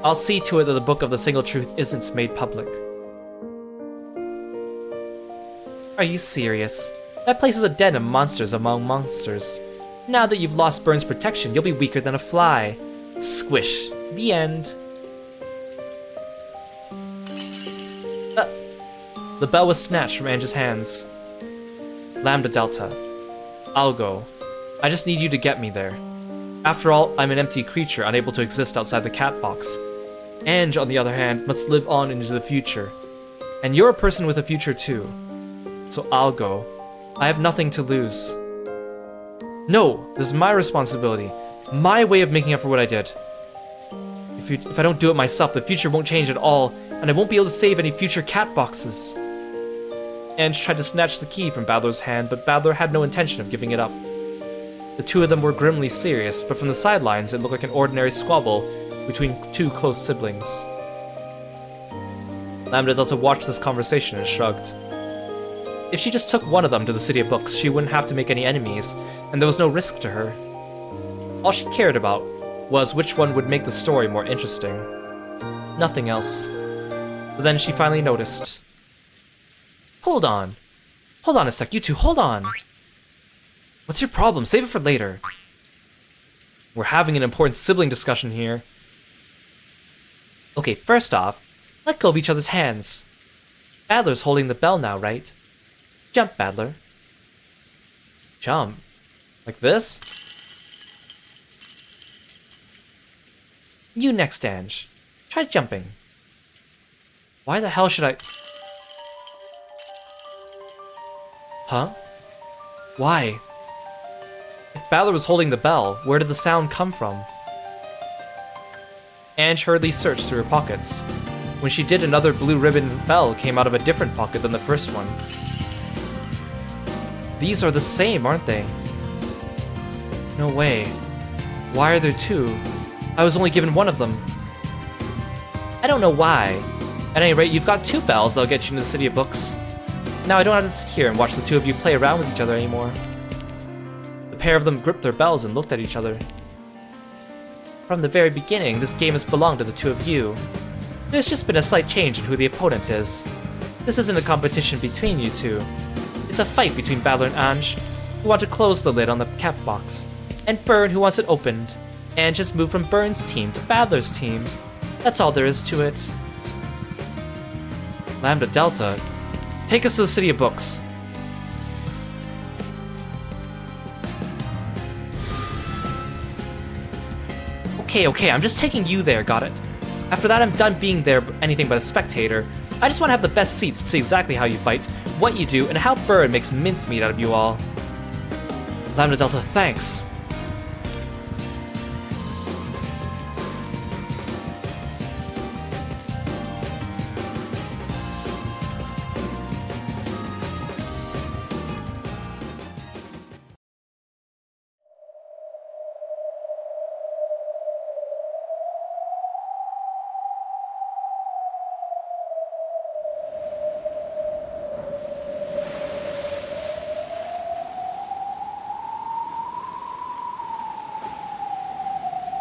I'll see to it that the Book of the Single Truth isn't made public. Are you serious? That place is a den of monsters among monsters. Now that you've lost Burn's protection, you'll be weaker than a fly. Squish. The end. The bell was snatched from Ange's hands. Lambda Delta. I'll go. I just need you to get me there. After all, I'm an empty creature unable to exist outside the cat box. Ange, on the other hand, must live on into the future. And you're a person with a future too. So I'll go. I have nothing to lose. No, this is my responsibility. My way of making up for what I did. If I don't do it myself, the future won't change at all, and I won't be able to save any future cat boxes. Ange tried to snatch the key from Badler's hand, but Badler had no intention of giving it up. The two of them were grimly serious, but from the sidelines it looked like an ordinary squabble between two close siblings. Lambda Delta watched this conversation and shrugged. If she just took one of them to the City of Books, she wouldn't have to make any enemies, and there was no risk to her. All she cared about was which one would make the story more interesting. Nothing else. But then she finally noticed. Hold on. Hold on a sec, you two, hold on. What's your problem? Save it for later. We're having an important sibling discussion here. Okay, first off, let go of each other's hands. Badler's holding the bell now, right? Jump, Badler. Jump? Like this? You next, Ange. Try jumping. Why the hell should I... Huh? Why? If Badler was holding the bell, where did the sound come from? Ange hurriedly searched through her pockets. When she did, another blue ribbon bell came out of a different pocket than the first one. These are the same, aren't they? No way. Why are there two? I was only given one of them. I don't know why. At any rate, you've got two bells that'll get you into the City of Books. Now I don't have to sit here and watch the two of you play around with each other anymore. The pair of them gripped their bells and looked at each other. From the very beginning, this game has belonged to the two of you. There's just been a slight change in who the opponent is. This isn't a competition between you two. It's a fight between Badler and Ange, who want to close the lid on the cat box, and Burn, who wants it opened. Ange has moved from Burn's team to Badler's team. That's all there is to it. Lambda Delta, take us to the City of Books. Okay, I'm just taking you there, got it? After that, I'm done being there anything but a spectator. I just want to have the best seats to see exactly how you fight, what you do, and how Burn makes mincemeat out of you all. Lambda Delta, thanks.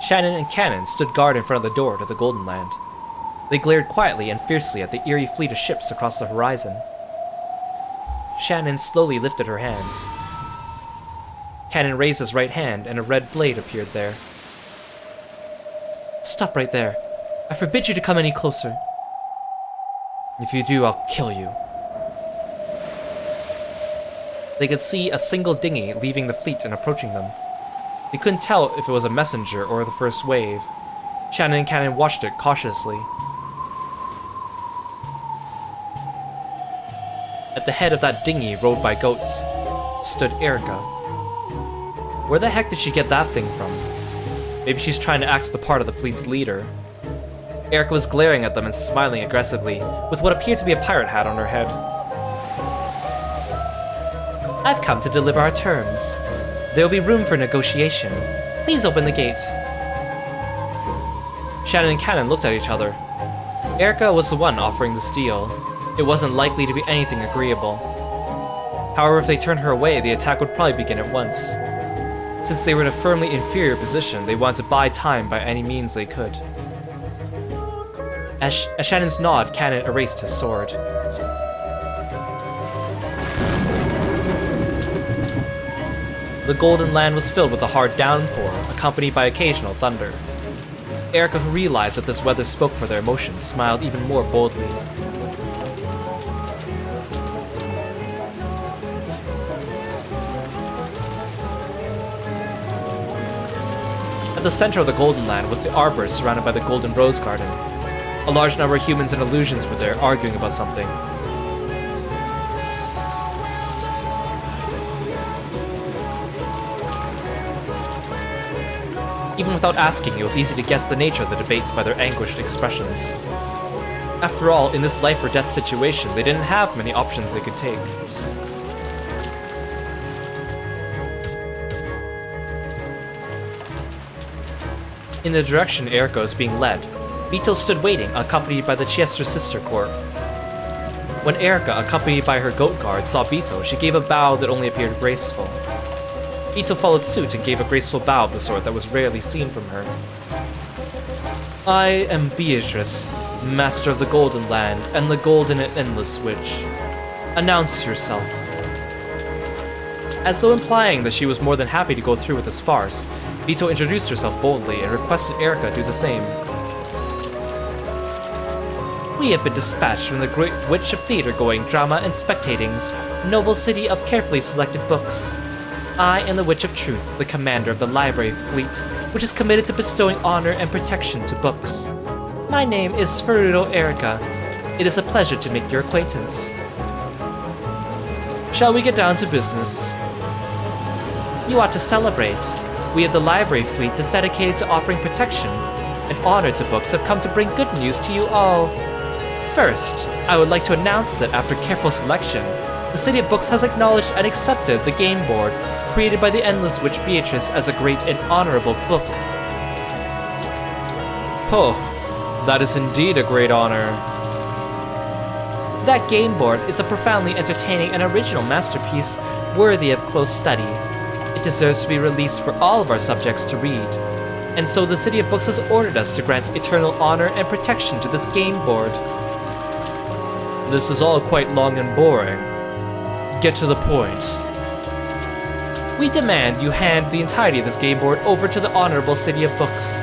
Shannon and Cannon stood guard in front of the door to the Golden Land. They glared quietly and fiercely at the eerie fleet of ships across the horizon. Shannon slowly lifted her hands. Cannon raised his right hand and a red blade appeared there. Stop right there. I forbid you to come any closer. If you do, I'll kill you. They could see a single dinghy leaving the fleet and approaching them. They couldn't tell if it was a messenger or the first wave. Shannon and Cannon watched it cautiously. At the head of that dinghy, rowed by goats, stood Erica. Where the heck did she get that thing from? Maybe she's trying to act the part of the fleet's leader. Erica was glaring at them and smiling aggressively, with what appeared to be a pirate hat on her head. I've come to deliver our terms. There will be room for negotiation. Please open the gate. Shannon and Cannon looked at each other. Erica was the one offering this deal. It wasn't likely to be anything agreeable. However, if they turned her away, the attack would probably begin at once. Since they were in a firmly inferior position, they wanted to buy time by any means they could. As Shannon's nod, Cannon erased his sword. The Golden Land was filled with a hard downpour, accompanied by occasional thunder. Erica, who realized that this weather spoke for their emotions, smiled even more boldly. At the center of the Golden Land was the arbor surrounded by the Golden Rose Garden. A large number of humans and illusions were there, arguing about something. Even without asking, it was easy to guess the nature of the debates by their anguished expressions. After all, in this life or death situation, they didn't have many options they could take. In the direction Erica was being led, Vito stood waiting, accompanied by the Chiester's sister corps. When Erica, accompanied by her goat guard, saw Vito, she gave a bow that only appeared graceful. Vito followed suit and gave a graceful bow of the sort that was rarely seen from her. I am Beatrice, master of the Golden Land and the Golden and Endless Witch. Announce yourself. As though implying that she was more than happy to go through with this farce, Vito introduced herself boldly and requested Erica do the same. We have been dispatched from the great witch of theater-going, drama and spectatings, noble city of carefully selected books. I am the Witch of Truth, the commander of the library fleet, which is committed to bestowing honor and protection to books. My name is Furuto Erica. It is a pleasure to make your acquaintance. Shall we get down to business? You ought to celebrate. We of the library fleet that's dedicated to offering protection and honor to books have come to bring good news to you all. First, I would like to announce that after careful selection, the City of Books has acknowledged and accepted the game board created by the Endless Witch Beatrice as a great and honorable book. Oh, that is indeed a great honor. That game board is a profoundly entertaining and original masterpiece worthy of close study. It deserves to be released for all of our subjects to read. And so the City of Books has ordered us to grant eternal honor and protection to this game board. This is all quite long and boring. Get to the point. We demand you hand the entirety of this game board over to the Honorable City of Books.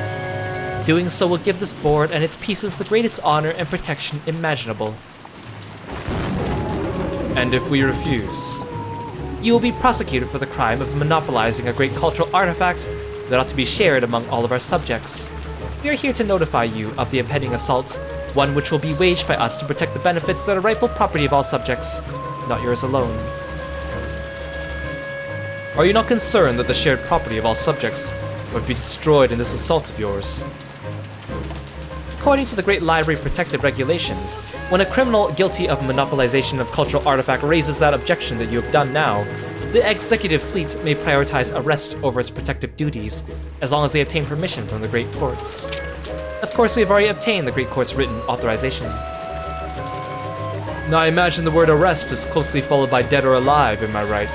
Doing so will give this board and its pieces the greatest honor and protection imaginable. And if we refuse? You will be prosecuted for the crime of monopolizing a great cultural artifact that ought to be shared among all of our subjects. We are here to notify you of the impending assault, one which will be waged by us to protect the benefits that are rightful property of all subjects, not yours alone. Are you not concerned that the shared property of all subjects would be destroyed in this assault of yours? According to the Great Library Protective Regulations, when a criminal guilty of monopolization of cultural artifact raises that objection that you have done now, the Executive Fleet may prioritize arrest over its protective duties, as long as they obtain permission from the Great Court. Of course, we have already obtained the Great Court's written authorization. Now I imagine the word arrest is closely followed by dead or alive, am I right?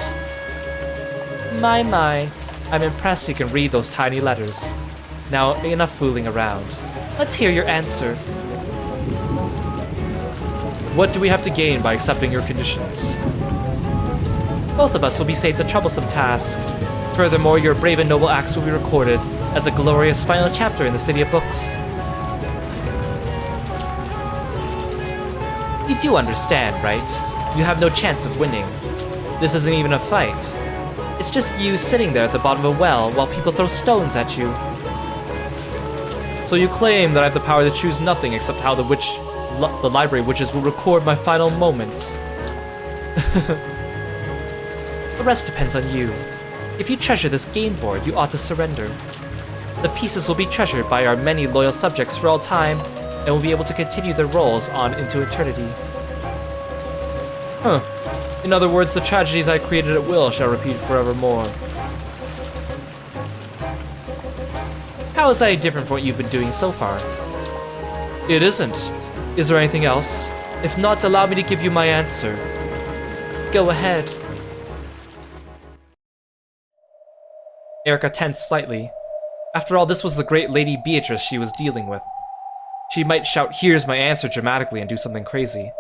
My, I'm impressed you can read those tiny letters. Now, enough fooling around. Let's hear your answer. What do we have to gain by accepting your conditions? Both of us will be saved a troublesome task. Furthermore, your brave and noble acts will be recorded as a glorious final chapter in the City of Books. You do understand, right? You have no chance of winning. This isn't even a fight. It's just you sitting there at the bottom of a well while people throw stones at you. So you claim that I have the power to choose nothing except how the library witches will record my final moments. The rest depends on you. If you treasure this game board, you ought to surrender. The pieces will be treasured by our many loyal subjects for all time, and will be able to continue their roles on into eternity. Huh. In other words, the tragedies I created at will shall repeat forevermore. How is that different from what you've been doing so far? It isn't. Is there anything else? If not, allow me to give you my answer. Go ahead. Erica tensed slightly. After all, this was the great Lady Beatrice she was dealing with. She might shout, "Here's my answer," dramatically and do something crazy.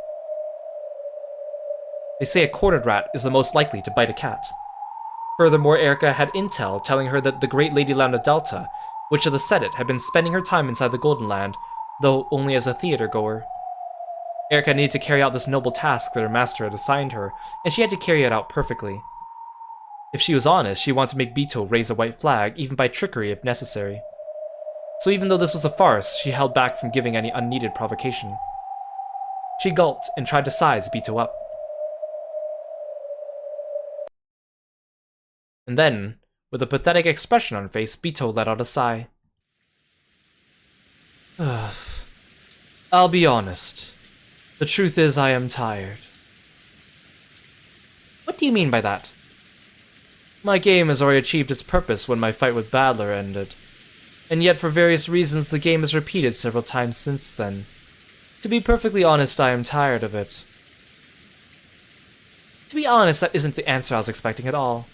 They say a cornered rat is the most likely to bite a cat. Furthermore, Erika had intel telling her that the Great Lady Lambda Delta, Witch of the Sedet, had been spending her time inside the Golden Land, though only as a theater goer. Erika needed to carry out this noble task that her master had assigned her, and she had to carry it out perfectly. If she was honest, she wanted to make Bito raise a white flag, even by trickery if necessary. So even though this was a farce, she held back from giving any unneeded provocation. She gulped and tried to size Bito up. And then, with a pathetic expression on her face, Bito let out a sigh. I'll be honest. The truth is I am tired. What do you mean by that? My game has already achieved its purpose when my fight with Badler ended. And yet for various reasons the game has repeated several times since then. To be perfectly honest, I am tired of it. To be honest, that isn't the answer I was expecting at all.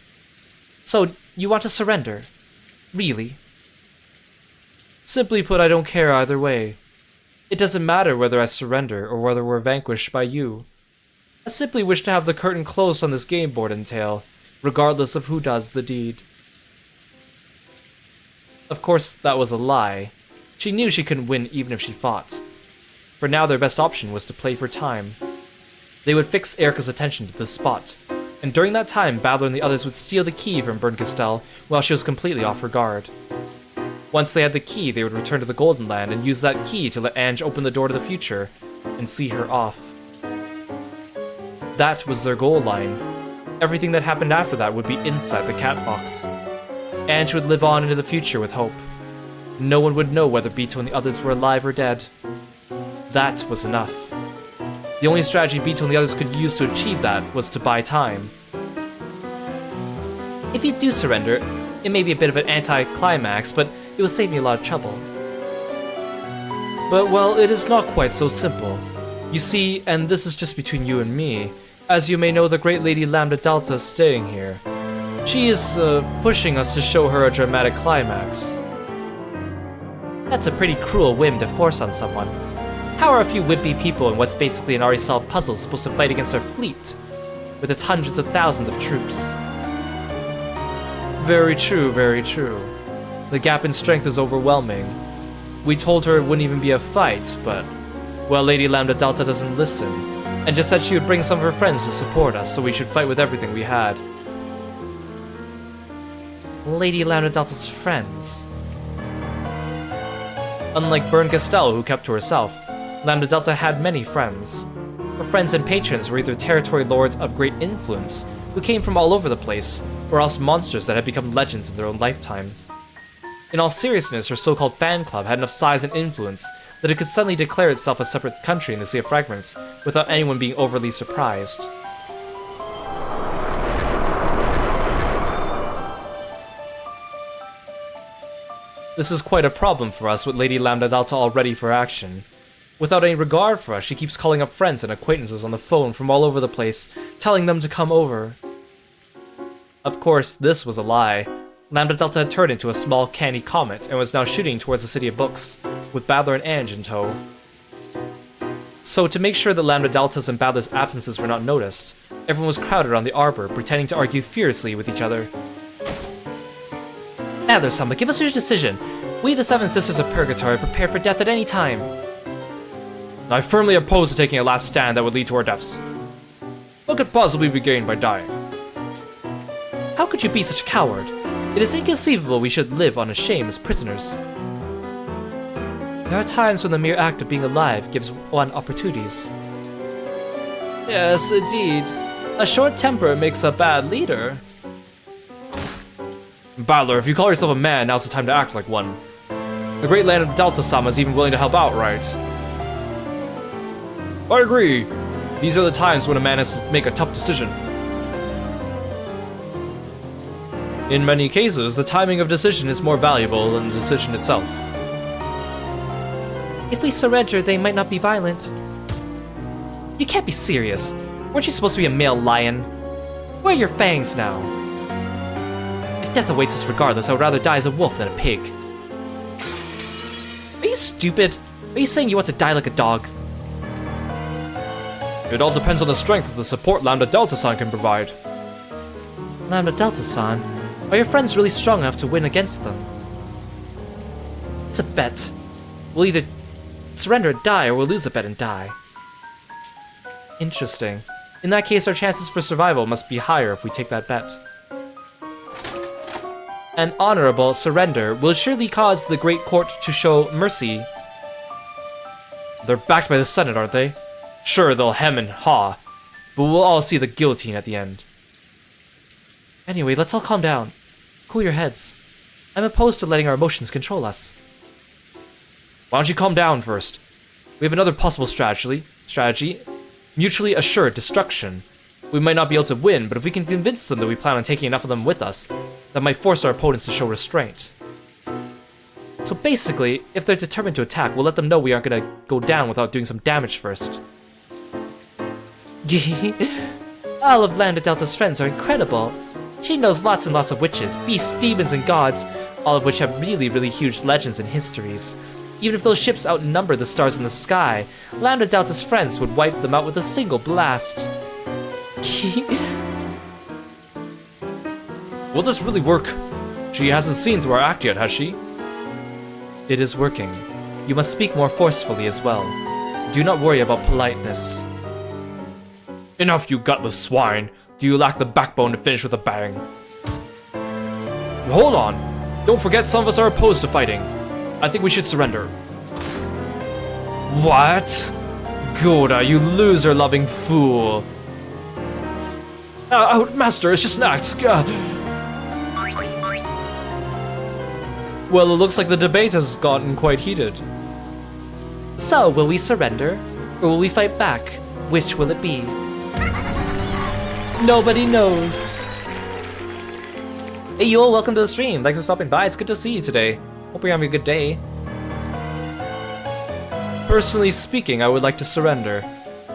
So, you want to surrender? Really? Simply put, I don't care either way. It doesn't matter whether I surrender or whether we're vanquished by you. I simply wish to have the curtain closed on this game board and tale, regardless of who does the deed. Of course, that was a lie. She knew she couldn't win even if she fought. For now, their best option was to play for time. They would fix Erika's attention to this spot, and during that time, Badler and the others would steal the key from Bernkastel while she was completely off her guard. Once they had the key, they would return to the Golden Land and use that key to let Ange open the door to the future and see her off. That was their goal line. Everything that happened after that would be inside the cat box. Ange would live on into the future with hope. No one would know whether Bito and the others were alive or dead. That was enough. The only strategy Bito and the others could use to achieve that was to buy time. If you do surrender, it may be a bit of an anti-climax, but it will save me a lot of trouble. But, well, it is not quite so simple. You see, and this is just between you and me, as you may know, the Great Lady Lambda Delta is staying here. She is, pushing us to show her a dramatic climax. That's a pretty cruel whim to force on someone. How are a few wimpy people in what's basically an already solved puzzle supposed to fight against our fleet, with its hundreds of thousands of troops? Very true, very true. The gap in strength is overwhelming. We told her it wouldn't even be a fight, but, well, Lady Lambda Delta doesn't listen, and just said she would bring some of her friends to support us, so we should fight with everything we had. Lady Lambda Delta's friends. Unlike Bernkastel, who kept to herself, Lambda Delta had many friends. Her friends and patrons were either territory lords of great influence, who came from all over the place, or else monsters that had become legends in their own lifetime. In all seriousness, her so-called fan club had enough size and influence that it could suddenly declare itself a separate country in the Sea of Fragments without anyone being overly surprised. This is quite a problem for us with Lady Lambda Delta all ready for action. Without any regard for us, she keeps calling up friends and acquaintances on the phone from all over the place, telling them to come over. Of course, this was a lie. Lambda Delta had turned into a small candy comet and was now shooting towards the City of Books, with Badler and Ange in tow. So to make sure that Lambda Delta's and Badler's absences were not noticed, everyone was crowded around the arbor, pretending to argue furiously with each other. Badler-sama, give us your decision. We, the Seven Sisters of Purgatory, are prepared for death at any time. I firmly oppose to taking a last stand that would lead to our deaths. What could possibly be gained by dying? How could you be such a coward? It is inconceivable we should live unashamed as prisoners. There are times when the mere act of being alive gives one opportunities. Yes, indeed. A short temper makes a bad leader. Badler, if you call yourself a man, now's the time to act like one. The great land of Delta-sama is even willing to help out, right? I agree. These are the times when a man has to make a tough decision. In many cases, the timing of decision is more valuable than the decision itself. If we surrender, they might not be violent. You can't be serious. Weren't you supposed to be a male lion? Where are your fangs now? If death awaits us regardless, I would rather die as a wolf than a pig. Are you stupid? Are you saying you want to die like a dog? It all depends on the strength of the support Lambda Delta-san can provide. Lambda Delta-san, are your friends really strong enough to win against them? It's a bet. We'll either surrender and die, or we'll lose a bet and die. Interesting. In that case, our chances for survival must be higher if we take that bet. An honorable surrender will surely cause the Great Court to show mercy. They're backed by the Senate, aren't they? Sure, they'll hem and haw, but we'll all see the guillotine at the end. Anyway, let's all calm down. Cool your heads. I'm opposed to letting our emotions control us. Why don't you calm down first? We have another possible strategy. Mutually assured destruction. We might not be able to win, but if we can convince them that we plan on taking enough of them with us, that might force our opponents to show restraint. So basically, if they're determined to attack, we'll let them know we aren't gonna go down without doing some damage first. All of Lambda Delta's friends are incredible. She knows lots and lots of witches, beasts, demons, and gods, all of which have really, really huge legends and histories. Even if those ships outnumber the stars in the sky, Lambda Delta's friends would wipe them out with a single blast. Will this really work? She hasn't seen through our act yet, has she? It is working. You must speak more forcefully as well. Do not worry about politeness. Enough, you gutless swine. Do you lack the backbone to finish with a bang? Hold on! Don't forget some of us are opposed to fighting. I think we should surrender. What? Goda, you loser-loving fool. Master, it's just an act. Well, it looks like the debate has gotten quite heated. So, will we surrender? Or will we fight back? Which will it be? Nobody knows. Hey, Yule, welcome to the stream. Thanks for stopping by. It's good to see you today. Hope you're having a good day. Personally speaking, I would like to surrender.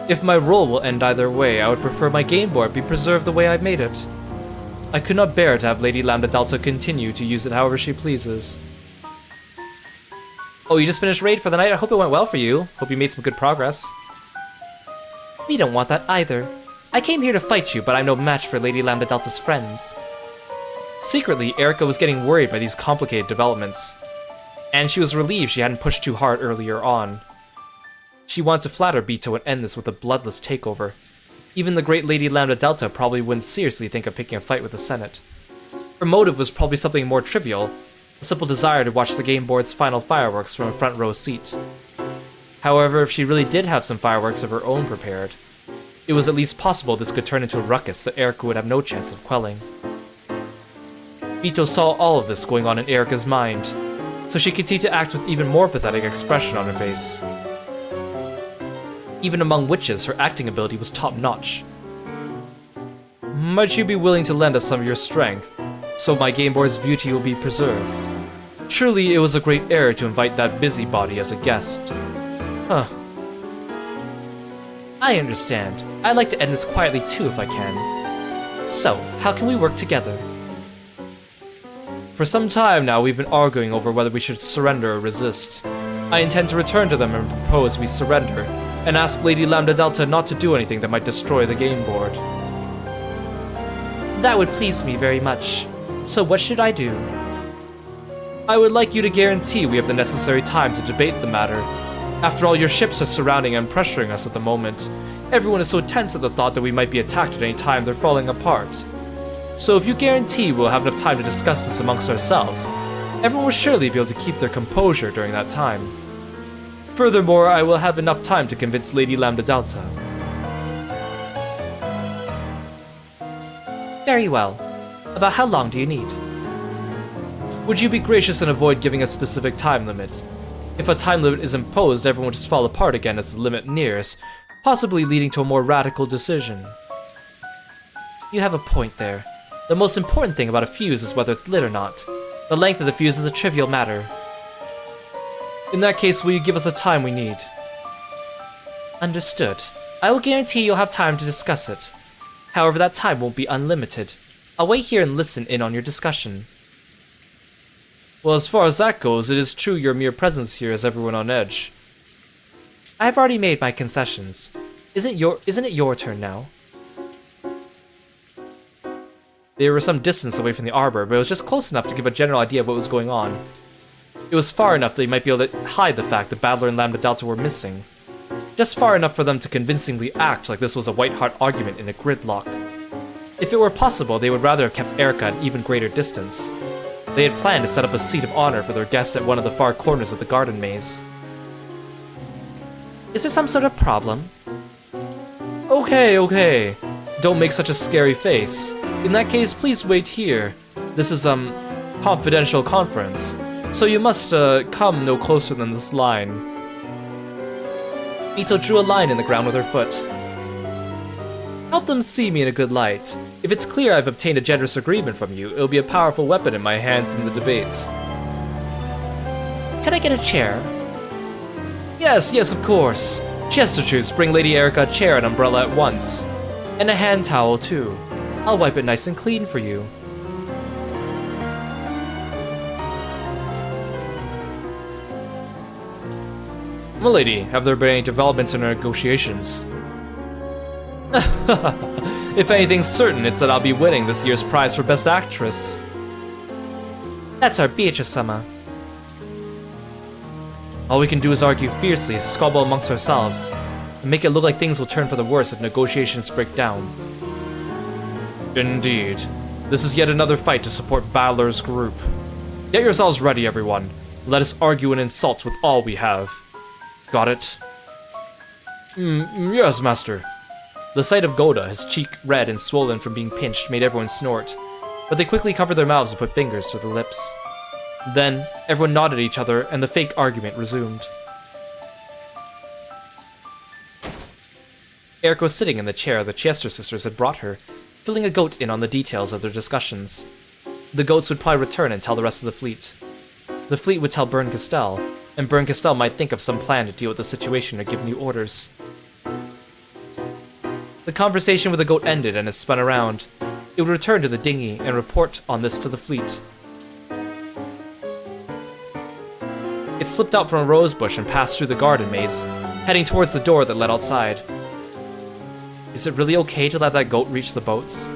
If my role will end either way, I would prefer my game board be preserved the way I made it. I could not bear to have Lady Lambda Delta continue to use it however she pleases. Oh, you just finished raid for the night? I hope it went well for you. Hope you made some good progress. We don't want that either. I came here to fight you, but I'm no match for Lady Lambda Delta's friends. Secretly, Erika was getting worried by these complicated developments, and she was relieved she hadn't pushed too hard earlier on. She wanted to flatter Bito and end this with a bloodless takeover. Even the great Lady Lambda Delta probably wouldn't seriously think of picking a fight with the Senate. Her motive was probably something more trivial, a simple desire to watch the game board's final fireworks from a front row seat. However, if she really did have some fireworks of her own prepared, it was at least possible this could turn into a ruckus that Erika would have no chance of quelling. Bito saw all of this going on in Erika's mind, so she continued to act with even more pathetic expression on her face. Even among witches, her acting ability was top-notch. Might you be willing to lend us some of your strength, so my game board's beauty will be preserved? Surely it was a great error to invite that busybody as a guest. Huh. I understand. I'd like to end this quietly too if I can. So, how can we work together? For some time now, we've been arguing over whether we should surrender or resist. I intend to return to them and propose we surrender, and ask Lady Lambda Delta not to do anything that might destroy the game board. That would please me very much. So what should I do? I would like you to guarantee we have the necessary time to debate the matter. After all, your ships are surrounding and pressuring us at the moment. Everyone is so tense at the thought that we might be attacked at any time they're falling apart. So if you guarantee we'll have enough time to discuss this amongst ourselves, everyone will surely be able to keep their composure during that time. Furthermore, I will have enough time to convince Lady Lambda Delta. Very well. About how long do you need? Would you be gracious and avoid giving a specific time limit? If a time limit is imposed, everyone will just fall apart again as the limit nears, possibly leading to a more radical decision. You have a point there. The most important thing about a fuse is whether it's lit or not. The length of the fuse is a trivial matter. In that case, will you give us the time we need? Understood. I will guarantee you'll have time to discuss it. However, that time won't be unlimited. I'll wait here and listen in on your discussion. Well, as far as that goes, it is true your mere presence here has everyone on edge. I have already made my concessions. Isn't it your turn now? They were some distance away from the arbor, but it was just close enough to give a general idea of what was going on. It was far enough that they might be able to hide the fact that Battler and Lambda Delta were missing. Just far enough for them to convincingly act like this was a white-hot argument in a gridlock. If it were possible, they would rather have kept Erica at an even greater distance. They had planned to set up a seat of honor for their guest at one of the far corners of the garden maze. Is there some sort of problem? Okay. Don't make such a scary face. In that case, please wait here. This is, confidential conference. So you must, come no closer than this line. Ito drew a line in the ground with her foot. Help them see me in a good light. If it's clear I've obtained a generous agreement from you, it'll be a powerful weapon in my hands in the debate. Can I get a chair? Yes, of course. Chestertroops, bring Lady Erica a chair and umbrella at once. And a hand towel, too. I'll wipe it nice and clean for you. Milady, have there been any developments in our negotiations? If anything's certain, it's that I'll be winning this year's prize for Best Actress. That's our Beatrice-sama. All we can do is argue fiercely, squabble amongst ourselves, and make it look like things will turn for the worse if negotiations break down. Indeed. This is yet another fight to support Battler's group. Get yourselves ready, everyone. Let us argue and insult with all we have. Got it? Yes, master. The sight of Goda, his cheek red and swollen from being pinched, made everyone snort, but they quickly covered their mouths and put fingers to their lips. Then, everyone nodded at each other, and the fake argument resumed. Erica was sitting in the chair the Chester sisters had brought her, filling a goat in on the details of their discussions. The goats would probably return and tell the rest of the fleet. The fleet would tell Bern Castell, and Bern Castell might think of some plan to deal with the situation or give new orders. The conversation with the goat ended and it spun around. It would return to the dinghy and report on this to the fleet. It slipped out from a rose bush and passed through the garden maze, heading towards the door that led outside. Is it really okay to let that goat reach the boats?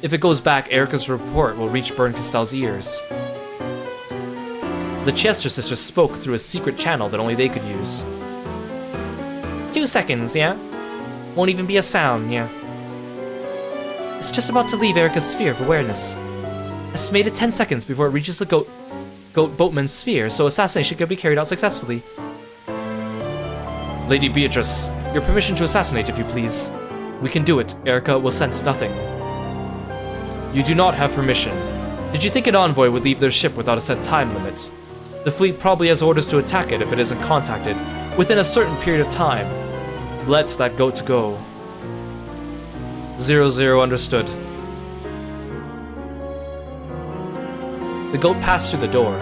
If it goes back, Erica's report will reach Bern Castell's ears. The Chester sisters spoke through a secret channel that only they could use. 2 seconds, yeah? Won't even be a sound, yeah? It's just about to leave Erica's sphere of awareness. Estimated 10 seconds before it reaches the goat boatman's sphere, so assassination can be carried out successfully. Lady Beatrice, your permission to assassinate, if you please. We can do it. Erica will sense nothing. You do not have permission. Did you think an envoy would leave their ship without a set time limit? The fleet probably has orders to attack it if it isn't contacted within a certain period of time. Let that goat go. 00 understood. The goat passed through the door.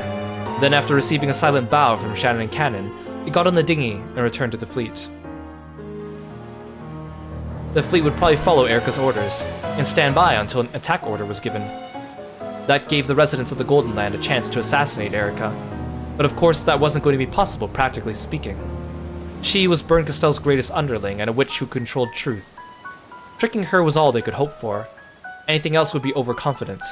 Then, after receiving a silent bow from Shannon and Cannon, it got on the dinghy and returned to the fleet. The fleet would probably follow Erica's orders and stand by until an attack order was given. That gave the residents of the Golden Land a chance to assassinate Erica, but of course that wasn't going to be possible, practically speaking. She was Bern Castell's greatest underling and a witch who controlled truth. Tricking her was all they could hope for. Anything else would be overconfident.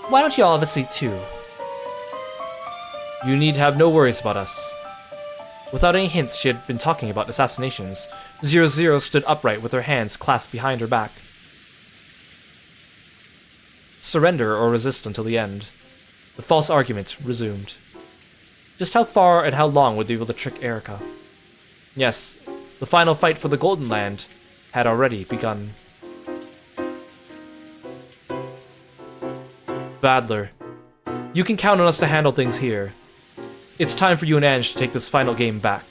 Why don't you all have a seat too? You need have no worries about us. Without any hints she had been talking about assassinations, 00 stood upright with her hands clasped behind her back. Surrender or resist until the end. The false argument resumed. Just how far and how long would they be able to trick Erica? Yes, the final fight for the Golden Land had already begun. Battler, you can count on us to handle things here. It's time for you and Ange to take this final game back.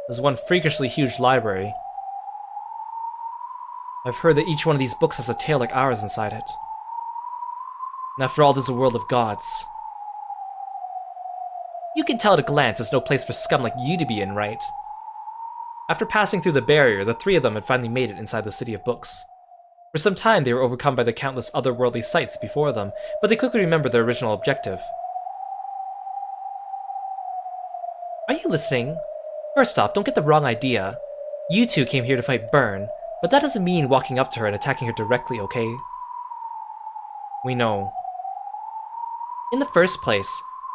There's one freakishly huge library. I've heard that each one of these books has a tale like ours inside it. And after all, this is a world of gods. You can tell at a glance there's no place for scum like you to be in, right? After passing through the barrier, the three of them had finally made it inside the City of Books. For some time, they were overcome by the countless otherworldly sights before them, but they quickly remembered their original objective. Are you listening? First off, don't get the wrong idea. You two came here to fight Burn, but that doesn't mean walking up to her and attacking her directly, okay? We know. In the first place,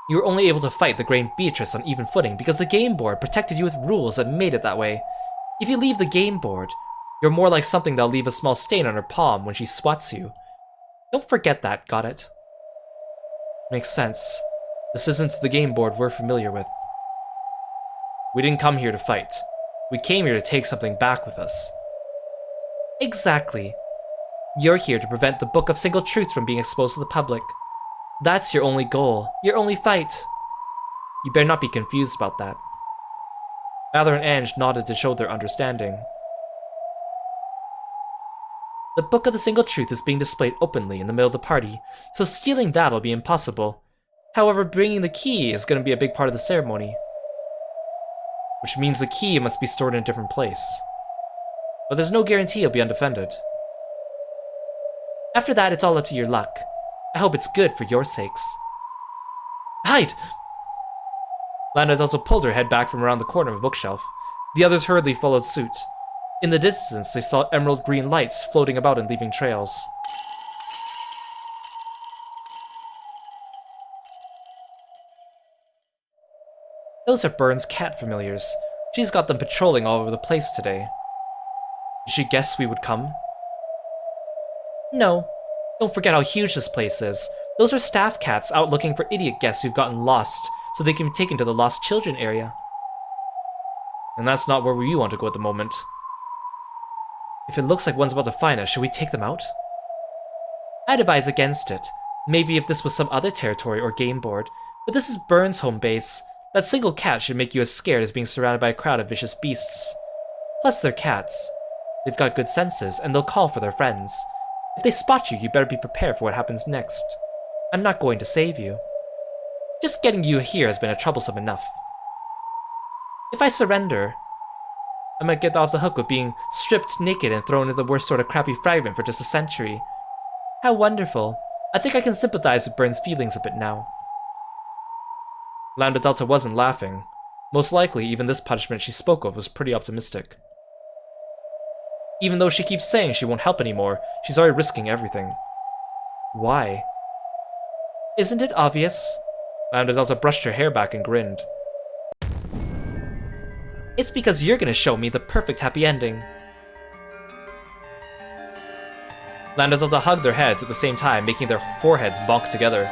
you were only able to fight the Grain Beatrice on even footing because the game board protected you with rules that made it that way. If you leave the game board, you're more like something that'll leave a small stain on her palm when she swats you. Don't forget that, got it? Makes sense. This isn't the game board we're familiar with. We didn't come here to fight. We came here to take something back with us. Exactly. You're here to prevent the Book of Single Truths from being exposed to the public. That's your only goal, your only fight. You better not be confused about that. Valor and Ange nodded to show their understanding. The Book of the Single Truth is being displayed openly in the middle of the party, so stealing that will be impossible. However, bringing the key is going to be a big part of the ceremony. Which means the key must be stored in a different place. But there's no guarantee it'll be undefended. After that, it's all up to your luck. I hope it's good for your sakes. Hide! Lana also pulled her head back from around the corner of a bookshelf. The others hurriedly followed suit. In the distance, they saw emerald green lights floating about and leaving trails. Those are Burn's cat familiars. She's got them patrolling all over the place today. Did she guess we would come? No. Don't forget how huge this place is. Those are staff cats out looking for idiot guests who've gotten lost, so they can be taken to the lost children area. And that's not where we want to go at the moment. If it looks like one's about to find us, should we take them out? I'd advise against it. Maybe if this was some other territory or game board, but this is Burn's home base. That single cat should make you as scared as being surrounded by a crowd of vicious beasts. Plus, they're cats. They've got good senses, and they'll call for their friends. If they spot you, you better be prepared for what happens next. I'm not going to save you. Just getting you here has been troublesome enough. If I surrender, I might get off the hook with being stripped naked and thrown into the worst sort of crappy fragment for just a century. How wonderful. I think I can sympathize with Burn's feelings a bit now. Lambda Delta wasn't laughing. Most likely, even this punishment she spoke of was pretty optimistic. Even though she keeps saying she won't help anymore, she's already risking everything. Why? Isn't it obvious? Lambda Delta brushed her hair back and grinned. It's because you're gonna show me the perfect happy ending. Lambda Delta hugged their heads at the same time, making their foreheads bonk together.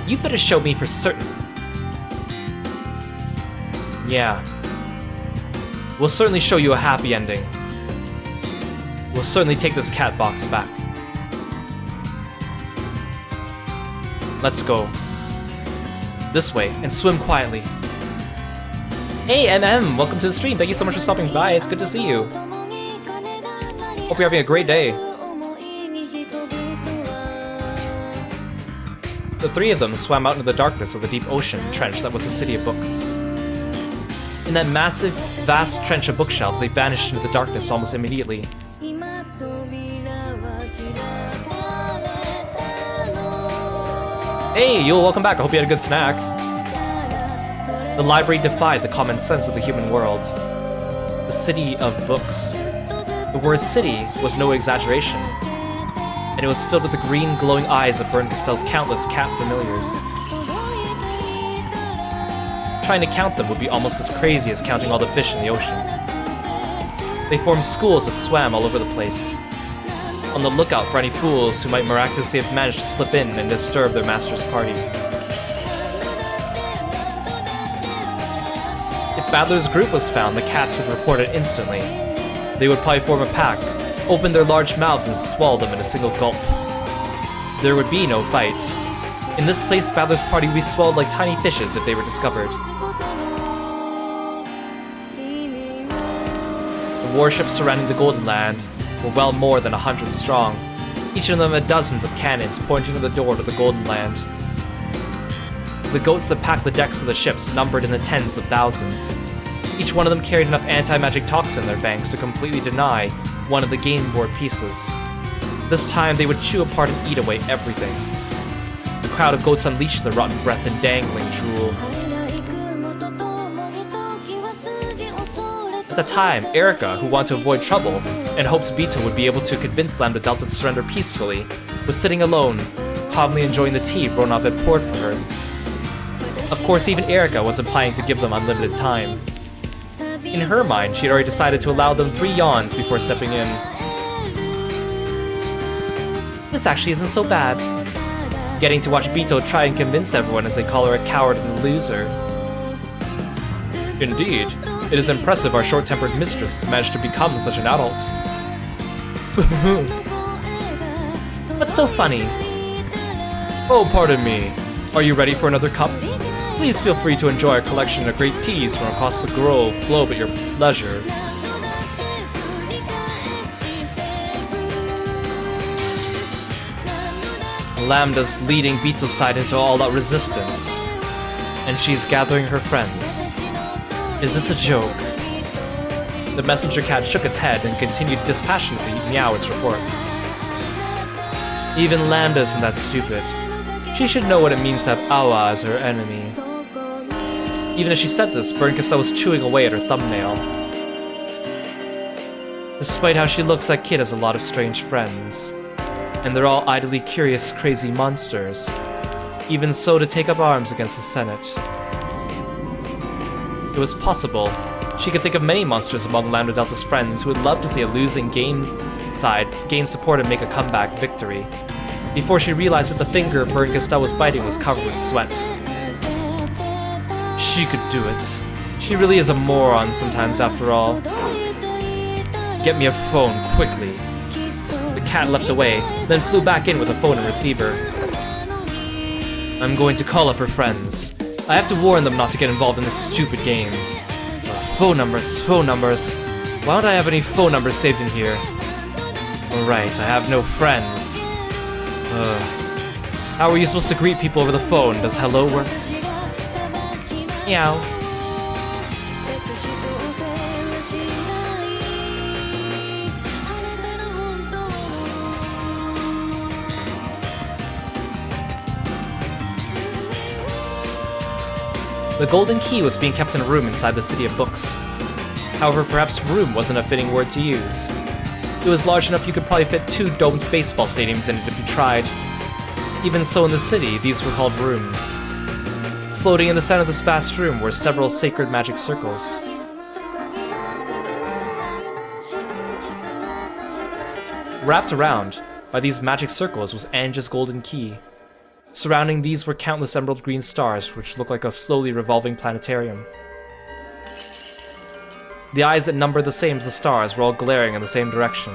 You better show me for certain. Yeah. We'll certainly show you a happy ending. We'll certainly take this cat box back. Let's go. This way, and swim quietly. Hey MM, welcome to the stream. Thank you so much for stopping by. It's good to see you. Hope you're having a great day. The three of them swam out into the darkness of the deep ocean trench that was the City of Books. In that massive, vast trench of bookshelves, they vanished into the darkness almost immediately. Hey, Yule, welcome back. I hope you had a good snack. The library defied the common sense of the human world. The City of Books. The word city was no exaggeration, and it was filled with the green, glowing eyes of Burn Castell's countless cat familiars. Trying to count them would be almost as crazy as counting all the fish in the ocean. They formed schools that swam all over the place, on the lookout for any fools who might miraculously have managed to slip in and disturb their master's party. If Battler's group was found, the cats would report it instantly. They would probably form a pack, open their large mouths and swallow them in a single gulp. There would be no fight. In this place, Battler's party would be swallowed like tiny fishes if they were discovered. The warships surrounding the Golden Land were well more than 100 strong. Each of them had dozens of cannons pointing to the door to the Golden Land. The goats that packed the decks of the ships numbered in the tens of thousands. Each one of them carried enough anti-magic toxin in their fangs to completely deny one of the game board pieces. This time, they would chew apart and eat away everything. The crowd of goats unleashed their rotten breath and dangling drool. At the time, Erica, who wanted to avoid trouble and hoped Vito would be able to convince Lambda Delta to surrender peacefully, was sitting alone, calmly enjoying the tea Ronov had poured for her. Of course, even Erica wasn't planning to give them unlimited time. In her mind, she had already decided to allow them 3 yawns before stepping in. This actually isn't so bad. Getting to watch Vito try and convince everyone as they call her a coward and a loser. Indeed, it is impressive our short-tempered mistress has managed to become such an adult. What's so funny? Oh, pardon me. Are you ready for another cup? Please feel free to enjoy our collection of great teas from across the globe at your leisure. Lambda's leading Vito's side into all-out resistance, and she's gathering her friends. Is this a joke? The messenger cat shook its head and continued dispassionately meow its report. Even Lambda isn't that stupid. She should know what it means to have Awa as her enemy. Even as she said this, Burnquista was chewing away at her thumbnail. Despite how she looks, that kid has a lot of strange friends. And they're all idly curious, crazy monsters. Even so, to take up arms against the Senate. It was possible. She could think of many monsters among Lambda Delta's friends who would love to see a losing side gain support and make a comeback victory. Before she realized that the finger Burnquista was biting was covered with sweat. She could do it. She really is a moron sometimes, after all. Get me a phone, quickly. The cat leapt away, then flew back in with a phone and receiver. I'm going to call up her friends. I have to warn them not to get involved in this stupid game. Phone numbers, phone numbers. Why don't I have any phone numbers saved in here? Alright, I have no friends. How are you supposed to greet people over the phone? Does hello work? Meow. The golden key was being kept in a room inside the City of Books. However, perhaps room wasn't a fitting word to use. It was large enough you could probably fit 2 domed baseball stadiums in it if you tried. Even so, in the city, these were called rooms. Floating in the center of this vast room were several sacred magic circles. Wrapped around by these magic circles was Anja's golden key. Surrounding these were countless emerald green stars, which looked like a slowly revolving planetarium. The eyes that numbered the same as the stars were all glaring in the same direction.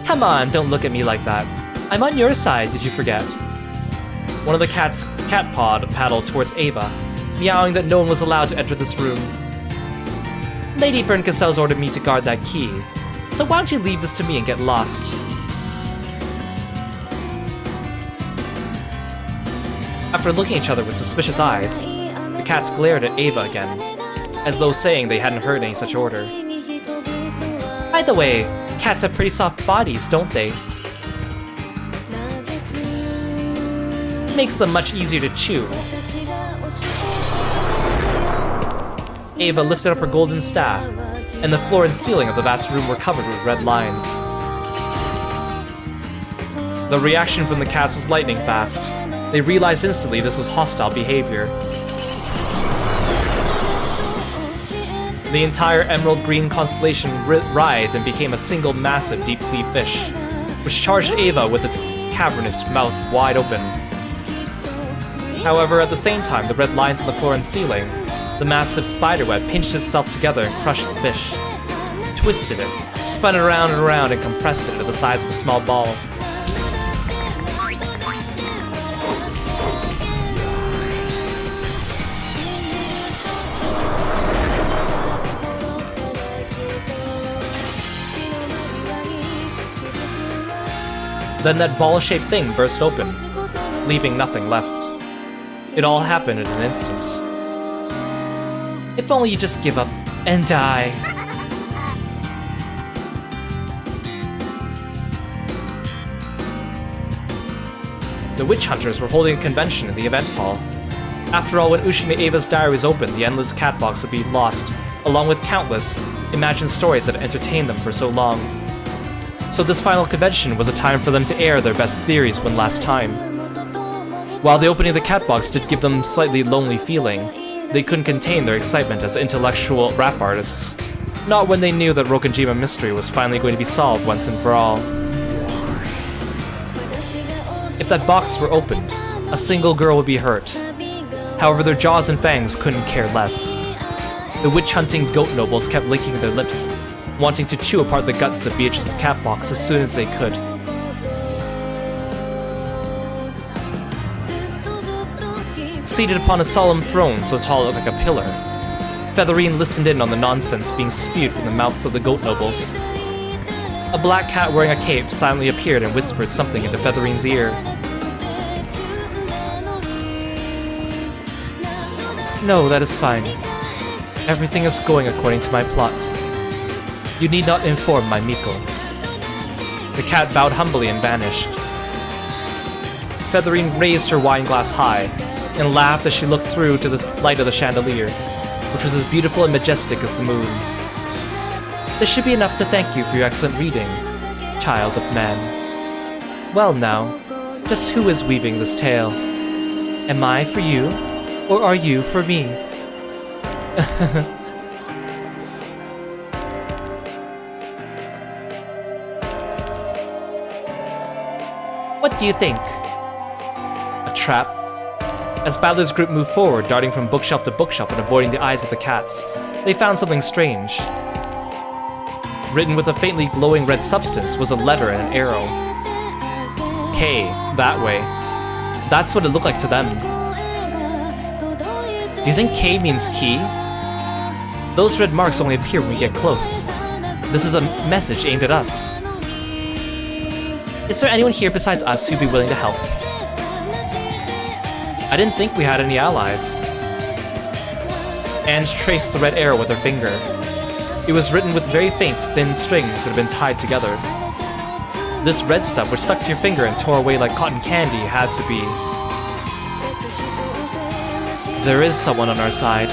Come on, don't look at me like that. I'm on your side, did you forget? One of the cats paddled towards Ava, meowing that no one was allowed to enter this room. Lady Burnquista ordered me to guard that key, so why don't you leave this to me and get lost? After looking at each other with suspicious eyes, the cats glared at Ava again, as though saying they hadn't heard any such order. By the way, cats have pretty soft bodies, don't they? Makes them much easier to chew. Ava lifted up her golden staff, and the floor and ceiling of the vast room were covered with red lines. The reaction from the cats was lightning fast. They realized instantly this was hostile behavior. The entire emerald green constellation writhed and became a single massive deep-sea fish, which charged Ava with its cavernous mouth wide open. However, at the same time, the red lines on the floor and ceiling, the massive spiderweb pinched itself together and crushed the fish, twisted it, spun it around and around, and compressed it to the size of a small ball. Then that ball-shaped thing burst open, leaving nothing left. It all happened in an instant. If only you just give up and die. The witch hunters were holding a convention in the event hall. After all, when Ushime Ava's diary was opened, the endless cat box would be lost, along with countless imagined stories that had entertained them for so long. So this final convention was a time for them to air their best theories one last time. While the opening of the cat box did give them a slightly lonely feeling, they couldn't contain their excitement as intellectual rap artists, not when they knew that Rokujima mystery was finally going to be solved once and for all. If that box were opened, a single girl would be hurt. However, their jaws and fangs couldn't care less. The witch-hunting goat nobles kept licking their lips, wanting to chew apart the guts of Beatrice's cat box as soon as they could. Seated upon a solemn throne so tall it looked like a pillar, Featherine listened in on the nonsense being spewed from the mouths of the goat nobles. A black cat wearing a cape silently appeared and whispered something into Featherine's ear. No, that is fine. Everything is going according to my plot. You need not inform my Miko. The cat bowed humbly and vanished. Featherine raised her wine glass high and laughed as she looked through to the light of the chandelier, which was as beautiful and majestic as the moon. This should be enough to thank you for your excellent reading, child of man. Well now, just who is weaving this tale? Am I for you, or are you for me? What do you think? A trap? As Badler's group moved forward, darting from bookshelf to bookshelf and avoiding the eyes of the cats, they found something strange. Written with a faintly glowing red substance was a letter and an arrow. K, that way. That's what it looked like to them. Do you think K means key? Those red marks only appear when we get close. This is a message aimed at us. Is there anyone here besides us who'd be willing to help? I didn't think we had any allies. Ange traced the red arrow with her finger. It was written with very faint, thin strings that had been tied together. This red stuff, which stuck to your finger and tore away like cotton candy, had to be... There is someone on our side.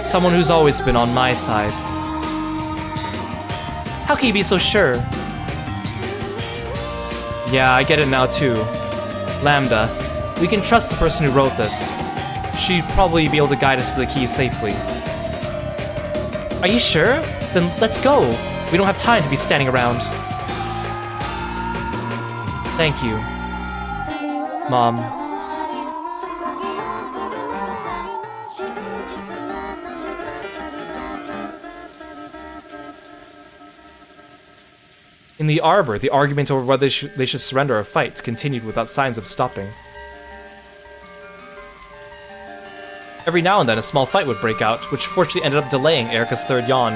Someone who's always been on my side. How can you be so sure? Yeah, I get it now too. Lambda, we can trust the person who wrote this. She'd probably be able to guide us to the key safely. Are you sure? Then let's go. We don't have time to be standing around. Thank you, Mom. In the arbor, the argument over whether they should surrender or fight continued without signs of stopping. Every now and then, a small fight would break out, which fortunately ended up delaying Erika's third yawn.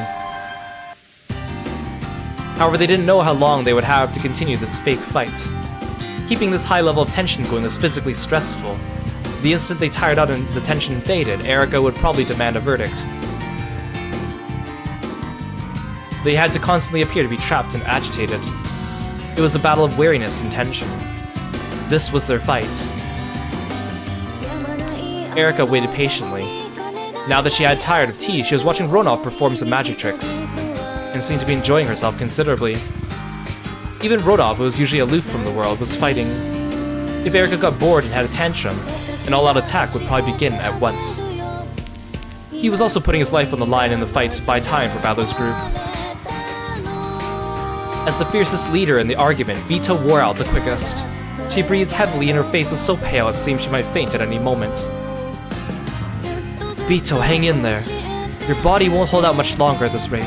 However, they didn't know how long they would have to continue this fake fight. Keeping this high level of tension going was physically stressful. The instant they tired out and the tension faded, Erika would probably demand a verdict. They had to constantly appear to be trapped and agitated. It was a battle of wariness and tension. This was their fight. Erika waited patiently. Now that she had tired of tea, she was watching Ronov perform some magic tricks, and seemed to be enjoying herself considerably. Even Rodov, who was usually aloof from the world, was fighting. If Erika got bored and had a tantrum, an all-out attack would probably begin at once. He was also putting his life on the line in the fight to buy time for Badler's group. As the fiercest leader in the argument, Vito wore out the quickest. She breathed heavily and her face was so pale it seemed she might faint at any moment. Vito, hang in there. Your body won't hold out much longer at this rate.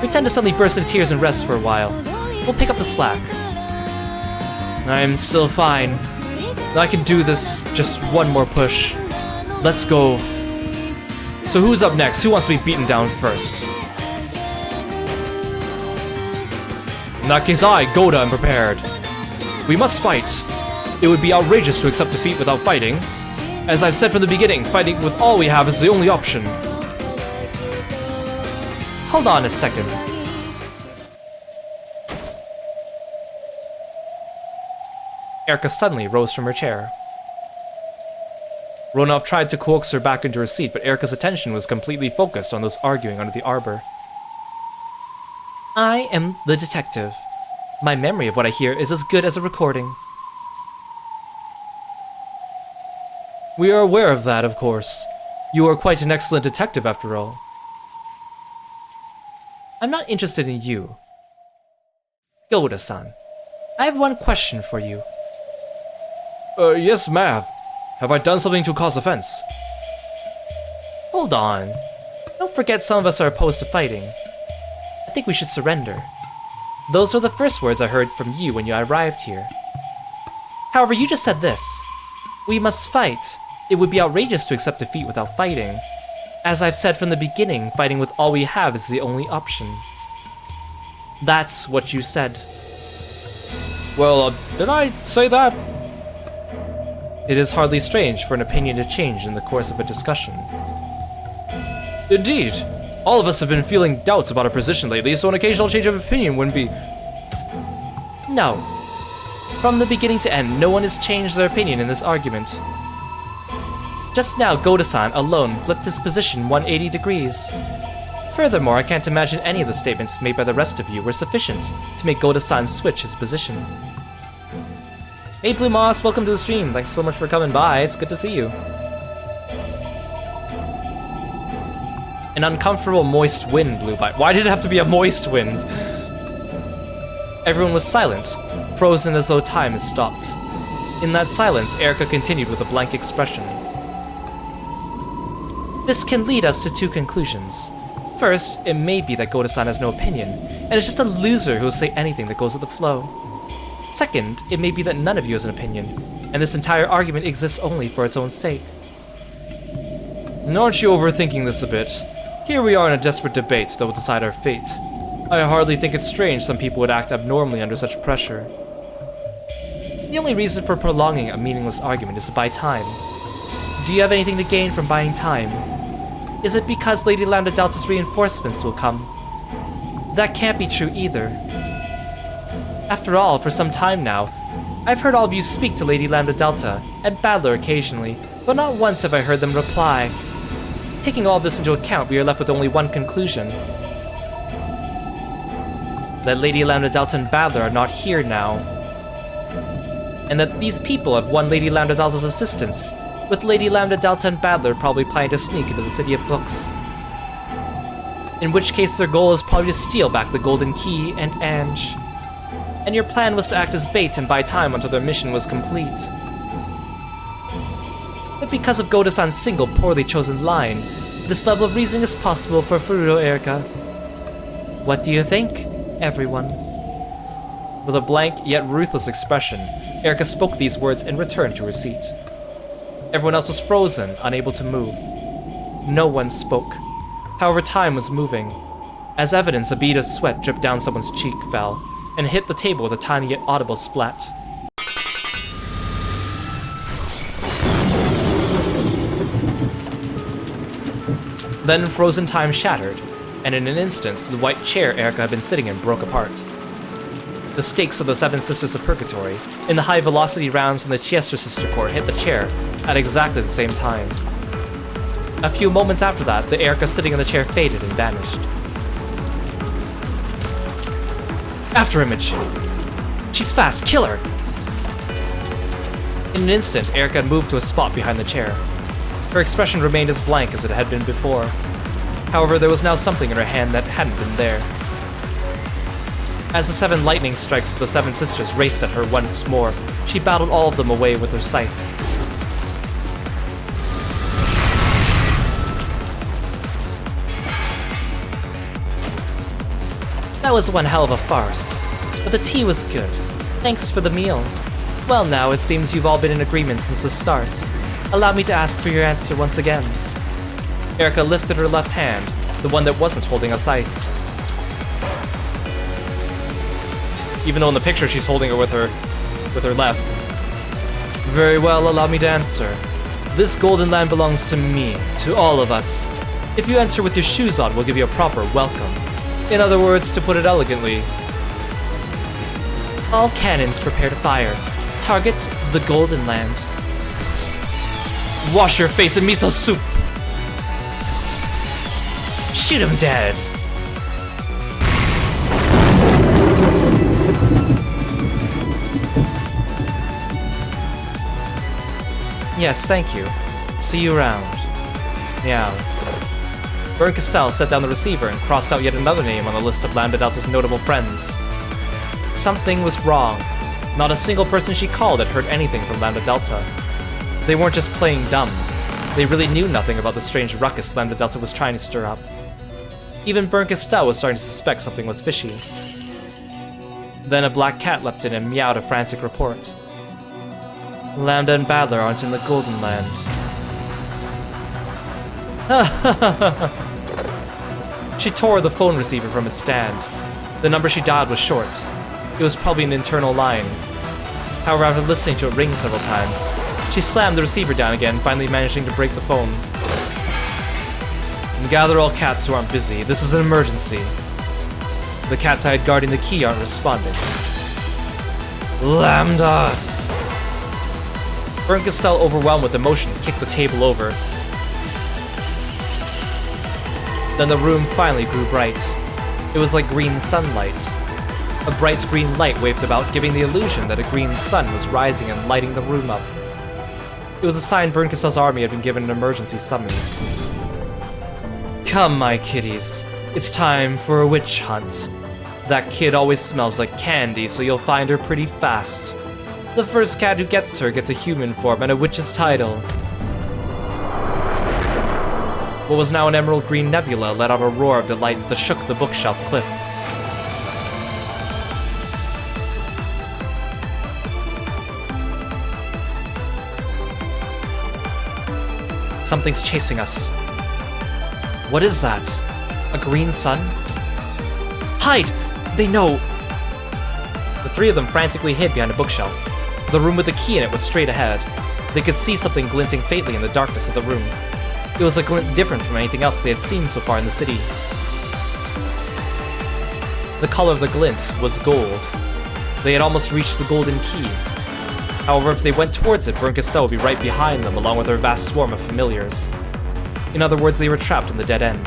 We tend to suddenly burst into tears and rest for a while. We'll pick up the slack. I'm still fine. I can do this, just one more push. Let's go. So who's up next? Who wants to be beaten down first? In that case, I, Goda, am prepared. We must fight. It would be outrageous to accept defeat without fighting. As I've said from the beginning, fighting with all we have is the only option. Hold on a second. Erika suddenly rose from her chair. Ronov tried to coax her back into her seat, but Erika's attention was completely focused on those arguing under the arbor. I am the detective. My memory of what I hear is as good as a recording. We are aware of that, of course. You are quite an excellent detective, after all. I'm not interested in you. Goda-san, I have one question for you. Yes, ma'am. Have I done something to cause offense? Hold on. Don't forget some of us are opposed to fighting. I think we should surrender. Those were the first words I heard from you when you arrived here. However, you just said this. We must fight. It would be outrageous to accept defeat without fighting. As I've said from the beginning, fighting with all we have is the only option. That's what you said. Well, did I say that? It is hardly strange for an opinion to change in the course of a discussion. Indeed. All of us have been feeling doubts about our position lately, so an occasional change of opinion wouldn't be... No. From the beginning to end, no one has changed their opinion in this argument. Just now, Goda-san alone flipped his position 180 degrees. Furthermore, I can't imagine any of the statements made by the rest of you were sufficient to make Goda-san switch his position. Hey Blue Moss, welcome to the stream. Thanks so much for coming by, it's good to see you. An uncomfortable moist wind blew by. Why did it have to be a moist wind? Everyone was silent, frozen as though time had stopped. In that silence, Erika continued with a blank expression. This can lead us to two conclusions. First, it may be that Goda-san has no opinion, and is just a loser who will say anything that goes with the flow. Second, it may be that none of you has an opinion, and this entire argument exists only for its own sake. Aren't you overthinking this a bit? Here we are in a desperate debate that will decide our fate. I hardly think it's strange some people would act abnormally under such pressure. The only reason for prolonging a meaningless argument is to buy time. Do you have anything to gain from buying time? Is it because Lady Lambda Delta's reinforcements will come? That can't be true either. After all, for some time now, I've heard all of you speak to Lady Lambda Delta, and Battler occasionally, but not once have I heard them reply. Taking all this into account, we are left with only one conclusion. That Lady Lambda Delta and Battler are not here now. And that these people have won Lady Lambda Delta's assistance, with Lady Lambda Delta and Battler probably planning to sneak into the City of Books. In which case their goal is probably to steal back the Golden Key and Ange. And your plan was to act as bait and buy time until their mission was complete. But because of Goda-san's single poorly chosen line, this level of reasoning is possible for Furuto Erika. What do you think, everyone? With a blank yet ruthless expression, Erika spoke these words and returned to her seat. Everyone else was frozen, unable to move. No one spoke. However, time was moving. As evidence, a bead of sweat dripped down someone's cheek, fell, and hit the table with a tiny yet audible splat. Then frozen time shattered, and in an instant, the white chair Erika had been sitting in broke apart. The stakes of the Seven Sisters of Purgatory, in the high-velocity rounds from the Chester Sister Court, hit the chair at exactly the same time. A few moments after that, the Erika sitting in the chair faded and vanished. After image! She's fast, kill her! In an instant, Erika moved to a spot behind the chair. Her expression remained as blank as it had been before. However, there was now something in her hand that hadn't been there. As the 7 lightning strikes of the 7 sisters raced at her once more, she battled all of them away with her scythe. That was one hell of a farce, but the tea was good. Thanks for the meal. Well now, it seems you've all been in agreement since the start. Allow me to ask for your answer once again. Erika lifted her left hand, the one that wasn't holding a scythe. even though in the picture she's holding her with her left. Very well, allow me to answer. This golden land belongs to me, to all of us. If you enter with your shoes on, we'll give you a proper welcome. In other words, to put it elegantly, all cannons prepare to fire. Target the golden land. Wash your face in miso soup. Shoot him dead. Yes, thank you. See you around. Meow. Kirostyle set down the receiver and crossed out yet another name on the list of Lambda Delta's notable friends. Something was wrong. Not a single person she called had heard anything from Lambda Delta. They weren't just playing dumb. They really knew nothing about the strange ruckus Lambda Delta was trying to stir up. Even Kirostyle was starting to suspect something was fishy. Then a black cat leapt in and meowed a frantic report. Lambda and Battler aren't in the Golden Land. She tore the phone receiver from its stand. The number she dialed was short. It was probably an internal line. However, after listening to it ring several times, she slammed the receiver down again, finally managing to break the phone. Gather all cats who aren't busy. This is an emergency. The cats I had guarding the key aren't responding. Lambda! Kirostyle, overwhelmed with emotion, kicked the table over. Then the room finally grew bright. It was like green sunlight. A bright green light waved about, giving the illusion that a green sun was rising and lighting the room up. It was a sign Kirostyl's army had been given an emergency summons. Come, my kitties. It's time for a witch hunt. That kid always smells like candy, so you'll find her pretty fast. The first cat who gets her gets a human form and a witch's title. What was now an emerald green nebula let out a roar of delight that shook the bookshelf cliff. Something's chasing us. What is that? A green sun? Hide! They know! The three of them frantically hid behind a bookshelf. The room with the key in it was straight ahead. They could see something glinting faintly in the darkness of the room. It was a glint different from anything else they had seen so far in the city. The color of the glint was gold. They had almost reached the golden key. However, if they went towards it, Kirostyle would be right behind them, along with her vast swarm of familiars. In other words, they were trapped in the dead end.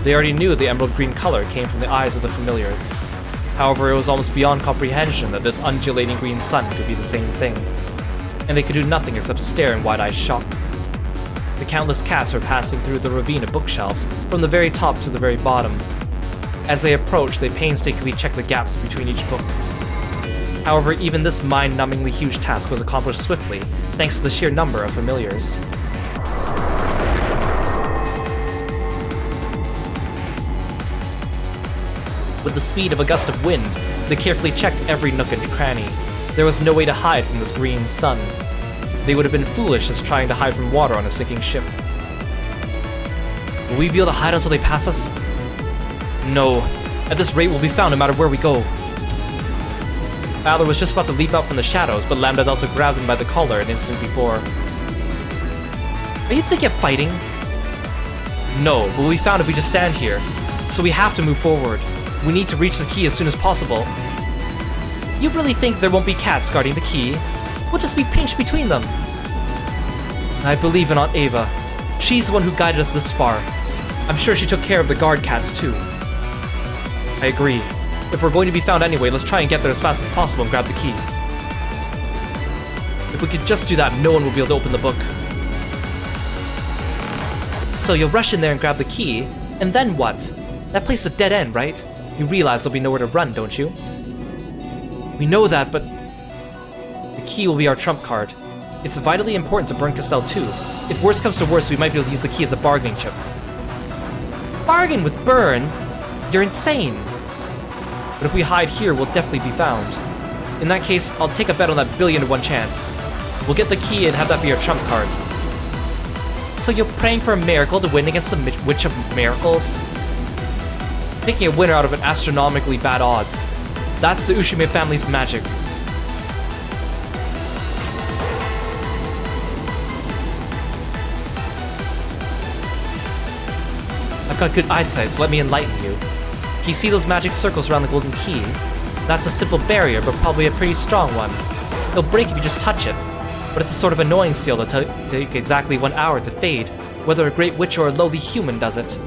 They already knew the emerald green color came from the eyes of the familiars. However, it was almost beyond comprehension that this undulating green sun could be the same thing. And they could do nothing except stare in wide-eyed shock. The countless cats were passing through the ravine of bookshelves, from the very top to the very bottom. As they approached, they painstakingly checked the gaps between each book. However, even this mind-numbingly huge task was accomplished swiftly, thanks to the sheer number of familiars. With the speed of a gust of wind, they carefully checked every nook and cranny. There was no way to hide from this green sun. They would have been foolish as trying to hide from water on a sinking ship. Will we be able to hide until they pass us? No. At this rate, we'll be found no matter where we go. Battler was just about to leap out from the shadows, but Lambda Delta grabbed him by the collar an instant before. Are you thinking of fighting? No, but we'll be found if we just stand here. So we have to move forward. We need to reach the key as soon as possible. You really think there won't be cats guarding the key? We'll just be pinched between them. I believe in Aunt Ava. She's the one who guided us this far. I'm sure she took care of the guard cats too. I agree. If we're going to be found anyway, let's try and get there as fast as possible and grab the key. If we could just do that, no one will be able to open the book. So you'll rush in there and grab the key, and then what? That place is a dead end, right? You realize there'll be nowhere to run, don't you? We know that, but the key will be our trump card. It's vitally important to Kirostyle too. If worse comes to worse, we might be able to use the key as a bargaining chip. Bargain with Burn? You're insane! But if we hide here, we'll definitely be found. In that case, I'll take a bet on that 1,000,000,000 chance. We'll get the key and have that be our trump card. So you're praying for a miracle to win against the Witch of Miracles? picking a winner out of an astronomically bad odds. That's the Ushime family's magic. I've got good eyesight, so let me enlighten you. You see those magic circles around the golden key? That's a simple barrier, but probably a pretty strong one. It'll break if you just touch it, but it's a sort of annoying seal that'll take exactly 1 hour to fade, whether a great witch or a lowly human does it.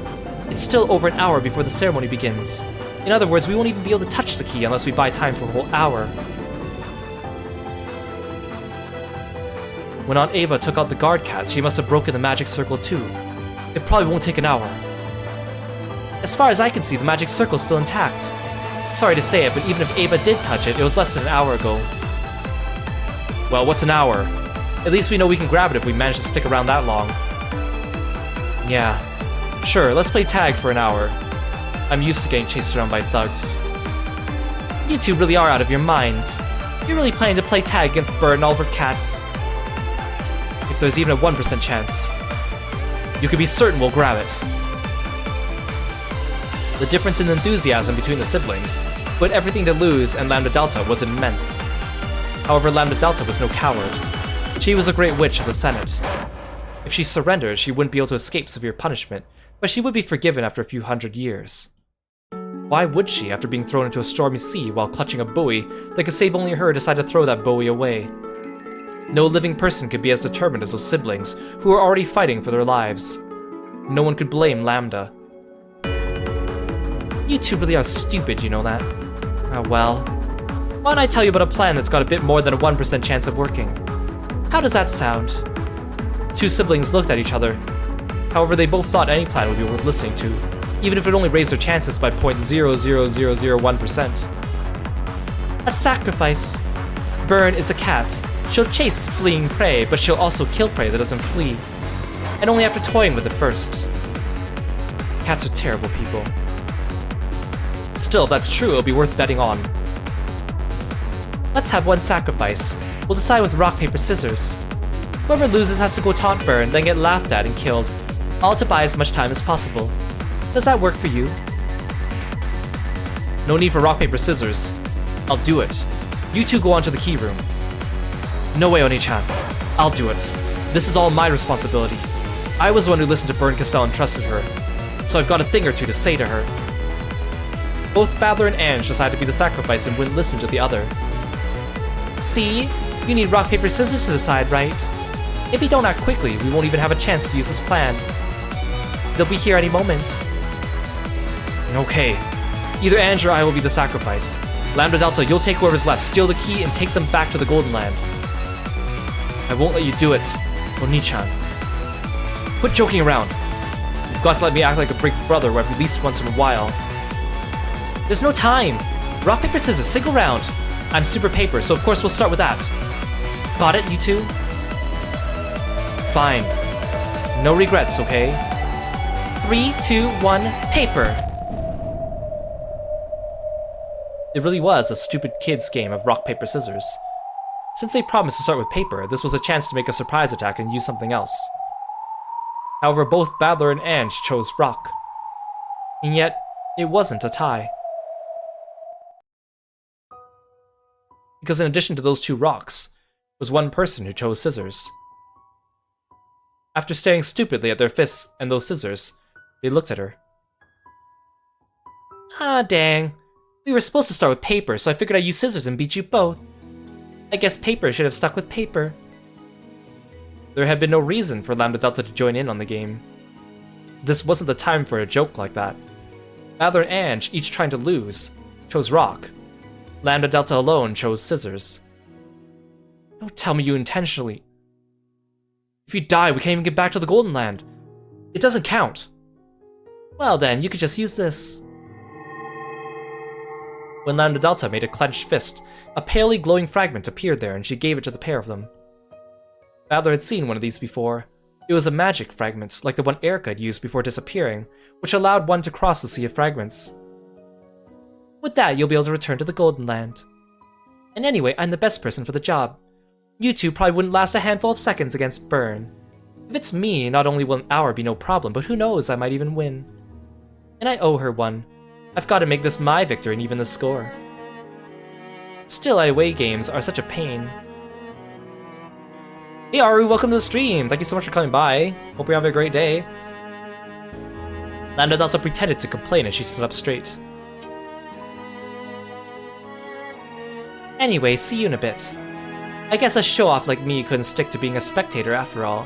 It's still over an hour before the ceremony begins. In other words, we won't even be able to touch the key unless we buy time for a whole hour. When Aunt Ava took out the guard cat, she must have broken the magic circle too. It probably won't take an hour. As far as I can see, the magic circle's still intact. Sorry to say it, but even if Ava did touch it, it was less than an hour ago. Well, what's an hour? At least we know we can grab it if we manage to stick around that long. Yeah. Sure, let's play tag for an hour. I'm used to getting chased around by thugs. You two really are out of your minds. You're really planning to play tag against Bird and all of her cats. If there's even a 1% chance, you can be certain we'll grab it. The difference in enthusiasm between the siblings, who had everything to lose, and Lambda Delta was immense. However, Lambda Delta was no coward. She was a great witch of the Senate. If she surrendered, she wouldn't be able to escape severe punishment, but she would be forgiven after a few hundred years. Why would she, after being thrown into a stormy sea while clutching a buoy that could save only her, decide to throw that buoy away? No living person could be as determined as those siblings, who were already fighting for their lives. No one could blame Lambda. You two really are stupid, you know that? Oh well. Why don't I tell you about a plan that's got a bit more than a 1% chance of working? How does that sound? The two siblings looked at each other. However, they both thought any plan would be worth listening to, even if it only raised their chances by 0.00001%. A sacrifice. Burn is a cat. She'll chase fleeing prey, but she'll also kill prey that doesn't flee. And only after toying with it first. Cats are terrible people. Still, if that's true, it'll be worth betting on. Let's have one sacrifice. We'll decide with rock, paper, scissors. Whoever loses has to go taunt Burn, then get laughed at and killed, all to buy as much time as possible. Does that work for you? No need for rock, paper, scissors. I'll do it. You two go on to the key room. No way, Oni-chan. I'll do it. This is all my responsibility. I was the one who listened to Burn Castell and trusted her, so I've got a thing or two to say to her. Both Badler and Ange decide to be the sacrifice and wouldn't listen to the other. See? You need rock, paper, scissors to decide, right? If we don't act quickly, we won't even have a chance to use this plan. They'll be here any moment. Okay. Either Ange or I will be the sacrifice. Lambda Delta, you'll take whoever's left, steal the key, and take them back to the Golden Land. I won't let you do it, Oni-chan. Quit joking around. You've got to let me act like a big brother who I've released once in a while. There's no time. Rock, paper, scissors, single round. I'm super paper, so of course we'll start with that. Got it, you two? Fine. No regrets, okay? 3, 2, 1, paper. It really was a stupid kid's game of rock, paper, scissors. Since they promised to start with paper, this was a chance to make a surprise attack and use something else. However, both Badler and Ange chose rock. And yet, it wasn't a tie. Because in addition to those two rocks, was one person who chose scissors. After staring stupidly at their fists and those scissors, they looked at her. Ah, dang. We were supposed to start with paper, so I figured I'd use scissors and beat you both. I guess paper should have stuck with paper. There had been no reason for Lambda Delta to join in on the game. This wasn't the time for a joke like that. Badler and Ange, each trying to lose, chose rock. Lambda Delta alone chose scissors. Don't tell me you intentionally. If you die, we can't even get back to the Golden Land. It doesn't count. Well then, you could just use this. When Lambda Delta made a clenched fist, a palely glowing fragment appeared there and she gave it to the pair of them. Badler had seen one of these before. It was a magic fragment, like the one Erica had used before disappearing, which allowed one to cross the sea of fragments. With that, you'll be able to return to the Golden Land. And anyway, I'm the best person for the job. You two probably wouldn't last a handful of seconds against Burn. If it's me, not only will an hour be no problem, but who knows, I might even win. And I owe her one. I've got to make this my victory and even the score. Still, away games are such a pain. Hey Aru, welcome to the stream! Thank you so much for coming by. Hope you're having a great day. Lambda Delta pretended to complain as she stood up straight. Anyway, see you in a bit. I guess a show-off like me couldn't stick to being a spectator after all.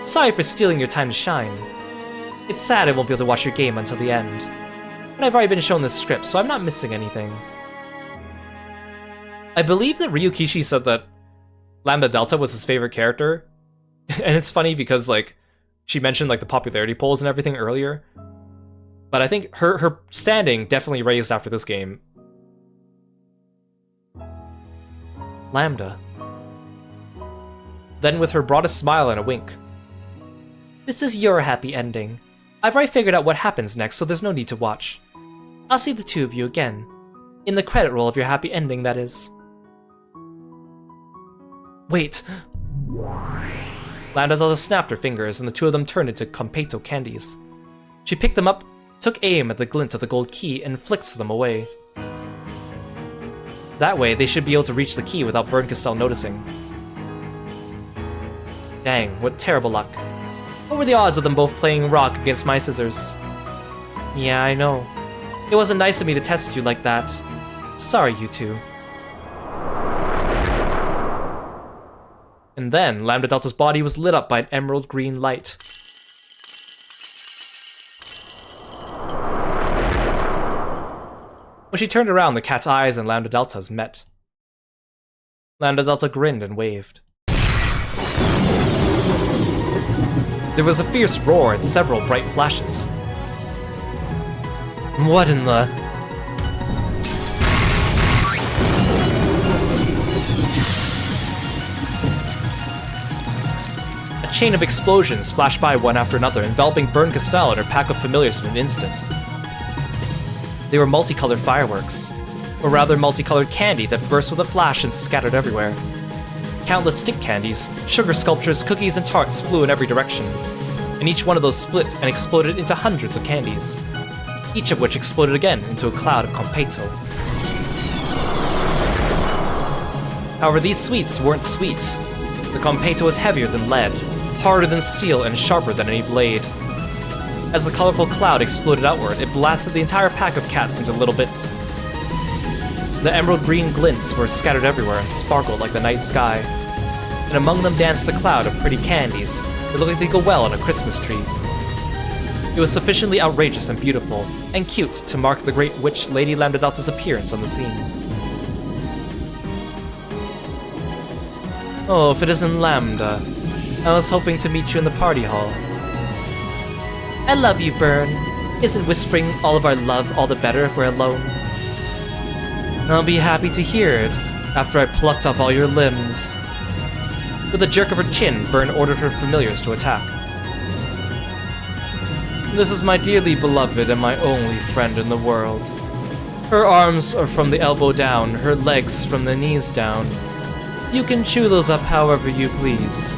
Sorry for stealing your time to shine. It's sad I won't be able to watch your game until the end. But I've already been shown the script, so I'm not missing anything. I believe that Ryukishi said that Lambda Delta was his favorite character. And it's funny because, like, she mentioned, like, the popularity polls and everything earlier. But I think her standing definitely raised after this game. Lambda. Then with her broadest smile and a wink. This is your happy ending. I've already figured out what happens next, so there's no need to watch. I'll see the two of you again. In the credit roll of your happy ending, that is. Wait. Lambda Delta snapped her fingers, and the two of them turned into Competo candies. She picked them up, took aim at the glint of the gold key, and flicked them away. That way, they should be able to reach the key without Kirostyle noticing. Dang, what terrible luck. What were the odds of them both playing rock against my scissors? Yeah, I know. It wasn't nice of me to test you like that. Sorry, you two. And then, Lambda Delta's body was lit up by an emerald green light. When she turned around, the cat's eyes and Lambda Delta's met. Lambda Delta grinned and waved. There was a fierce roar and several bright flashes. What in the... A chain of explosions flashed by one after another, enveloping Kirostyle and her pack of familiars in an instant. They were multicolored fireworks, or rather multicolored candy that burst with a flash and scattered everywhere. Countless stick candies, sugar sculptures, cookies, and tarts flew in every direction, and each one of those split and exploded into hundreds of candies, each of which exploded again into a cloud of Competo. However, these sweets weren't sweet. The Competo was heavier than lead, harder than steel, and sharper than any blade. As the colorful cloud exploded outward, it blasted the entire pack of cats into little bits. The emerald green glints were scattered everywhere and sparkled like the night sky, and among them danced a cloud of pretty candies that looked like they go well on a Christmas tree. It was sufficiently outrageous and beautiful, and cute to mark the great witch Lady Lambda Delta's appearance on the scene. Oh, if it isn't Lambda. I was hoping to meet you in the party hall. I love you, Burn. Isn't whispering all of our love all the better if we're alone? I'll be happy to hear it, after I plucked off all your limbs. With a jerk of her chin, Burn ordered her familiars to attack. This is my dearly beloved and my only friend in the world. Her arms are from the elbow down, her legs from the knees down. You can chew those up however you please,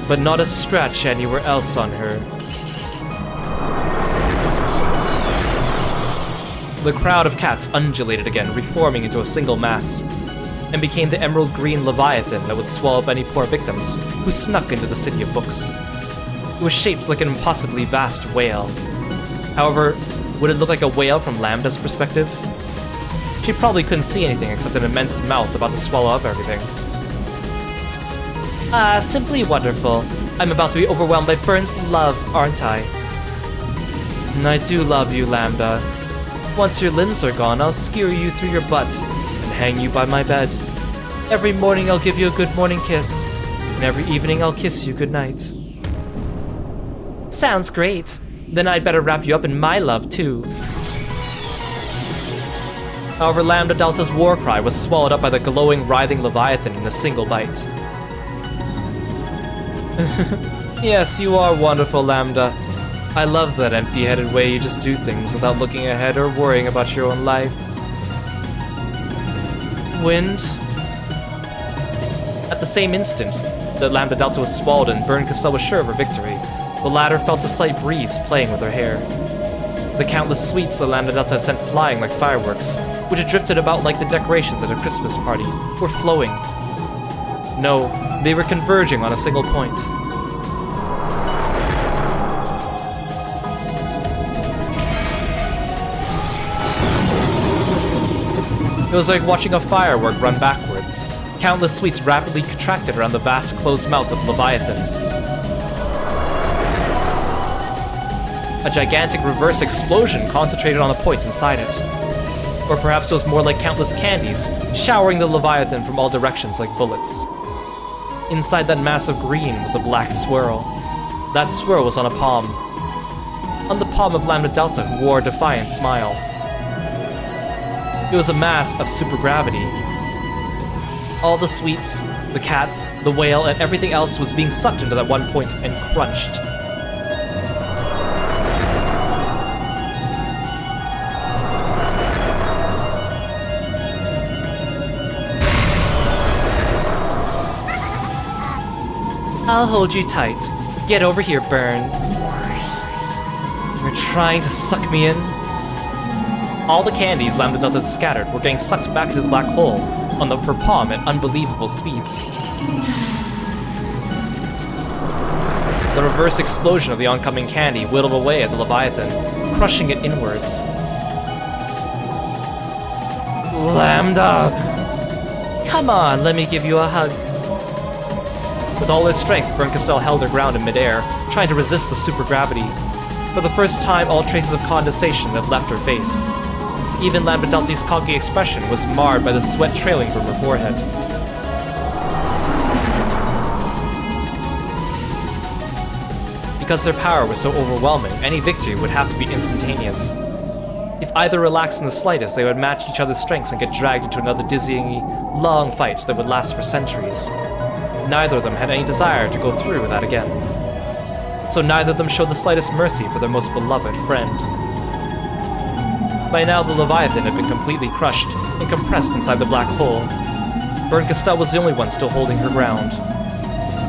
but not a scratch anywhere else on her. The crowd of cats undulated again, reforming into a single mass, and became the emerald green leviathan that would swallow up any poor victims who snuck into the city of books. It was shaped like an impossibly vast whale. However, would it look like a whale from Lambda's perspective? She probably couldn't see anything except an immense mouth about to swallow up everything. Ah, simply wonderful. I'm about to be overwhelmed by Burn's love, aren't I? And I do love you, Lambda. Once your limbs are gone, I'll skewer you through your butt and hang you by my bed. Every morning I'll give you a good morning kiss, and every evening I'll kiss you goodnight. Sounds great. Then I'd better wrap you up in my love, too. However, Lambda Delta's war cry was swallowed up by the glowing, writhing leviathan in a single bite. Yes, you are wonderful, Lambda. I love that empty-headed way you just do things without looking ahead or worrying about your own life. Wind? At the same instant that Lambda Delta was swallowed and Kirostyle was sure of her victory, the latter felt a slight breeze playing with her hair. The countless sweets that Lambda Delta had sent flying like fireworks, which had drifted about like the decorations at a Christmas party, were flowing. No, they were converging on a single point. It was like watching a firework run backwards. Countless sweets rapidly contracted around the vast closed mouth of Leviathan. A gigantic reverse explosion concentrated on a point inside it. Or perhaps it was more like countless candies, showering the Leviathan from all directions like bullets. Inside that mass of green was a black swirl. That swirl was on a palm. On the palm of Lambda Delta, who wore a defiant smile. It was a mass of supergravity. All the sweets, the cats, the whale, and everything else was being sucked into that one point and crunched. I'll hold you tight. Get over here, Burn. You're trying to suck me in? All the candies Lambda Delta had scattered were getting sucked back into the black hole on her palm at unbelievable speeds. The reverse explosion of the oncoming candy whittled away at the Leviathan, crushing it inwards. Lambda! Come on, let me give you a hug. With all her strength, Burn-Castell held her ground in midair, trying to resist the supergravity. For the first time, all traces of condensation had left her face. Even Lambda Delta's cocky expression was marred by the sweat trailing from her forehead. Because their power was so overwhelming, any victory would have to be instantaneous. If either relaxed in the slightest, they would match each other's strengths and get dragged into another dizzyingly long fight that would last for centuries. Neither of them had any desire to go through with that again. So neither of them showed the slightest mercy for their most beloved friend. By now, the Leviathan had been completely crushed and compressed inside the black hole. Burn-Castell was the only one still holding her ground.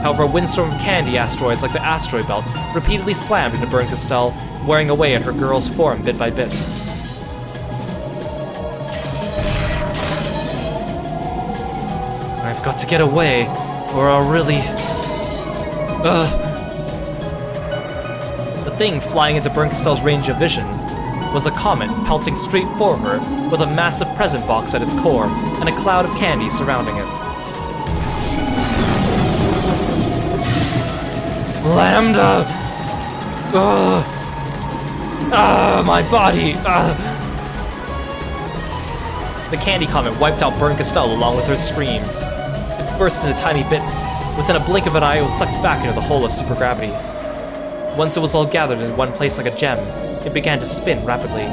However, a windstorm of candy asteroids like the asteroid belt repeatedly slammed into Burn-Castell, wearing away at her girl's form bit by bit. I've got to get away, or I'll really... Ugh. The thing flying into Burn-Castell's range of vision was a comet pelting straight for her with a massive present box at its core and a cloud of candy surrounding it. Lambda! Ugh! Ah, my body! The candy comet wiped out Burn-Castell along with her scream. It burst into tiny bits. Within a blink of an eye, it was sucked back into the hole of supergravity. Once it was all gathered in one place like a gem, it began to spin rapidly.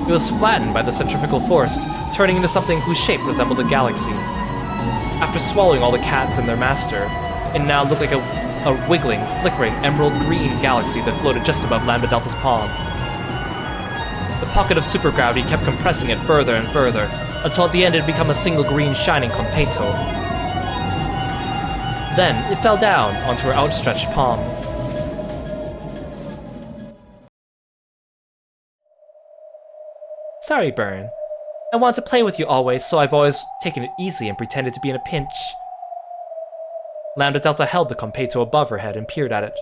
It was flattened by the centrifugal force, turning into something whose shape resembled a galaxy. After swallowing all the cats and their master, it now looked like a wiggling, flickering, emerald green galaxy that floated just above Lambda Delta's palm. The pocket of supergravity kept compressing it further and further, until at the end it had become a single green shining Comiket. Then, it fell down onto her outstretched palm. Sorry, Burn. I want to play with you always, so I've always taken it easy and pretended to be in a pinch. Lambda Delta held the Comiket above her head and peered at it.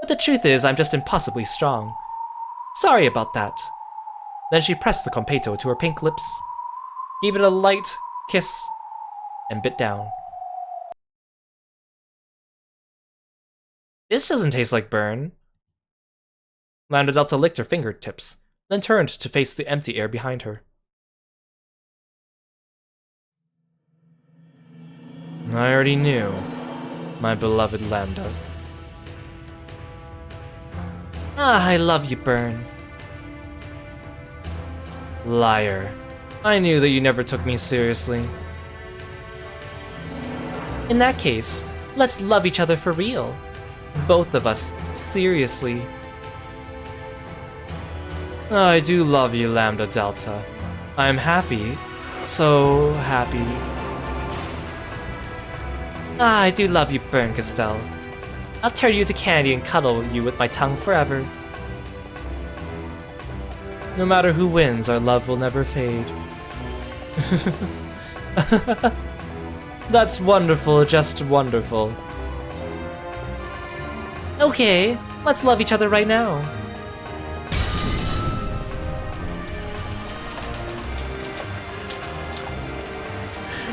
But the truth is, I'm just impossibly strong. Sorry about that. Then she pressed the Comiket to her pink lips, gave it a light kiss, and bit down. This doesn't taste like Burn. Lambda Delta licked her fingertips, then turned to face the empty air behind her. I already knew, my beloved Lambda. Ah, I love you, Burn. Liar. I knew that you never took me seriously. In that case, let's love each other for real. Both of us, seriously. I do love you, Lambda Delta. I'm happy. So happy. I do love you, Burn-Castell. I'll turn you to candy and cuddle you with my tongue forever. No matter who wins, our love will never fade. That's wonderful, just wonderful. Okay, let's love each other right now.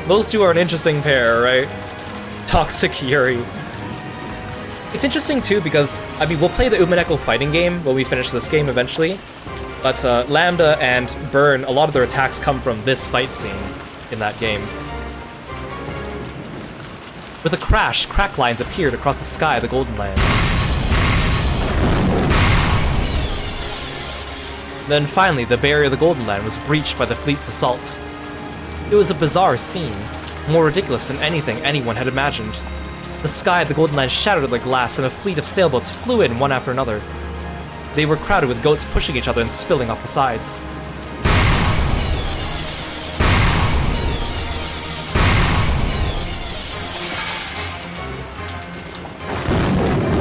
Those two are an interesting pair, right? Toxic Yuri. It's interesting too because, I mean, we'll play the Umineko fighting game when we finish this game eventually, but Lambda and Burn, a lot of their attacks come from this fight scene in that game. With a crash, crack lines appeared across the sky of the Golden Land. Then finally, the barrier of the Golden Land was breached by the fleet's assault. It was a bizarre scene, more ridiculous than anything anyone had imagined. The sky of the Golden Land shattered like glass, and a fleet of sailboats flew in one after another. They were crowded with goats pushing each other and spilling off the sides.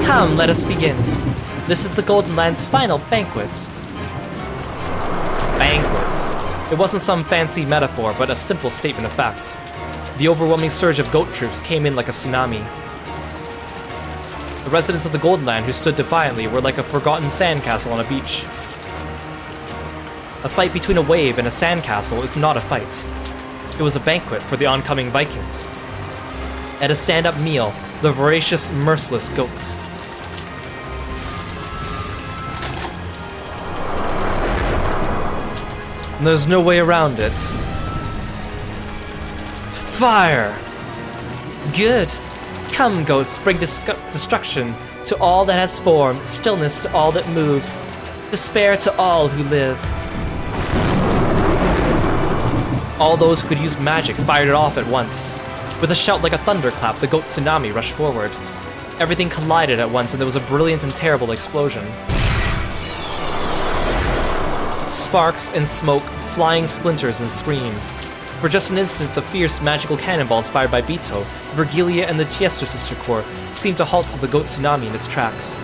Come, let us begin. This is the Golden Land's final banquet. Banquet. It wasn't some fancy metaphor, but a simple statement of fact. The overwhelming surge of goat troops came in like a tsunami. The residents of the Golden Land who stood defiantly were like a forgotten sandcastle on a beach. A fight between a wave and a sandcastle is not a fight. It was a banquet for the oncoming Vikings. At a stand-up meal, the voracious, merciless goats. There's no way around it. Fire! Good. Come, goats, bring destruction to all that has form, stillness to all that moves, despair to all who live. All those who could use magic fired it off at once. With a shout like a thunderclap, the goat tsunami rushed forward. Everything collided at once, and there was a brilliant and terrible explosion. Sparks and smoke, flying splinters and screams. For just an instant, the fierce magical cannonballs fired by Bito, Vergilia, and the Chiester Sister Corps seemed to halt to the goat tsunami in its tracks.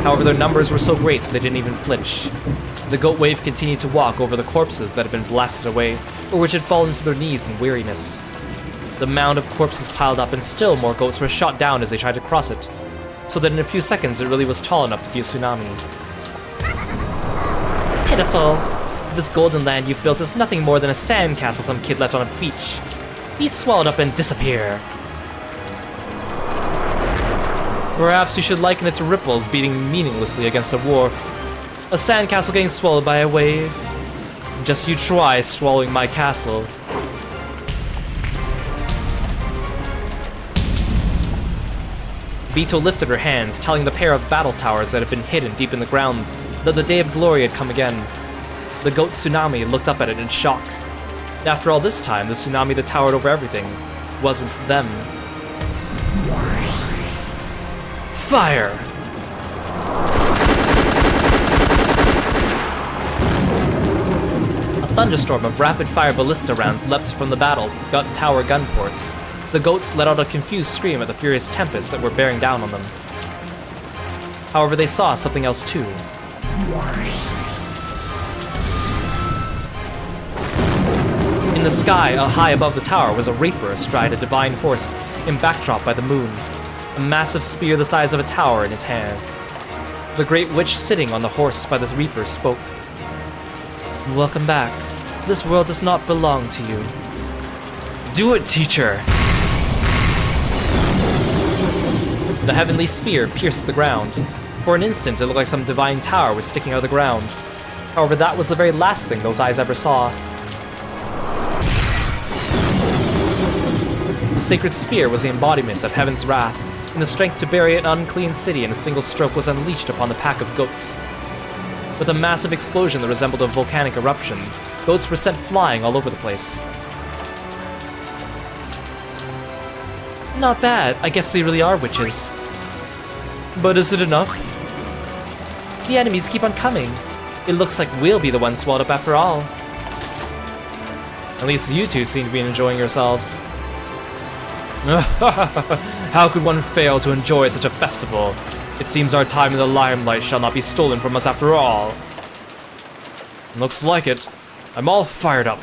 However, their numbers were so great they didn't even flinch. The goat wave continued to walk over the corpses that had been blasted away, or which had fallen to their knees in weariness. The mound of corpses piled up, and still more goats were shot down as they tried to cross it, so that in a few seconds it really was tall enough to be a tsunami. Pitiful! This Golden Land you've built is nothing more than a sandcastle some kid left on a beach. Be swallowed up and disappear. Perhaps you should liken it to ripples beating meaninglessly against a wharf. A sandcastle getting swallowed by a wave. Just you try swallowing my castle. Bito lifted her hands, telling the pair of battle towers that had been hidden deep in the ground that the day of glory had come again. The goat tsunami looked up at it in shock. After all this time, the tsunami that towered over everything wasn't them. Fire! A thunderstorm of rapid-fire ballista rounds leapt from the tower gun ports. The goats let out a confused scream at the furious tempests that were bearing down on them. However, they saw something else too. In the sky, high above the tower, was a Reaper astride a divine horse, and backdrop by the moon, a massive spear the size of a tower in its hand. The great witch sitting on the horse by the Reaper spoke. Welcome back. This world does not belong to you. Do it, teacher! The heavenly spear pierced the ground. For an instant, it looked like some divine tower was sticking out of the ground. However, that was the very last thing those eyes ever saw. The sacred spear was the embodiment of heaven's wrath, and the strength to bury an unclean city in a single stroke was unleashed upon the pack of goats. With a massive explosion that resembled a volcanic eruption, goats were sent flying all over the place. Not bad. I guess they really are witches. But is it enough? The enemies keep on coming. It looks like we'll be the ones swallowed up after all. At least you two seem to be enjoying yourselves. How could one fail to enjoy such a festival? It seems our time in the limelight shall not be stolen from us after all. Looks like it. I'm all fired up.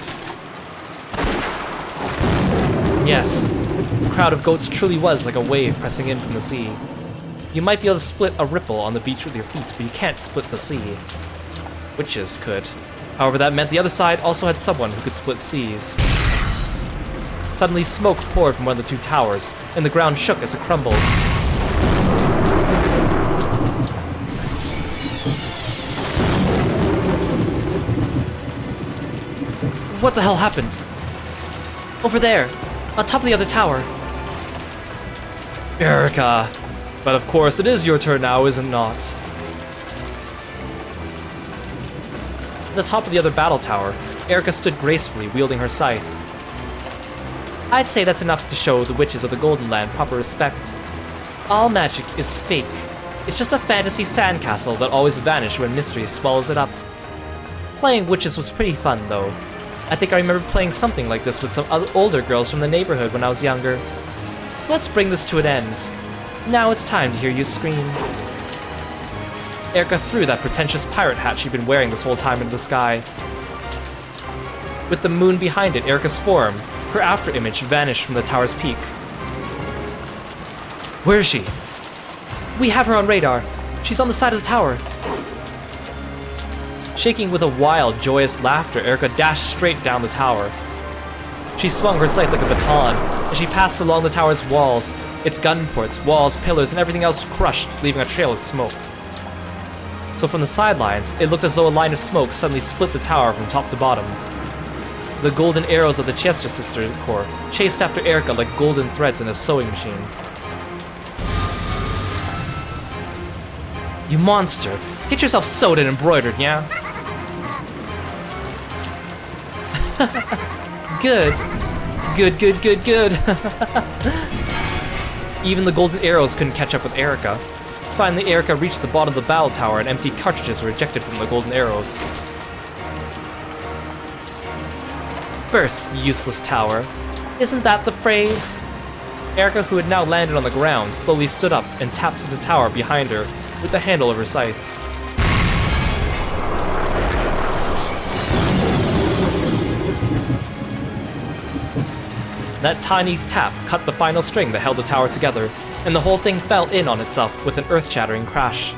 Yes, the crowd of goats truly was like a wave pressing in from the sea. You might be able to split a ripple on the beach with your feet, but you can't split the sea. Witches could. However, that meant the other side also had someone who could split seas. Suddenly, smoke poured from one of the two towers, and the ground shook as it crumbled. What the hell happened? Over there, on top of the other tower. Erica. But of course, it is your turn now, is it not? At the top of the other battle tower, Erica stood gracefully, wielding her scythe. I'd say that's enough to show the witches of the Golden Land proper respect. All magic is fake. It's just a fantasy sandcastle that always vanishes when mystery swallows it up. Playing witches was pretty fun, though. I think I remember playing something like this with some other older girls from the neighborhood when I was younger. So let's bring this to an end. Now it's time to hear you scream. Erica threw that pretentious pirate hat she'd been wearing this whole time into the sky. With the moon behind it, Erica's form, her afterimage vanished from the tower's peak. Where is she? We have her on radar. She's on the side of the tower. Shaking with a wild, joyous laughter, Erica dashed straight down the tower. She swung her scythe like a baton, as she passed along the tower's walls, its gun ports, walls, pillars, and everything else crushed, leaving a trail of smoke. So from the sidelines, it looked as though a line of smoke suddenly split the tower from top to bottom. The golden arrows of the Chester Sister Corps chased after Erica like golden threads in a sewing machine. You monster! Get yourself sewed and embroidered, yeah? Good. Good, good, good, good. Even the golden arrows couldn't catch up with Erica. Finally, Erica reached the bottom of the battle tower and empty cartridges were ejected from the golden arrows. Burst, useless tower. Isn't that the phrase? Erica, who had now landed on the ground, slowly stood up and tapped to the tower behind her with the handle of her scythe. That tiny tap cut the final string that held the tower together, and the whole thing fell in on itself with an earth-shattering crash.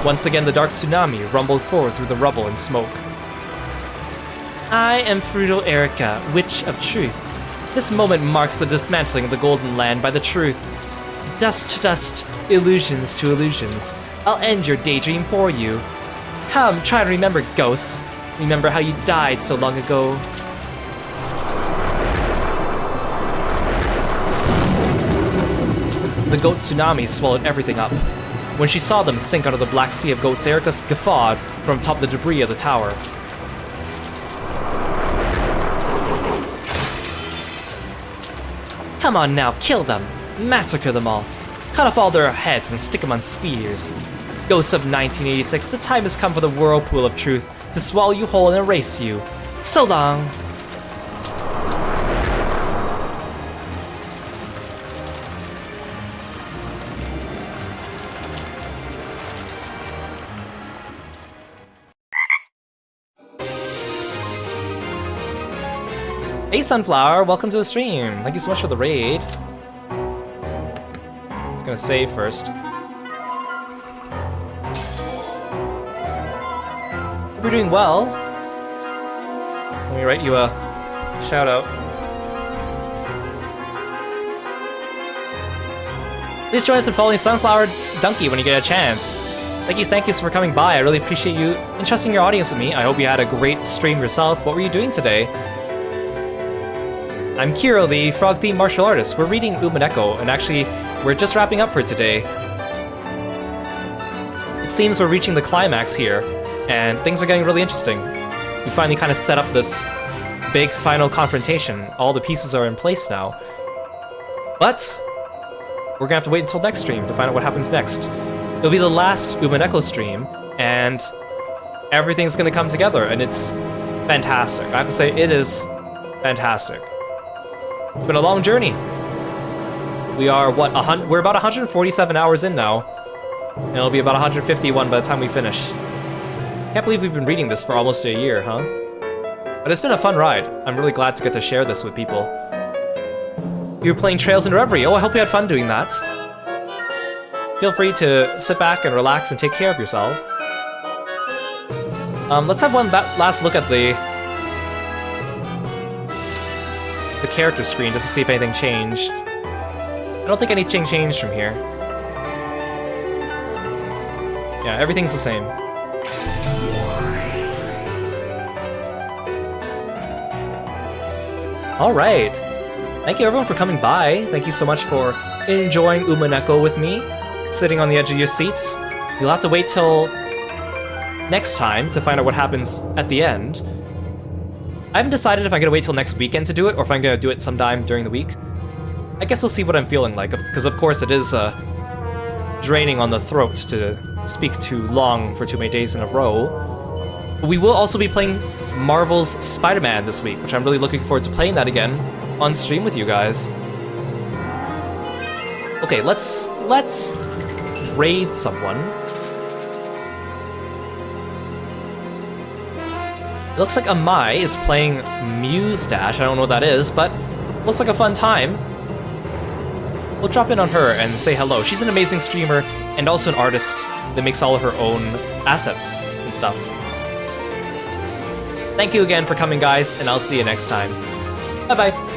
Once again, the dark tsunami rumbled forward through the rubble and smoke. I am Frutal Erica, Witch of Truth. This moment marks the dismantling of the Golden Land by the truth. Dust to dust, illusions to illusions. I'll end your daydream for you. Come, try to remember, ghosts. Remember how you died so long ago. The goat tsunami swallowed everything up. When she saw them sink under the black sea of goats, Erica guffawed from atop the debris of the tower. Come on now, kill them! Massacre them all! Cut off all their heads and stick them on spears! Ghosts of 1986, the time has come for the whirlpool of truth to swallow you whole and erase you. So long! Hey Sunflower, welcome to the stream. Thank you so much for the raid. Just gonna save first. Hope you're doing well. Let me write you a shout out. Please join us in following Sunflower Donkey when you get a chance. Thank you for coming by. I really appreciate you entrusting your audience with me. I hope you had a great stream yourself. What were you doing today? I'm Kiro, the frog-themed martial artist. We're reading Umineko, and actually, we're just wrapping up for today. It seems we're reaching the climax here, and things are getting really interesting. We finally kind of set up this big final confrontation. All the pieces are in place now. But we're gonna have to wait until next stream to find out what happens next. It'll be the last Umineko stream, and everything's gonna come together, and it's fantastic. I have to say, it is fantastic. It's been a long journey. We are, what, we're about 147 hours in now. And it'll be about 151 by the time we finish. Can't believe we've been reading this for almost a year, huh? But it's been a fun ride. I'm really glad to get to share this with people. You were playing Trails in Reverie. Oh, I hope you had fun doing that. Feel free to sit back and relax and take care of yourself. Let's have one last look at the character screen just to see if anything changed. I don't think anything changed from here. Yeah, everything's the same. Alright. Thank you everyone for coming by. Thank you so much for enjoying Umineko with me, sitting on the edge of your seats. You'll have to wait till next time to find out what happens at the end. I haven't decided if I'm gonna wait till next weekend to do it, or if I'm gonna do it sometime during the week. I guess we'll see what I'm feeling like, because of course it is draining on the throat to speak too long for too many days in a row. We will also be playing Marvel's Spider-Man this week, which I'm really looking forward to playing that again on stream with you guys. Okay, let's raid someone. It looks like Amai is playing Muse Dash. I don't know what that is, but looks like a fun time. We'll drop in on her and say hello. She's an amazing streamer and also an artist that makes all of her own assets and stuff. Thank you again for coming, guys, and I'll see you next time. Bye-bye.